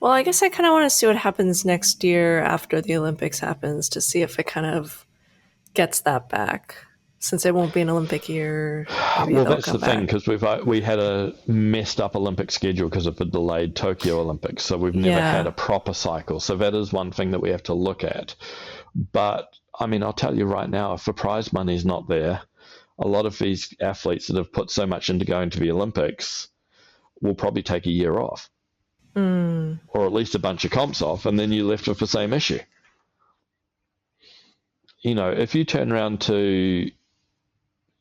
Well, I guess I kind of want to see what happens next year after the Olympics happens, to see if it kind of gets that back. Since it won't be an Olympic year, well, that's the thing, because we had a messed up Olympic schedule because of the delayed Tokyo Olympics, so we've never had a proper cycle. So that is one thing that we have to look at. But I mean, I'll tell you right now, if the prize money is not there, a lot of these athletes that have put so much into going to the Olympics will probably take a year off, or at least a bunch of comps off, and then you're left with the same issue. You know, if you turn around to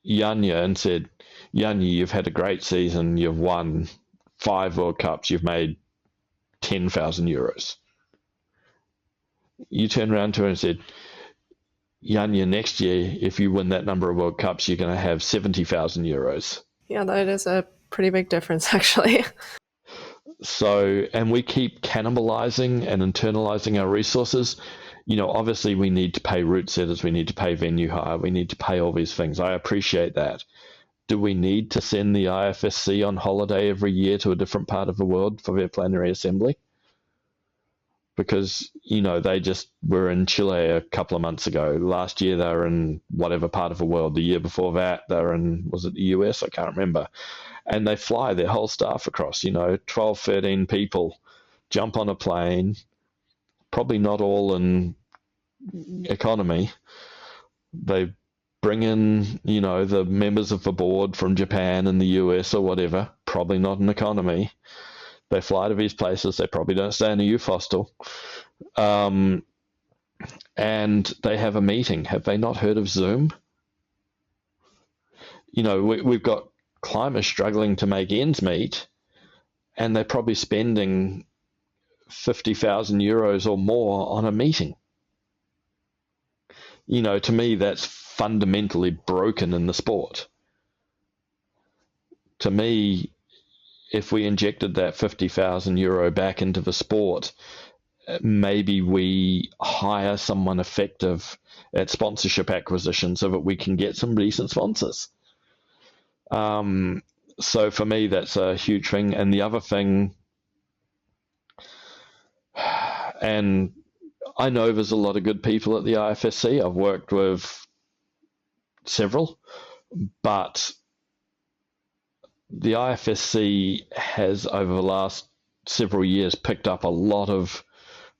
Yanya and said, Yanya, you've had a great season, you've won 5 World Cups, you've made 10,000 euros. You turn around to her and said, Yanya, next year, if you win that number of World Cups, you're going to have 70,000 euros. Yeah, that is a pretty big difference, actually. So, and we keep cannibalizing and internalizing our resources. You know, obviously we need to pay route setters, we need to pay venue hire, we need to pay all these things. I appreciate that. Do we need to send the IFSC on holiday every year to a different part of the world for their plenary assembly? Because, you know, they just were in Chile a couple of months ago. Last year they were in whatever part of the world. The year before that they were in, was it the US? I can't remember. And they fly their whole staff across, 12, 13 people, jump on a plane, probably not all in economy. They bring in, the members of the board from Japan and the US or whatever, probably not in economy. They fly to these places. They probably don't stay in a youth hostel. And they have a meeting. Have they not heard of Zoom? We've got climbers struggling to make ends meet, and they're probably spending 50,000 euros or more on a meeting. To me, that's fundamentally broken in the sport. To me, if we injected that 50,000 euro back into the sport, maybe we hire someone effective at sponsorship acquisition so that we can get some decent sponsors. So for me, that's a huge thing. And the other thing, and I know there's a lot of good people at the IFSC. I've worked with several, but the IFSC has, over the last several years, picked up a lot of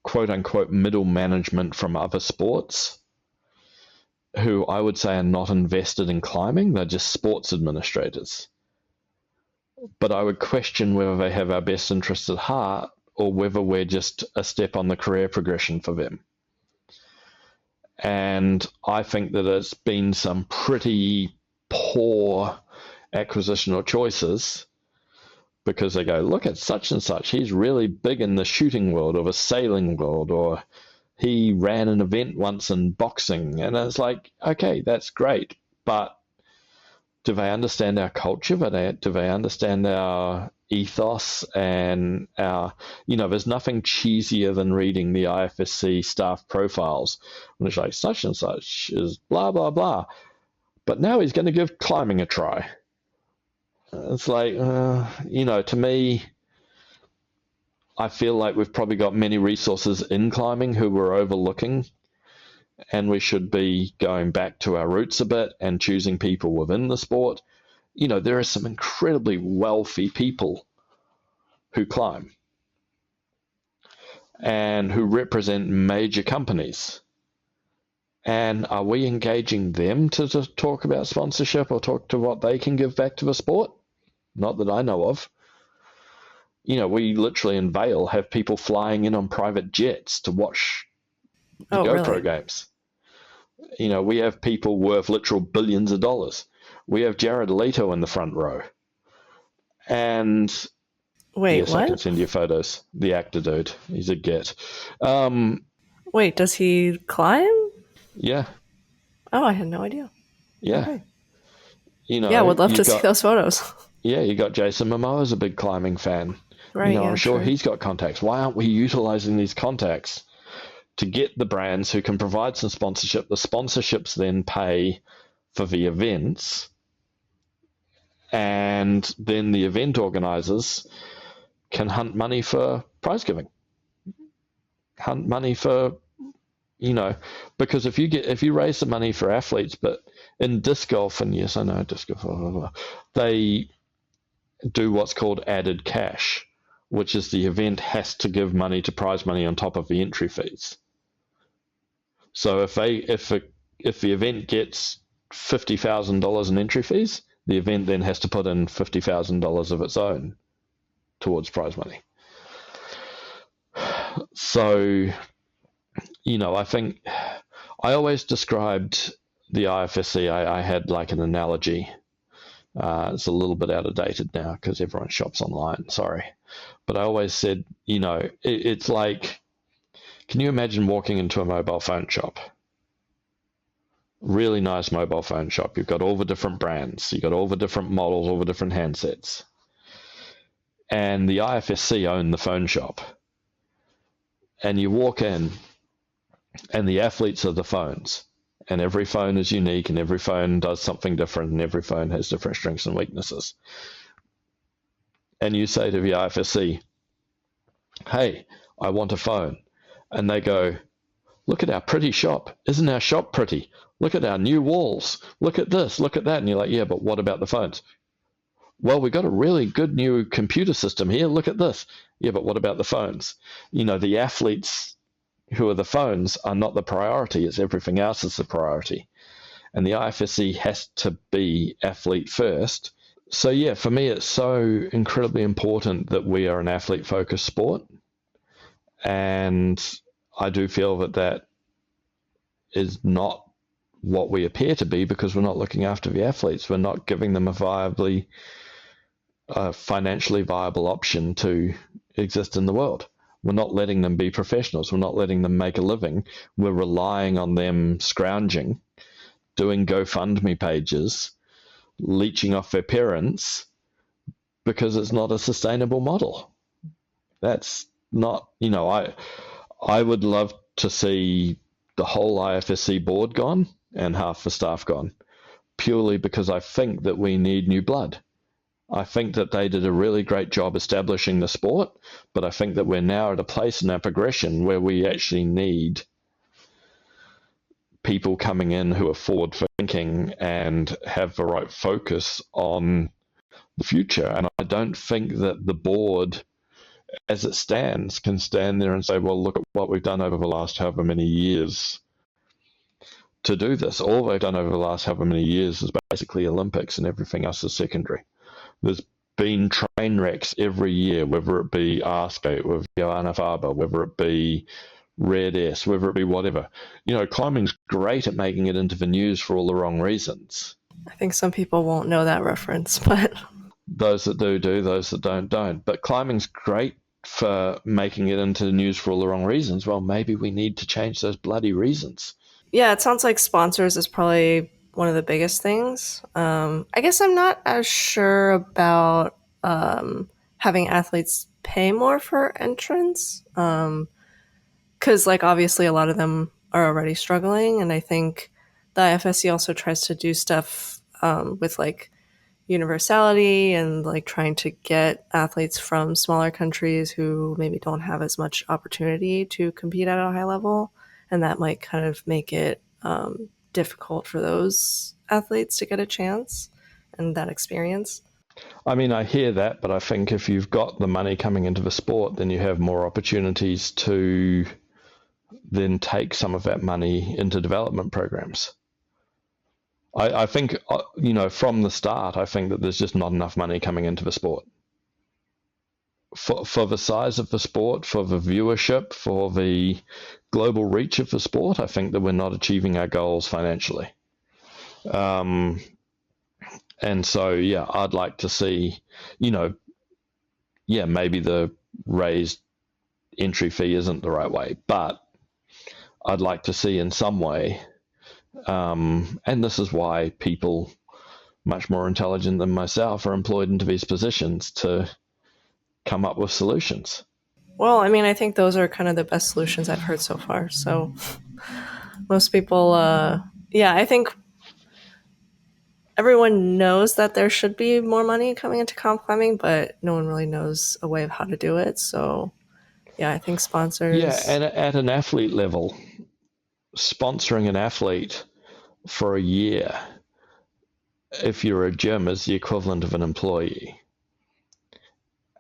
quote-unquote middle management from other sports who I would say are not invested in climbing. They're just sports administrators. But I would question whether they have our best interests at heart or whether we're just a step on the career progression for them. And I think that it's been some pretty poor acquisitional choices, because they go, look at such and such, he's really big in the shooting world or the sailing world, or he ran an event once in boxing. And it's like, okay, that's great, but do they understand our culture? Do they understand our ethos and our, there's nothing cheesier than reading the IFSC staff profiles when it's like, such and such is blah, blah, blah, but now he's going to give climbing a try. It's like, to me, I feel like we've probably got many resources in climbing who we're overlooking, and we should be going back to our roots a bit and choosing people within the sport. There are some incredibly wealthy people who climb and who represent major companies. And are we engaging them to talk about sponsorship or talk to what they can give back to the sport? Not that I know of. We literally in Vail have people flying in on private jets to watch the GoPro really? games. We have people worth literal billions of dollars. We have Jared Leto in the front row. And wait, yes, what? I can send you photos. The actor dude, he's a get. Wait, does he climb? Yeah. Oh, I had no idea. Yeah. Okay. Yeah, would love to see those photos. Yeah, you got Jason Momoa's a big climbing fan. Right. I'm sure he's got contacts. Why aren't we utilizing these contacts to get the brands who can provide some sponsorship? The sponsorships then pay for the events, and then the event organizers can hunt money for prize giving. Hunt money for, because if you raise the money for athletes, but in disc golf, and yes, I know disc golf, blah, blah, blah, they do what's called added cash, which is the event has to give money to prize money on top of the entry fees. So if the event gets $50,000 in entry fees, the event then has to put in $50,000 of its own towards prize money. So, I think I always described the IFSC, I had like an analogy. It's a little bit out of dated now because everyone shops online, sorry. But I always said, it's like, can you imagine walking into a mobile phone shop? Really nice mobile phone shop. You've got all the different brands. You've got all the different models, all the different handsets. And the IFSC own the phone shop. And you walk in, and the athletes are the phones. And every phone is unique, and every phone does something different, and every phone has different strengths and weaknesses. And you say to the IFSC, hey, I want a phone. And they go, look at our pretty shop. Isn't our shop pretty? Look at our new walls. Look at this, look at that. And you're like, yeah, but what about the phones? Well, we got a really good new computer system here. Look at this. Yeah, but what about the phones? The athletes who are the phones, are not the priority. It's everything else is the priority. And the IFSC has to be athlete first. So yeah, for me, it's so incredibly important that we are an athlete-focused sport. And I do feel that that is not what we appear to be, because we're not looking after the athletes. We're not giving them a financially viable option to exist in the world. We're not letting them be professionals. We're not letting them make a living. We're relying on them scrounging, doing GoFundMe pages, leeching off their parents, because it's not a sustainable model. That's not, I would love to see the whole IFSC board gone and half the staff gone, purely because I think that we need new blood. I think that they did a really great job establishing the sport, but I think that we're now at a place in our progression where we actually need people coming in who are forward thinking and have the right focus on the future. And I don't think that the board, as it stands, can stand there and say, well, look at what we've done over the last however many years to do this. All they've done over the last however many years is basically Olympics, and everything else is secondary. There's been train wrecks every year, whether it be R-Skate with Johanna Faber, whether it be Red S, whether it be whatever. Climbing's great at making it into the news for all the wrong reasons. I think some people won't know that reference, but those that do, those that don't. But climbing's great for making it into the news for all the wrong reasons. Well, maybe we need to change those bloody reasons. Yeah, it sounds like sponsors is probably one of the biggest things. I guess I'm not as sure about having athletes pay more for entrance, because obviously a lot of them are already struggling, and I think the IFSC also tries to do stuff with universality and trying to get athletes from smaller countries who maybe don't have as much opportunity to compete at a high level, and that might kind of make it difficult for those athletes to get a chance and that experience. I mean, I hear that, but I think if you've got the money coming into the sport, then you have more opportunities to then take some of that money into development programs. I think, from the start, I think that there's just not enough money coming into the sport. For the size of the sport, for the viewership, for the global reach of the sport, I think that we're not achieving our goals financially. And so, yeah, I'd like to see, maybe the raised entry fee isn't the right way, but I'd like to see in some way, and this is why people much more intelligent than myself are employed into these positions, to come up with solutions. Well, I mean, I think those are kind of the best solutions I've heard so far. So most people, I think everyone knows that there should be more money coming into comp climbing, but no one really knows a way of how to do it. So yeah, I think sponsors. Yeah, and at an athlete level, sponsoring an athlete for a year, if you're a gym, is the equivalent of an employee.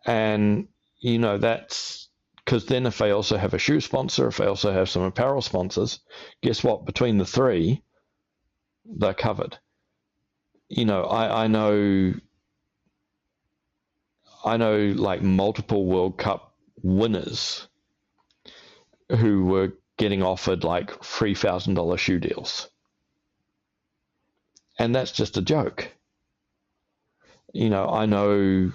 And, that's because then if they also have a shoe sponsor, if they also have some apparel sponsors, guess what? Between the three, they're covered. I know multiple World Cup winners who were getting offered $3,000 shoe deals. And that's just a joke. I know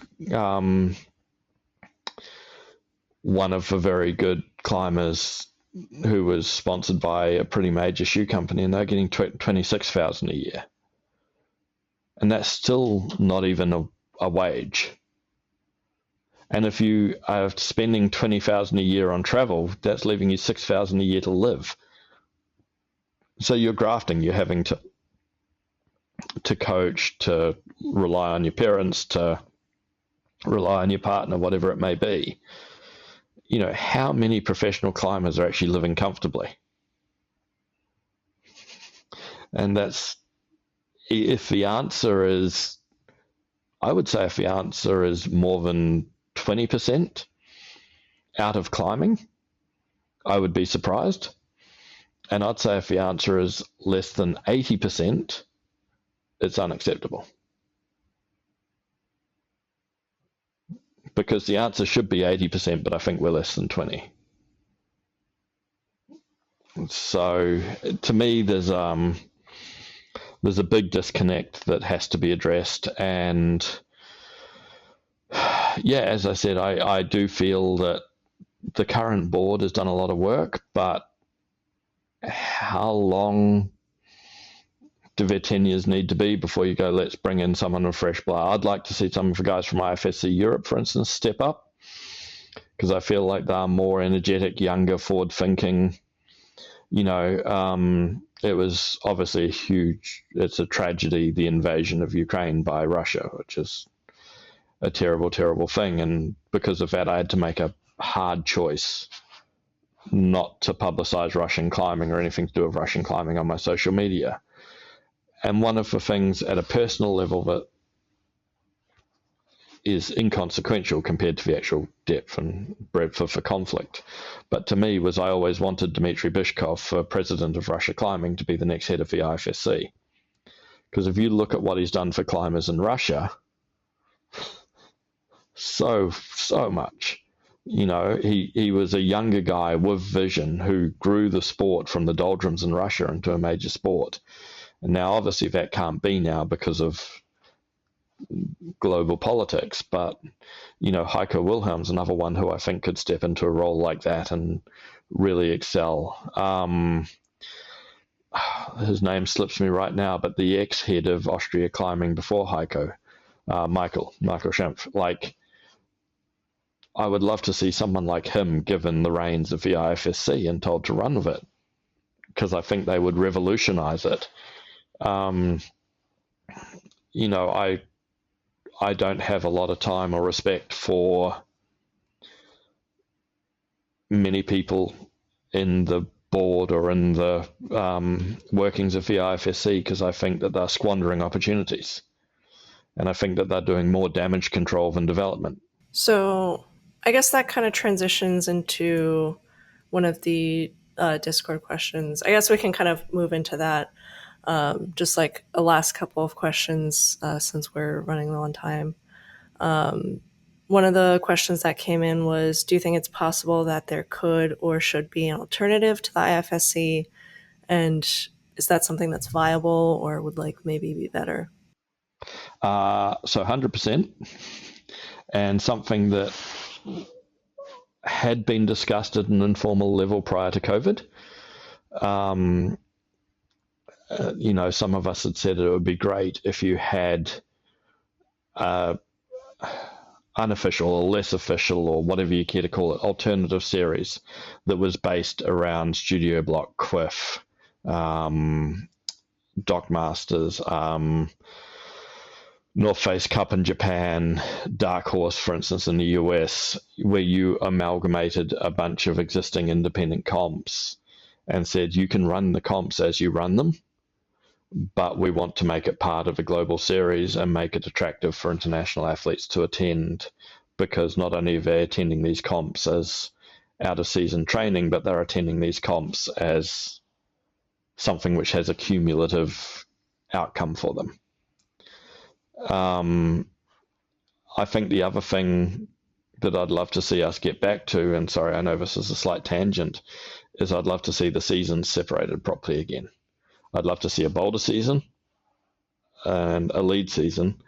one of the very good climbers who was sponsored by a pretty major shoe company, and they're getting $26,000 a year. And that's still not even a wage. And if you are spending $20,000 a year on travel, that's leaving you $6,000 a year to live. So you're grafting. You're having to coach, to rely on your parents, to rely on your partner, whatever it may be. How many professional climbers are actually living comfortably? And that's, if the answer is more than 20% out of climbing, I would be surprised. And I'd say if the answer is less than 80%, it's unacceptable. Because the answer should be 80%, but I think we're less than 20. So to me, there's a big disconnect that has to be addressed. And yeah, as I said, I do feel that the current board has done a lot of work, but how long do their tenures need to be before you go, let's bring in someone with fresh blood? I'd like to see some of the guys from IFSC Europe, for instance, step up, because I feel like they're more energetic, younger, forward-thinking. It was obviously it's a tragedy, the invasion of Ukraine by Russia, which is a terrible, terrible thing. And because of that, I had to make a hard choice not to publicize Russian climbing or anything to do with Russian climbing on my social media. And one of the things at a personal level that is inconsequential compared to the actual depth and breadth of the conflict, but to me was I always wanted Dmitry Bishkov, president of Russia Climbing, to be the next head of the IFSC. Because if you look at what he's done for climbers in Russia, so much. He was a younger guy with vision who grew the sport from the doldrums in Russia into a major sport. And now obviously that can't be now because of global politics, but Heiko Wilhelm's another one who I think could step into a role like that and really excel. His name slips me right now, but the ex-head of Austria climbing before Heiko, Michael Schimpf. Like, I would love to see someone like him given the reins of the IFSC and told to run with it, because I think they would revolutionize it. I don't have a lot of time or respect for many people in the board or in the workings of the IFSC, because I think that they're squandering opportunities. And I think that they're doing more damage control than development. So I guess that kind of transitions into one of the Discord questions. I guess we can kind of move into that. Just like a last couple of questions since we're running low on time. One of the questions that came in was, do you think it's possible that there could or should be an alternative to the IFSC? And is that something that's viable or would maybe be better? So 100%. And something that had been discussed at an informal level prior to COVID. Some of us had said it would be great if you had unofficial or less official, or whatever you care to call it, alternative series that was based around Studio Block, Quiff, Dock Masters, North Face Cup in Japan, Dark Horse, for instance, in the US, where you amalgamated a bunch of existing independent comps and said you can run the comps as you run them, but we want to make it part of a global series and make it attractive for international athletes to attend, because not only are they attending these comps as out-of-season training, but they're attending these comps as something which has a cumulative outcome for them. I think the other thing that I'd love to see us get back to, and sorry, I know this is a slight tangent, is I'd love to see the seasons separated properly again. I'd love to see a boulder season and a lead season,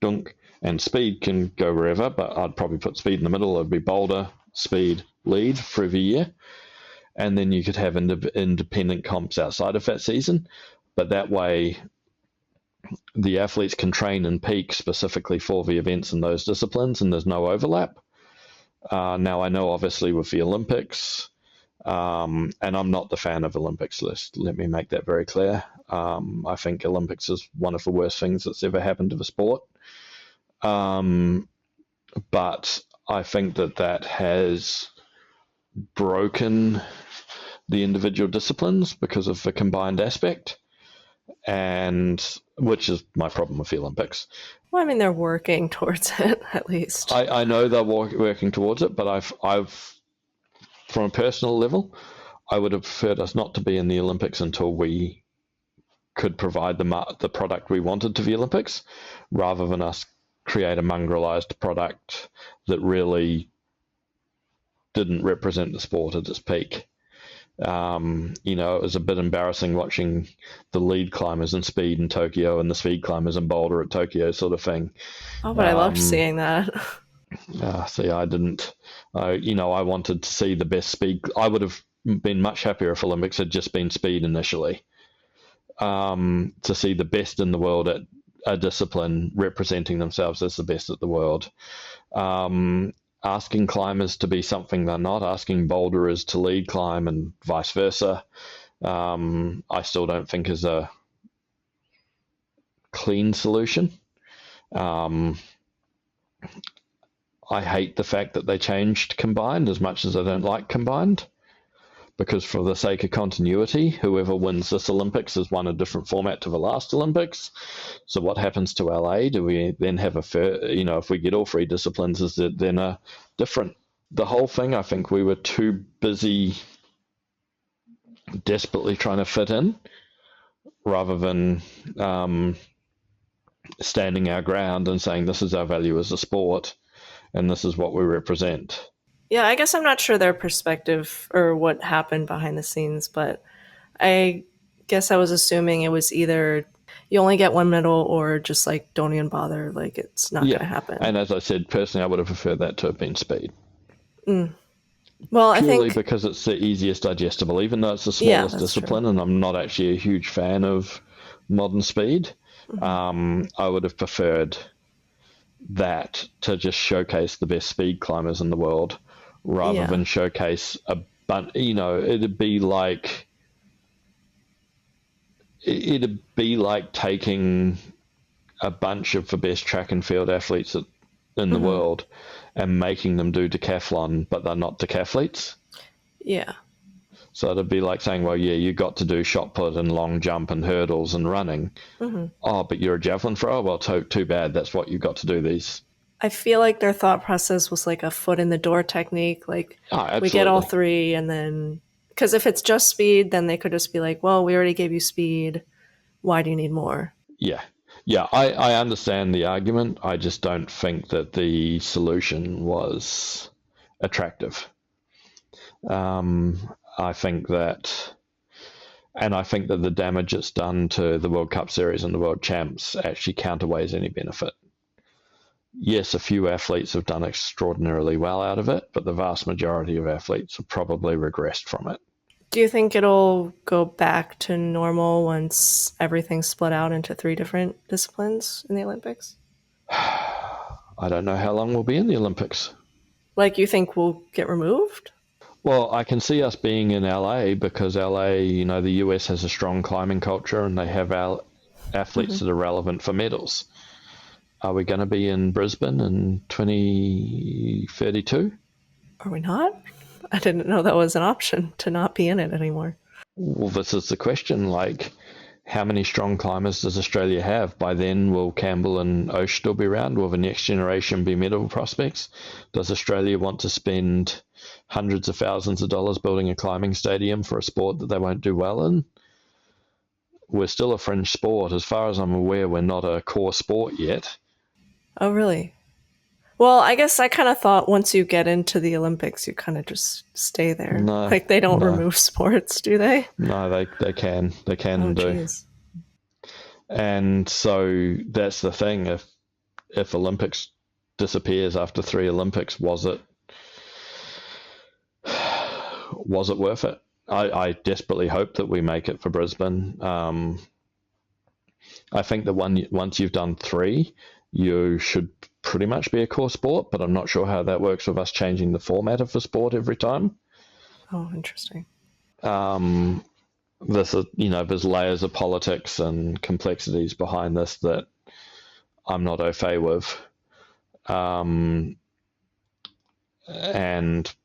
dunk, and speed can go wherever, but I'd probably put speed in the middle. It'd be boulder, speed, lead for every year. And then you could have independent comps outside of that season, but that way the athletes can train and peak specifically for the events in those disciplines, and there's no overlap. Now, I know obviously with the Olympics, and I'm not the fan of Olympics list. Let me make that very clear. I think Olympics is one of the worst things that's ever happened to the sport. But I think that has broken the individual disciplines because of the combined aspect, and which is my problem with the Olympics. Well, I mean, they're working towards it, at least. I know they're working towards it, but I've from a personal level, I would have preferred us not to be in the Olympics until we could provide the product we wanted to the Olympics, rather than us create a mongrelized product that really didn't represent the sport at its peak. It was a bit embarrassing watching the lead climbers in speed in Tokyo and the speed climbers in Boulder at Tokyo, sort of thing. Oh, but I loved seeing that. See, I didn't. I wanted to see the best speed. I would have been much happier if Olympics had just been speed initially. To see the best in the world at a discipline representing themselves as the best at the world. Asking climbers to be something they're not, asking boulderers to lead climb and vice versa, I still don't think is a clean solution. I hate the fact that they changed combined as much as I don't like combined, because for the sake of continuity, whoever wins this Olympics has won a different format to the last Olympics. So what happens to LA? Do we then have if we get all three disciplines, is it then a different? The whole thing, I think we were too busy desperately trying to fit in, rather than standing our ground and saying this is our value as a sport and this is what we represent. Yeah, I guess I'm not sure their perspective or what happened behind the scenes, but I guess I was assuming it was either you only get one medal or just like don't even bother, like it's not going to happen. And as I said, personally, I would have preferred that to have been speed. Well, I Purely think because it's the easiest digestible, even though it's the smallest discipline, true. And I'm not actually a huge fan of modern speed. I would have preferred that to just showcase the best speed climbers in the world, rather than showcase it'd be like taking a bunch of the best track and field athletes in the world and making them do decathlon, but they're not decathletes. Yeah. So it'd be like saying, well, yeah, you got to do shot put and long jump and hurdles and running. Oh, but you're a javelin thrower? Well, too bad. That's what you got to do these. I feel like their thought process was like a foot in the door technique. Like, we get all three, and then, because if it's just speed, then they could just be like, well, we already gave you speed. Why do you need more? Yeah. Yeah, I understand the argument. I just don't think that the solution was attractive. I think that the damage it's done to the World Cup Series and the World Champs actually counterweighs any benefit. Yes, a few athletes have done extraordinarily well out of it, but the vast majority of athletes have probably regressed from it. Do you think it'll go back to normal once everything's split out into 3 different disciplines in the Olympics? I don't know how long we'll be in the Olympics. Like, you think we'll get removed? Well, I can see us being in LA because LA, the US has a strong climbing culture and they have athletes that are relevant for medals. Are we going to be in Brisbane in 2032? Are we not? I didn't know that was an option to not be in it anymore. Well, this is the question. Like, how many strong climbers does Australia have? By then, will Campbell and Osh still be around? Will the next generation be medal prospects? Does Australia want to spend hundreds of thousands of dollars building a climbing stadium for a sport that they won't do well in? We're still a fringe sport. As far as I'm aware, we're not a core sport yet. Oh, really? Well, I guess I kind of thought once you get into the Olympics, you kind of just stay there. No, like, they don't remove sports, do they? No, they can. They can and do. Geez. And so that's the thing. If Olympics disappears after 3 Olympics, was it worth it? I desperately hope that we make it for Brisbane. I think that once you've done 3, you should pretty much be a core sport, but I'm not sure how that works with us changing the format of the sport every time. Oh, interesting. There's layers of politics and complexities behind this that I'm not au fait with. And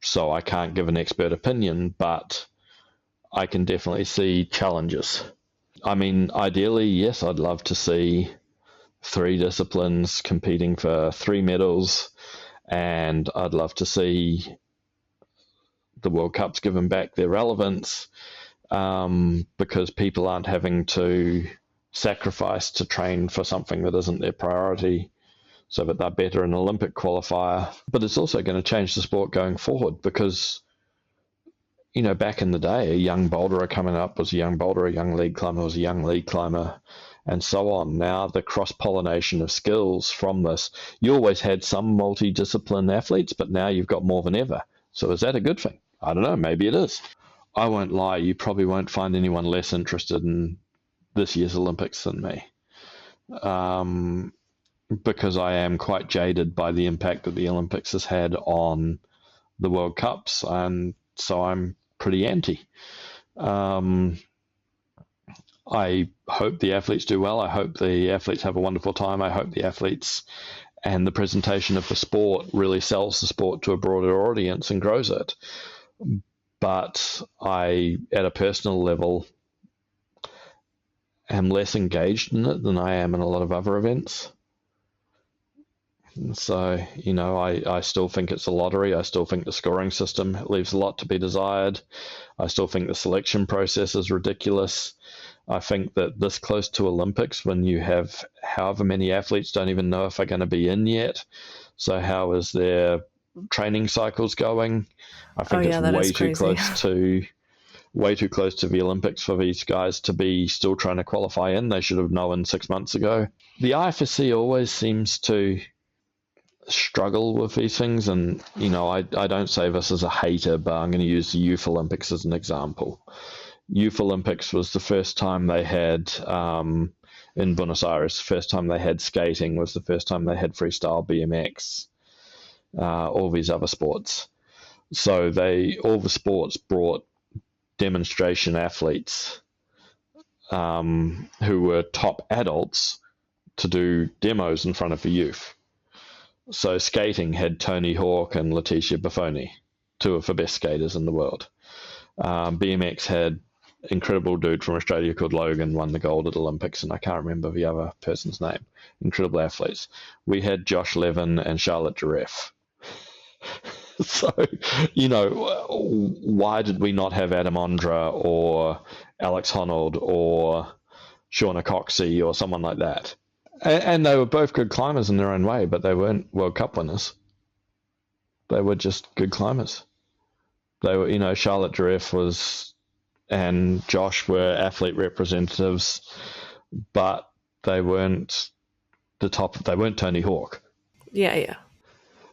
so I can't give an expert opinion, but I can definitely see challenges. I mean, ideally, yes, I'd love to see 3 disciplines competing for 3 medals, and I'd love to see the World Cup's given back their relevance because people aren't having to sacrifice to train for something that isn't their priority, so that they're better in an Olympic qualifier. But it's also going to change the sport going forward because, back in the day, a young boulderer coming up was a young boulderer, a young lead climber was a young lead climber, and so on. Now, the cross-pollination of skills from this, you always had some multidiscipline athletes, but now you've got more than ever. So is that a good thing? I don't know. Maybe it is. I won't lie. You probably won't find anyone less interested in this year's Olympics than me. Because I am quite jaded by the impact that the Olympics has had on the World Cups, and so I'm pretty anti. I hope the athletes do well. I hope the athletes have a wonderful time. I hope the athletes and the presentation of the sport really sells the sport to a broader audience and grows it. But I, at a personal level, am less engaged in it than I am in a lot of other events. So, I still think it's a lottery. I still think the scoring system leaves a lot to be desired. I still think the selection process is ridiculous. I think that this close to Olympics, when you have however many athletes don't even know if they're going to be in yet, so how is their training cycles going? I think it's way too close to the Olympics for these guys to be still trying to qualify in. They should have known 6 months ago. The IFSC always seems to struggle with these things, and I don't say this as a hater, but I'm going to use the Youth Olympics as an example. Youth Olympics was the first time they had in Buenos Aires, the first time they had skating, was the first time they had freestyle, BMX, all these other sports. So all the sports brought demonstration athletes who were top adults to do demos in front of the youth. So skating had Tony Hawk and Leticia Buffoni, two of the best skaters in the world. BMX had incredible dude from Australia called Logan, won the gold at Olympics, and I can't remember the other person's name. Incredible athletes. We had Josh Levin and Charlotte Giraffe. So, why did we not have Adam Ondra or Alex Honnold or Shauna Coxey or someone like that? And they were both good climbers in their own way, but they weren't World Cup winners. They were just good climbers. They were, Charlotte Giraffe and Josh were athlete representatives, but they weren't they weren't Tony Hawk. Yeah.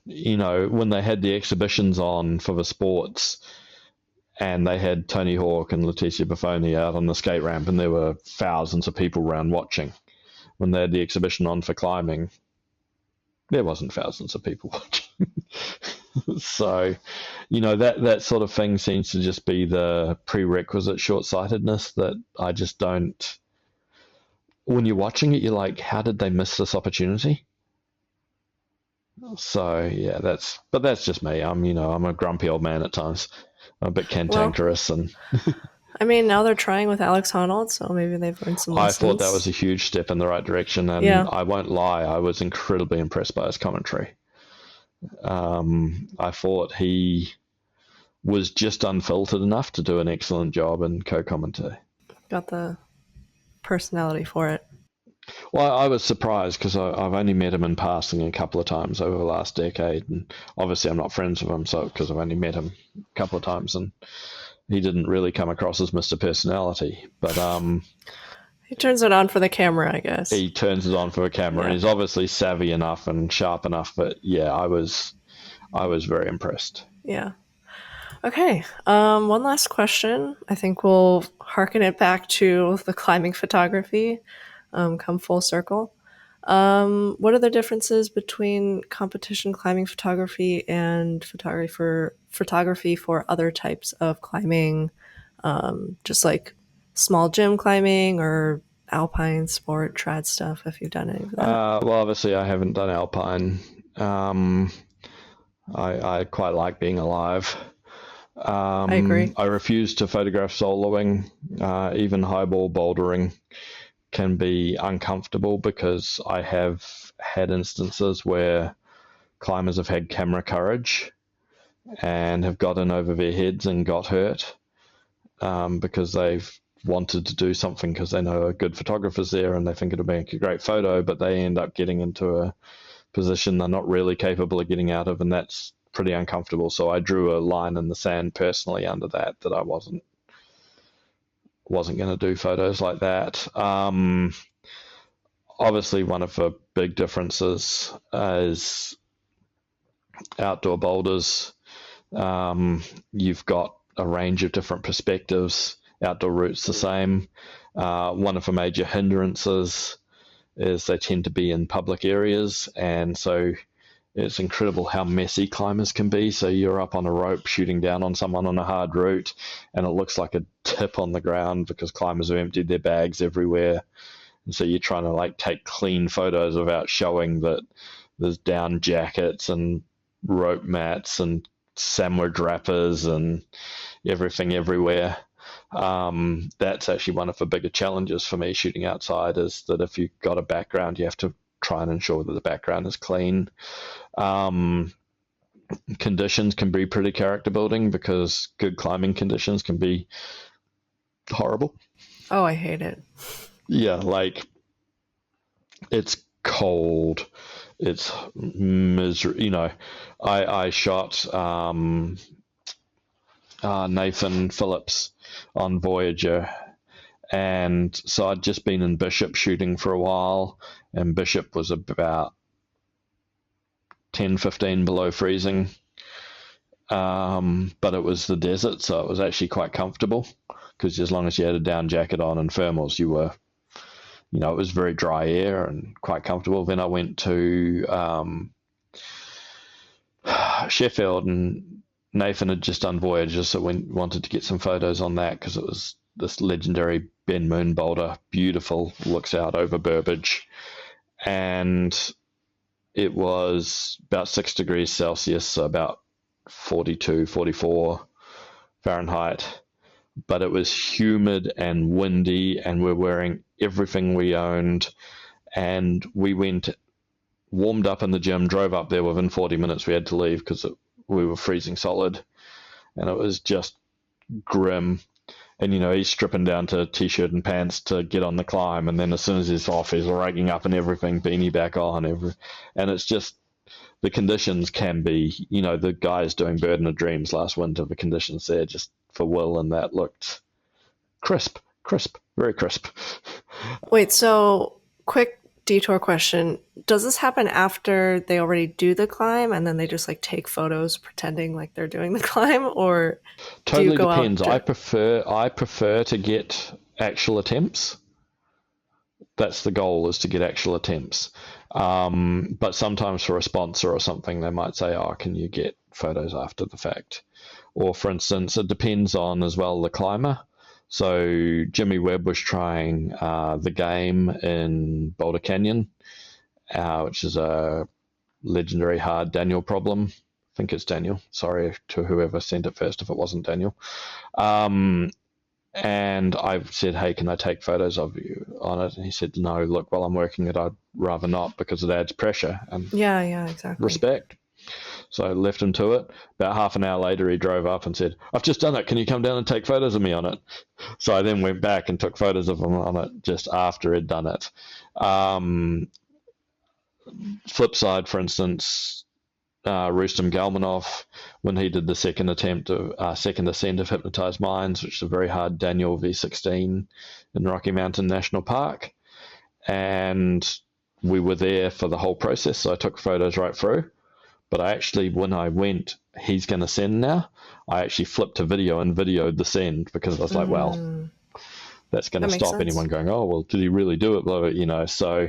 When they had the exhibitions on for the sports and they had Tony Hawk and Leticia Buffoni out on the skate ramp and there were thousands of people around watching. When they had the exhibition on for climbing, there wasn't thousands of people watching. So, that sort of thing seems to just be the prerequisite short-sightedness that I just don't. When you're watching it, you're like, how did they miss this opportunity? So, yeah, that's just me. I'm a grumpy old man at times. I'm a bit cantankerous and. Now they're trying with Alex Honnold, so maybe they've learned some lessons. I thought that was a huge step in the right direction, and yeah. I won't lie, I was incredibly impressed by his commentary. I thought he was just unfiltered enough to do an excellent job in co-commentary. Got the personality for it. Well, I was surprised because I've only met him in passing a couple of times over the last decade, and obviously I'm not friends with him, so because I've only met him a couple of times, and he didn't really come across as Mr. Personality, but he turns it on for the camera, I guess. He turns it on for the camera, and he's obviously savvy enough and sharp enough. But yeah, I was very impressed. Yeah. Okay. One last question. I think we'll harken it back to the climbing photography. Come full circle. What are the differences between competition climbing photography and photography for other types of climbing, just like small gym climbing or alpine sport, trad stuff, if you've done any of that? Well, obviously I haven't done alpine. I quite like being alive. I agree. I refuse to photograph soloing. Even highball bouldering can be uncomfortable because I have had instances where climbers have had camera courage and have got in over their heads and got hurt because they've wanted to do something because they know a good photographer's there and they think it'll make a great photo, but they end up getting into a position they're not really capable of getting out of, and that's pretty uncomfortable. So I drew a line in the sand personally under that I wasn't going to do photos like that. Obviously, one of the big differences is outdoor boulders. You've got a range of different perspectives. Outdoor routes the same. One of the major hindrances is they tend to be in public areas, and so it's incredible how messy climbers can be. So you're up on a rope shooting down on someone on a hard route, and it looks like a tip on the ground because climbers have emptied their bags everywhere. And so you're trying to like take clean photos without showing that there's down jackets and rope mats and sandwich wrappers and everything everywhere. That's actually one of the bigger challenges for me shooting outside, is that if you've got a background, you have to try and ensure that the background is clean. Conditions can be pretty character building because good climbing conditions can be horrible. Oh, I hate it. Yeah, like it's cold, it's misery. I shot Nathan Phillips on Voyager, and so I'd just been in Bishop shooting for a while, and Bishop was about 10-15 below freezing, but it was the desert, so it was actually quite comfortable because as long as you had a down jacket on and thermals, you were, it was very dry air and quite comfortable. Then I went to Sheffield, and Nathan had just done Voyager, so we wanted to get some photos on that because it was this legendary Ben Moon boulder, beautiful, looks out over Burbage, and it was about 6 degrees Celsius, so about 42, 44 Fahrenheit, but it was humid and windy, and we're wearing everything we owned, and we warmed up in the gym, drove up there. Within 40 minutes we had to leave because we were freezing solid, and it was just grim. And he's stripping down to t-shirt and pants to get on the climb, and then as soon as he's off, he's ragging up and everything, beanie back on, and it's just, the conditions can be, the guys doing Burden of Dreams last winter, the conditions there just for Will and that looked crisp, very crisp. Wait, so quick detour question. Does this happen after they already do the climb and then they just like take photos pretending like they're doing the climb, or totally do you go depends. out I prefer to get actual attempts. That's the goal, is to get actual attempts. But sometimes for a sponsor or something, they might say, "Oh, can you get photos after the fact?" Or, for instance, it depends on as well the climber. So Jimmy Webb was trying the game in Boulder Canyon, which is a legendary hard Daniel problem. I think it's Daniel. Sorry to whoever sent it first if it wasn't Daniel. And I said, "Hey, can I take photos of you on it?" And he said, "No, look, while I'm working it, I'd rather not because it adds pressure." And yeah, exactly. Respect. So I left him to it. About half an hour later, he drove up and said, "I've just done it. Can you come down and take photos of me on it?" So I then went back and took photos of him on it just after he'd done it. Flip side, for instance, Rustam Galmanov, when he did the second ascent of Hypnotized Minds, which is a very hard Daniel V16 in Rocky Mountain National Park. And we were there for the whole process, so I took photos right through. But I actually, when I went, he's going to send now, I actually flipped to video and videoed the send because I was like, well, that's going to stop anyone going, "Oh, well, did he really do it?" So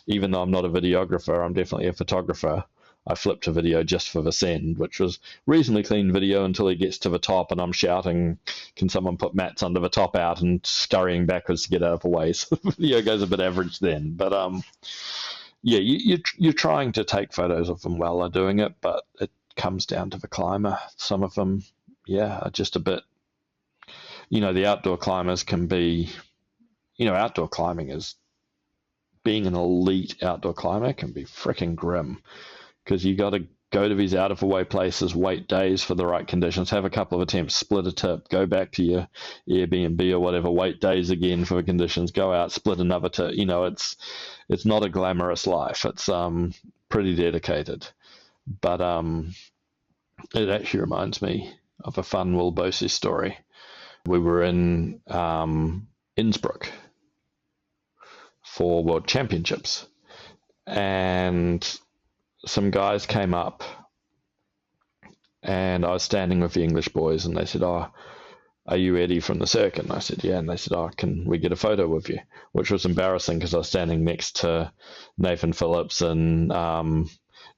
even though I'm not a videographer, I'm definitely a photographer. I flipped to video just for the send, which was reasonably clean video until he gets to the top and I'm shouting, "Can someone put mats under the top out?" and scurrying backwards to get out of the way. So the video goes a bit average then. But yeah, you're trying to take photos of them while they're doing it, but it comes down to the climber. Some of them, are just a bit, the outdoor climbers can be, outdoor climbing is, being an elite outdoor climber can be freaking grim because you got to go to these out of the way places, wait days for the right conditions, have a couple of attempts, split a tip, go back to your Airbnb or whatever, wait days again for the conditions, go out, split another tip. It's not a glamorous life. It's pretty dedicated. But it actually reminds me of a fun Will Bosi story. We were in Innsbruck for World Championships, and some guys came up, and I was standing with the English boys, and they said, "Oh, are you Eddie from the circuit?" And I said, "Yeah." And they said, "Oh, can we get a photo with you?" Which was embarrassing because I was standing next to Nathan Phillips and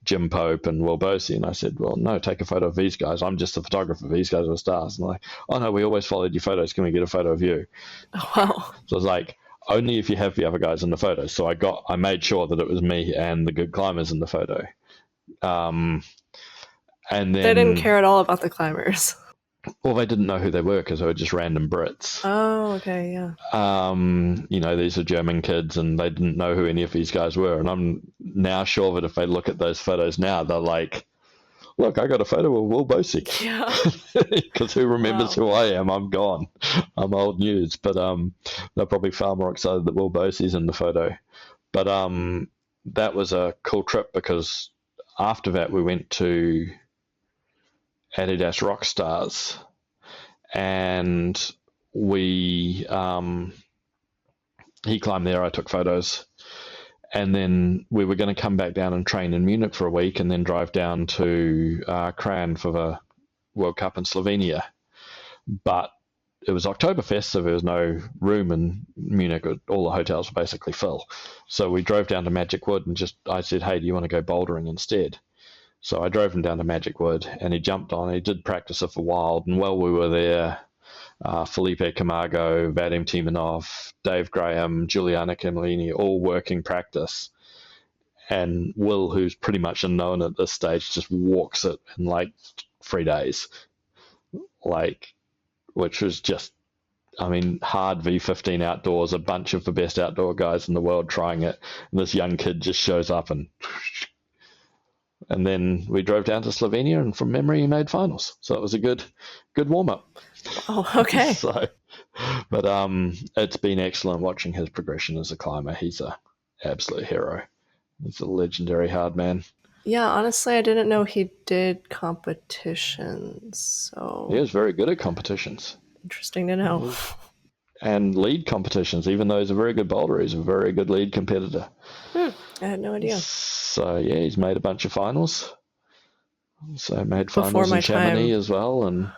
Jim Pope and Will Bosi, and I said, "Well, no, take a photo of these guys. I'm just a photographer. These guys are stars." And they're like, "Oh no, we always followed your photos. Can we get a photo of you?" Oh, wow. So I was like, "Only if you have the other guys in the photo." So I made sure that it was me and the good climbers in the photo. And then They didn't care at all about the climbers. Well, they didn't know who they were because they were just random Brits. Oh, okay, yeah. These are German kids, and they didn't know who any of these guys were. And I'm now sure that if they look at those photos now, they're like, "Look, I got a photo of Will Bosi." Yeah. Because who remembers who I am? I'm gone. I'm old news. But they're probably far more excited that Will Bosi's in the photo. But that was a cool trip because after that we went to Adidas Rockstars, and he climbed there. I took photos, and then we were going to come back down and train in Munich for a week, and then drive down to Krampl for the World Cup in Slovenia. But it was Oktoberfest, so there was no room in Munich. All the hotels were basically full. So we drove down to Magic Wood, and I said, "Hey, do you want to go bouldering instead?" So I drove him down to Magic Wood, and he jumped on. He did practice it for Wild, and while we were there, Felipe Camargo, Vadim Timonov, Dave Graham, Giuliano Camillini, all working practice. And Will, who's pretty much unknown at this stage, just walks it in like 3 days. Which was just, hard V15 outdoors, a bunch of the best outdoor guys in the world trying it. And this young kid just shows up and then we drove down to Slovenia, and from memory, he made finals. So it was a good warm-up. Oh, okay. But it's been excellent watching his progression as a climber. He's an absolute hero. He's a legendary hard man. Yeah, honestly, I didn't know he did competitions. So He was very good at competitions. Interesting to know. And lead competitions, even though he's a very good boulder, he's a very good lead competitor. I had no idea. So, yeah, he's made a bunch of finals. So made finals in Chamonix as well. And,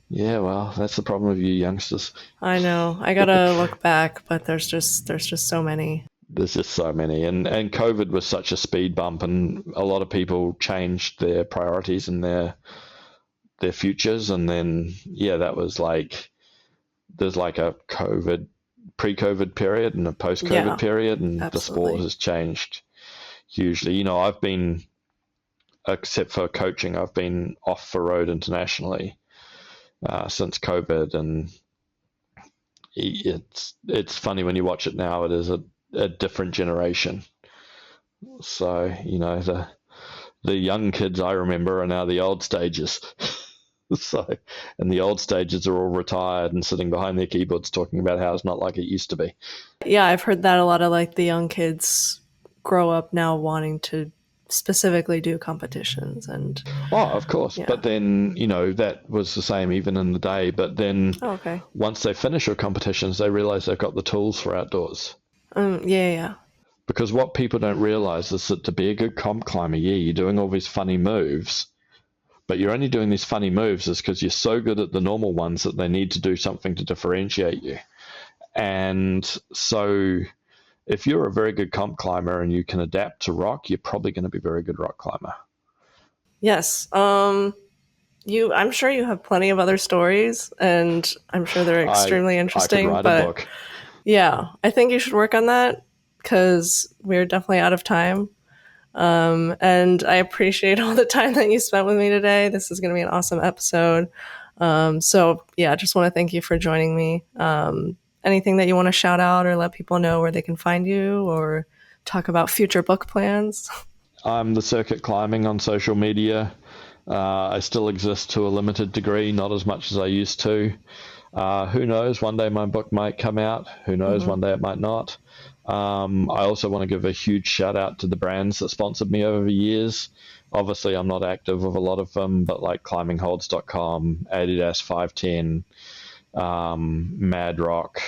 yeah, well, that's the problem with you youngsters. I know. I got to look back, but there's just so many. There's just so many. And COVID was such a speed bump, and a lot of people changed their priorities and their futures. And then, yeah, that was like, there's like a pre-COVID period and a post-COVID period, and absolutely. The sport has changed hugely. I've been, except for coaching, I've been off the road internationally since COVID, and it's funny when you watch it now. It is a different generation. So the young kids I remember are now the old stages. And the old stages are all retired and sitting behind their keyboards talking about how it's not like it used to be. Yeah, I've heard that a lot of like the young kids grow up now wanting to specifically do competitions. And of course. Yeah. But then, that was the same even in the day. But then once they finish their competitions, they realize they've got the tools for outdoors. Yeah. Because what people don't realize is that to be a good comp climber, you're doing all these funny moves. But you're only doing these funny moves is because you're so good at the normal ones that they need to do something to differentiate you. And so if you're a very good comp climber and you can adapt to rock, you're probably going to be a very good rock climber. Yes. I'm sure you have plenty of other stories, and I'm sure they're extremely interesting. I could write a book. Yeah, I think you should work on that because we're definitely out of time. And I appreciate all the time that you spent with me today. This is going to be an awesome episode. So yeah, I just want to thank you for joining me. Anything that you want to shout out or let people know where they can find you or talk about future book plans? I'm the circuit climbing on social media. I still exist to a limited degree, not as much as I used to. Who knows? One day my book might come out. Who knows? One day it might not. I also want to give a huge shout out to the brands that sponsored me over the years. Obviously, I'm not active with a lot of them, but like climbingholds.com, Adidas 510, Mad Rock,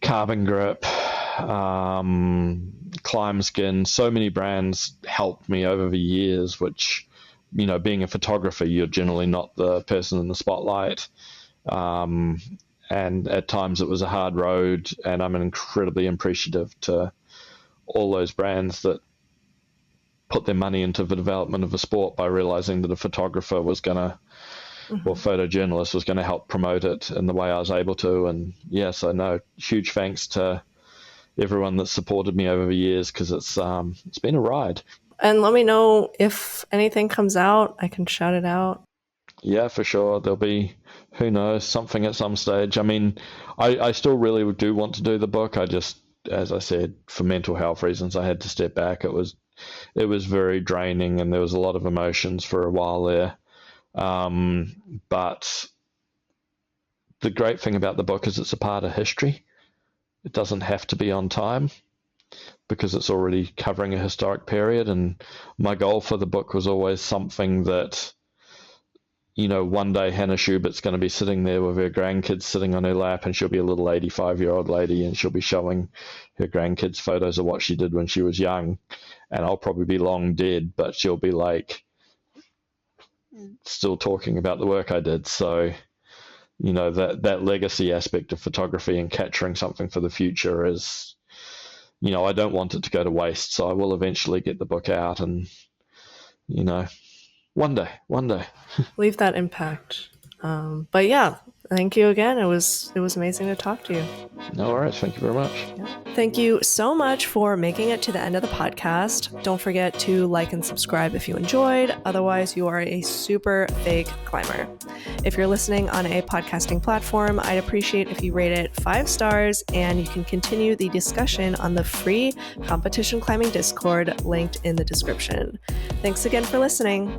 Carbon Grip, Climb Skin. So many brands helped me over the years, which, being a photographer, you're generally not the person in the spotlight. And at times it was a hard road, and I'm incredibly appreciative to all those brands that put their money into the development of the sport by realizing that a photographer was going to, or photojournalist was going to help promote it in the way I was able to. And yes, I know, huge thanks to everyone that supported me over the years, because it's been a ride. And let me know if anything comes out. I can shout it out. Yeah, for sure. There'll be, who knows, something at some stage. I mean, I still really do want to do the book. I just, as I said, for mental health reasons, I had to step back. It was very draining, and there was a lot of emotions for a while there. But the great thing about the book is it's a part of history. It doesn't have to be on time, because it's already covering a historic period. And my goal for the book was always something that, one day Hannah Schubert's going to be sitting there with her grandkids sitting on her lap, and she'll be a little 85-year-old lady, and she'll be showing her grandkids photos of what she did when she was young. And I'll probably be long dead, but she'll be like still talking about the work I did. So, that legacy aspect of photography and capturing something for the future is, I don't want it to go to waste. So I will eventually get the book out, and, one day. Leave that impact. But yeah, thank you again. It was amazing to talk to you. No worries. Thank you very much. Yeah. Thank you so much for making it to the end of the podcast. Don't forget to like and subscribe if you enjoyed. Otherwise, you are a super fake climber. If you're listening on a podcasting platform, I'd appreciate if you rate it 5 stars, and you can continue the discussion on the free competition climbing Discord linked in the description. Thanks again for listening.